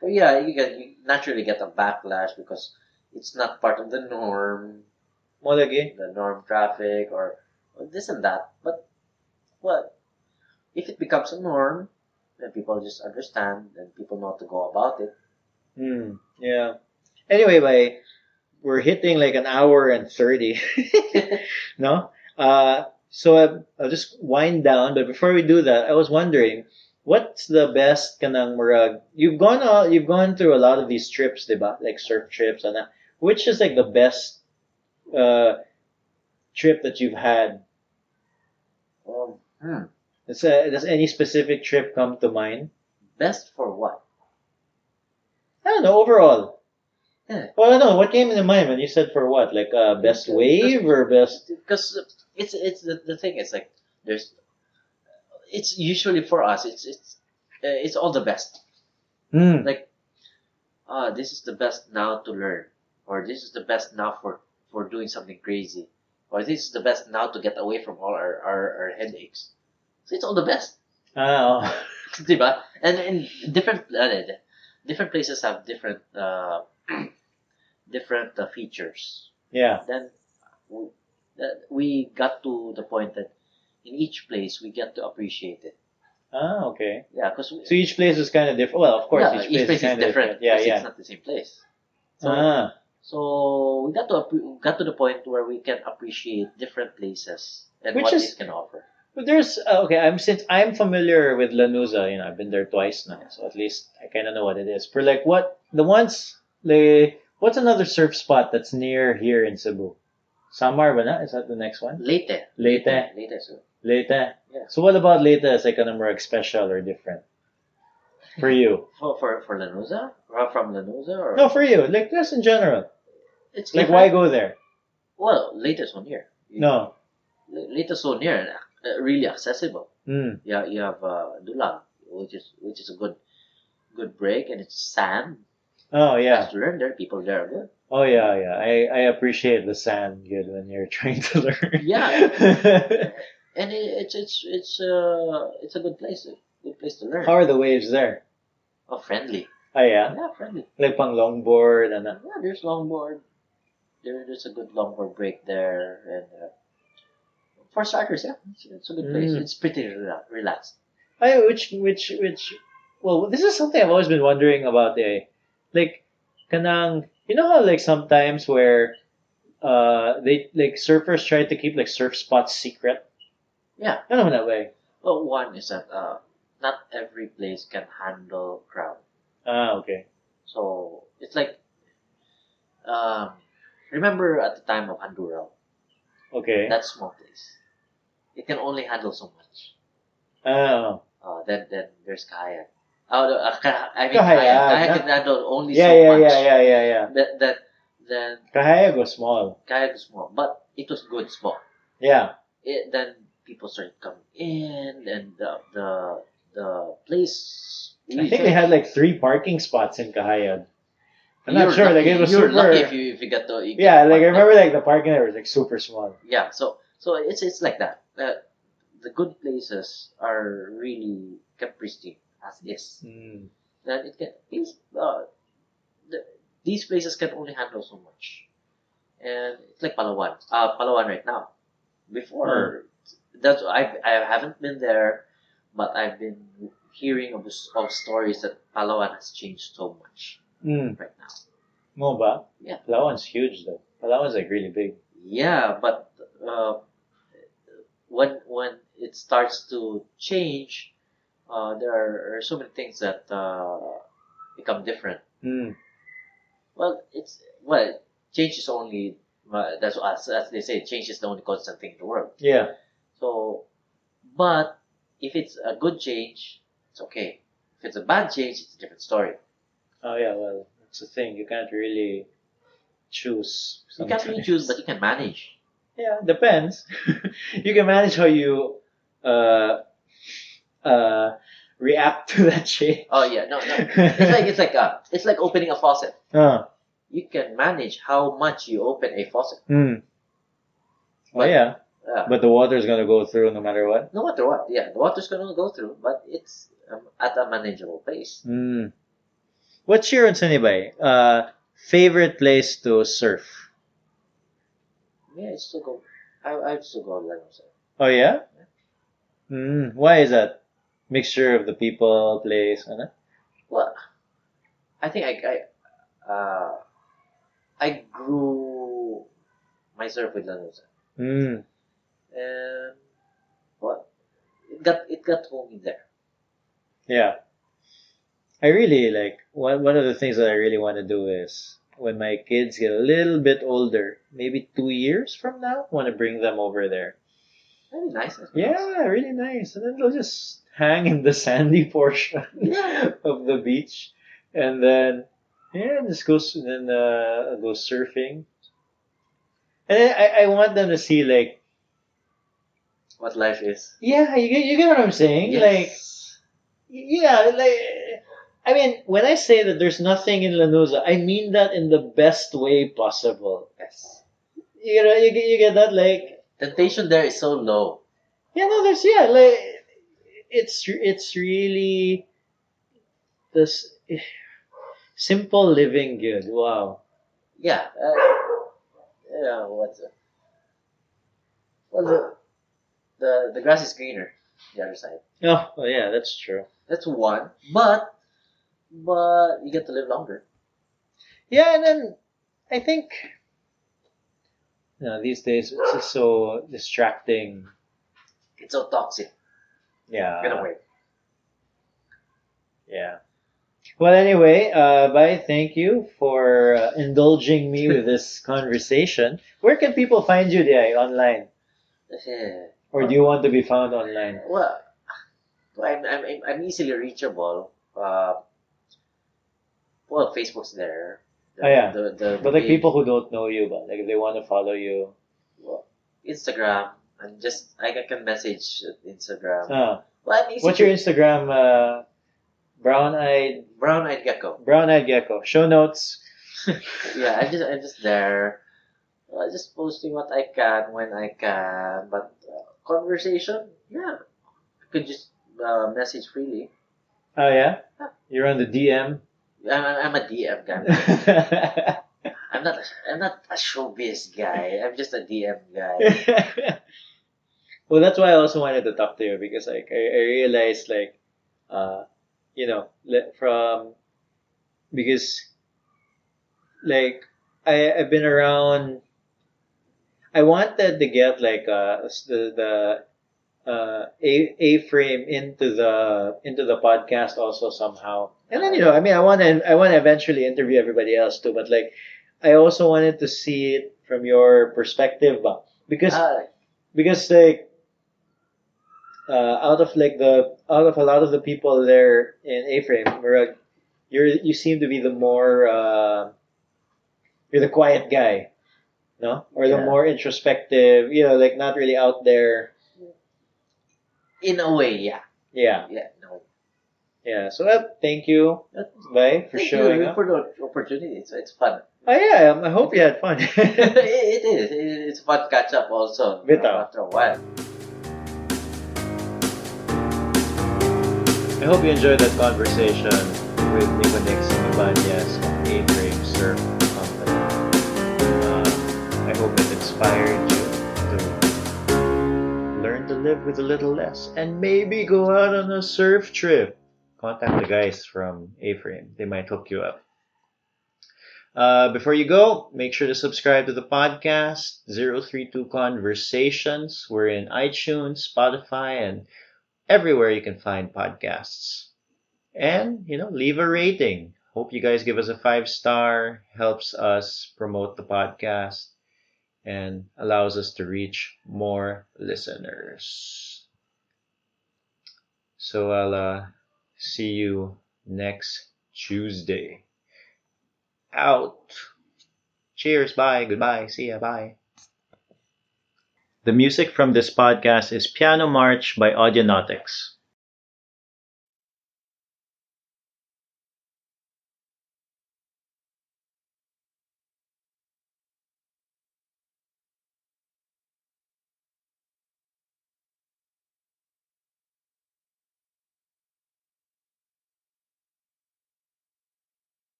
Speaker 2: But yeah, you naturally get a backlash because it's not part of the norm,
Speaker 1: Mo lagi.
Speaker 2: the norm traffic or this and that. But well, if it becomes a norm, then people just understand and people know how to go about it.
Speaker 1: Yeah. Anyway, we're hitting like an hour and 30. No? So I'll just wind down. But before we do that, I was wondering, what's the best kanang murag? You've gone through a lot of these trips, diba? Like surf trips and that. Which is like the best uh, trip that you've had?
Speaker 2: Um, hmm.
Speaker 1: Does any specific trip come to mind?
Speaker 2: Best for what?
Speaker 1: I don't know, overall.
Speaker 2: Yeah.
Speaker 1: Well, I don't know. What came into mind when you said for what? Like best wave or best?
Speaker 2: Because it's the thing is like there's it's usually for us it's all the best. Like this is the best now to learn, or this is the best now for doing something crazy, or this is the best now to get away from all our headaches. So it's all the best.
Speaker 1: Oh.
Speaker 2: Diba? And different places have different different features.
Speaker 1: Yeah.
Speaker 2: Then we, we got to the point that in each place we get to appreciate it.
Speaker 1: Okay.
Speaker 2: Yeah, because
Speaker 1: So each place is kind of different. Well, of course,
Speaker 2: yeah,
Speaker 1: each place is
Speaker 2: is
Speaker 1: kind of
Speaker 2: different.
Speaker 1: different. Yeah,
Speaker 2: Because
Speaker 1: yeah.
Speaker 2: it's not the same place. So
Speaker 1: Ah.
Speaker 2: so we got to the point where we can appreciate different places and
Speaker 1: Which
Speaker 2: what
Speaker 1: is
Speaker 2: these can offer.
Speaker 1: But there's okay. Since I'm familiar with Lanuza, I've been there twice now, so at least I kind of know what it is. For like what the ones what's another surf spot that's near here in Cebu? Samar, ba na? Is that the next one?
Speaker 2: Leyte.
Speaker 1: Leyte.
Speaker 2: So
Speaker 1: Leyte.
Speaker 2: yeah.
Speaker 1: So what about Leyte? Is like a number special or different for you?
Speaker 2: For Lanuza or from Lanuza or
Speaker 1: No, for you. Like just in general.
Speaker 2: it's
Speaker 1: Like
Speaker 2: different.
Speaker 1: why go there?
Speaker 2: Well, Leyte is so near.
Speaker 1: No.
Speaker 2: Leyte is so near, really accessible.
Speaker 1: Mm.
Speaker 2: Yeah, you have Dulang, which is a good break, and it's sand.
Speaker 1: Oh yeah.
Speaker 2: Nice to learn there. People there are good.
Speaker 1: Oh yeah, yeah. I appreciate the sand good when you're trying to learn.
Speaker 2: Yeah, and it's a good place. Good place to learn.
Speaker 1: How are the waves there?
Speaker 2: Oh, friendly.
Speaker 1: Oh yeah.
Speaker 2: Yeah, friendly.
Speaker 1: Like pang longboard and
Speaker 2: Yeah, there's longboard. There's a good longboard break there, and for starters, yeah, it's a good place. It's pretty relaxed.
Speaker 1: which well, this is something I've always been wondering about like kanang, you know how like sometimes where they like surfers try to keep like surf spots secret.
Speaker 2: Yeah.
Speaker 1: I don't know that way.
Speaker 2: Well, one is that not every place can handle crowd.
Speaker 1: Ah, okay.
Speaker 2: So it's like um, remember at the time of Handurao,
Speaker 1: Okay.
Speaker 2: that small place. It can only handle so much.
Speaker 1: Oh.
Speaker 2: Then there's kayak. Oh, I mean kayak.
Speaker 1: Kahayag.
Speaker 2: Kayak can handle only
Speaker 1: Yeah,
Speaker 2: so
Speaker 1: yeah,
Speaker 2: much.
Speaker 1: yeah.
Speaker 2: That then
Speaker 1: Kahayag was small.
Speaker 2: kayak is small, but it was good small.
Speaker 1: Yeah.
Speaker 2: Then people started coming in, and the place.
Speaker 1: I think they had like 3 parking spots in Kahayag. I'm not
Speaker 2: You're
Speaker 1: sure.
Speaker 2: lucky.
Speaker 1: Like it was
Speaker 2: You're
Speaker 1: super.
Speaker 2: lucky if you get to. You
Speaker 1: Yeah,
Speaker 2: get
Speaker 1: like I
Speaker 2: parked
Speaker 1: remember like the parking there was like super small.
Speaker 2: Yeah, so it's like that. The good places are really kept pristine as is.
Speaker 1: Mm.
Speaker 2: Then it can the, these places can only handle so much, and it's like Palawan. Palawan right now. Before that's I haven't been there, but I've been hearing of stories that Palawan has changed so much
Speaker 1: Mm.
Speaker 2: right now.
Speaker 1: Mo ba?
Speaker 2: Yeah,
Speaker 1: Palawan's huge though. Palawan's like really big.
Speaker 2: yeah, but when it starts to change, there are so many things that become different.
Speaker 1: Mm.
Speaker 2: Well, change is only that's as they say, change is the only constant thing in the world.
Speaker 1: Yeah.
Speaker 2: So, but if it's a good change, it's okay. If it's a bad change, it's a different story.
Speaker 1: Oh yeah. Well, that's the thing. You can't really choose.
Speaker 2: You can't really choose, but you can manage.
Speaker 1: Yeah, depends. You can manage how you uh react to that change.
Speaker 2: Oh yeah, no. It's like opening a faucet.
Speaker 1: uh,
Speaker 2: You can manage how much you open a faucet,
Speaker 1: mm. Oh
Speaker 2: but
Speaker 1: yeah.
Speaker 2: uh,
Speaker 1: But the water's gonna go through no matter what.
Speaker 2: no matter what, yeah, the water's gonna go through, but it's at a manageable pace.
Speaker 1: Mm. What's your Sanibay? Favorite place to surf?
Speaker 2: Yeah, I still go. I still go Lagos.
Speaker 1: Oh yeah? Mm. Why is that? Mixture of the people, place, ano?
Speaker 2: Well, I think I grew myself with Lagos,
Speaker 1: Mm.
Speaker 2: and well, it got homey there.
Speaker 1: Yeah. I really like one of the things that I really want to do is when my kids get a little bit older, maybe 2 years from now, want to bring them over there.
Speaker 2: Very nice. That's nice.
Speaker 1: Yeah, really nice. And then they'll just hang in the sandy portion
Speaker 2: Yeah.
Speaker 1: of the beach, and then yeah, just go surfing. And then I want them to see like
Speaker 2: What life is.
Speaker 1: yeah, you get what I'm saying? Like
Speaker 2: Yes.
Speaker 1: yeah, like I mean, when I say that there's nothing in Lanuza, I mean that in the best way possible.
Speaker 2: Yes.
Speaker 1: You get that like
Speaker 2: Temptation there is so low.
Speaker 1: yeah, no, there's yeah, like it's really this simple living good. Wow.
Speaker 2: Yeah. Yeah. What's well the grass is greener. The other side.
Speaker 1: Oh, well, yeah, that's true.
Speaker 2: That's one. But you get to live longer.
Speaker 1: Yeah, and then I think these days it's just so distracting.
Speaker 2: It's so toxic.
Speaker 1: Yeah.
Speaker 2: Get away.
Speaker 1: Yeah. Well, anyway, bye. Thank you for indulging me with this conversation. Where can people find you, Di, online? Or do you want to be found online?
Speaker 2: Well, I'm easily reachable. Well, Facebook's there.
Speaker 1: Oh, yeah.
Speaker 2: The
Speaker 1: But like
Speaker 2: page.
Speaker 1: people who don't know you, but like if they want to follow you.
Speaker 2: Well, Instagram. I can message Instagram.
Speaker 1: Ah,
Speaker 2: Well, I'm easy
Speaker 1: what's your Instagram? Brown-eyed
Speaker 2: brown-eyed gecko.
Speaker 1: brown-eyed gecko. Show notes.
Speaker 2: Yeah, I'm just there. Just posting what I can when I can. But conversation, yeah, you could just message freely.
Speaker 1: Oh yeah,
Speaker 2: Yeah.
Speaker 1: you're on the DM.
Speaker 2: I'm a DM guy. I'm not a showbiz guy. I'm just a DM guy.
Speaker 1: Well, that's why I also wanted to talk to you because like I realized like uh from because like I've been around I wanted to get like A-frame into the podcast also somehow. And then I mean I want to eventually interview everybody else too, but like I also wanted to see it from your perspective, because
Speaker 2: Ah,
Speaker 1: because like out of a lot of the people there in A-frame, you seem to be the more you're the quiet guy, no? Or the
Speaker 2: yeah.
Speaker 1: more introspective, like not really out there.
Speaker 2: In a way, yeah.
Speaker 1: Yeah.
Speaker 2: Yeah, no.
Speaker 1: Yeah, so thank you, Bye, for
Speaker 2: Thank
Speaker 1: showing
Speaker 2: you
Speaker 1: up.
Speaker 2: for the opportunity. It's fun.
Speaker 1: Oh yeah, I hope you had fun.
Speaker 2: It is. It's fun catch up also
Speaker 1: Bitaw.
Speaker 2: after a while.
Speaker 1: I hope you enjoyed that conversation with Niconiks Ybanez of Aframe Surf Company. I hope it inspired you to learn to live with a little less and maybe go out on a surf trip. Contact the guys from A-Frame. They might hook you up. Before you go, make sure to subscribe to the podcast 032 Conversations. We're in iTunes, Spotify, and everywhere you can find podcasts. And, leave a rating. Hope you guys give us a 5-star. Helps us promote the podcast and allows us to reach more listeners. So I'll see you next Tuesday. Out. Cheers. Bye. Goodbye. See ya. Bye. The music from this podcast is Piano March by Audionautics.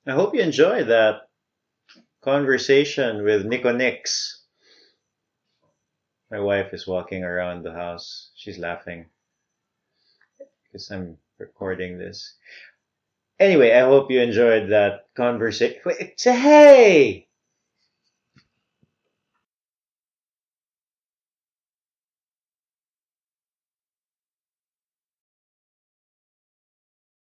Speaker 1: I hope you enjoyed that conversation with Niconiks. My wife is walking around the house. She's laughing because I'm recording this. Anyway, I hope you enjoyed that conversation. Hey!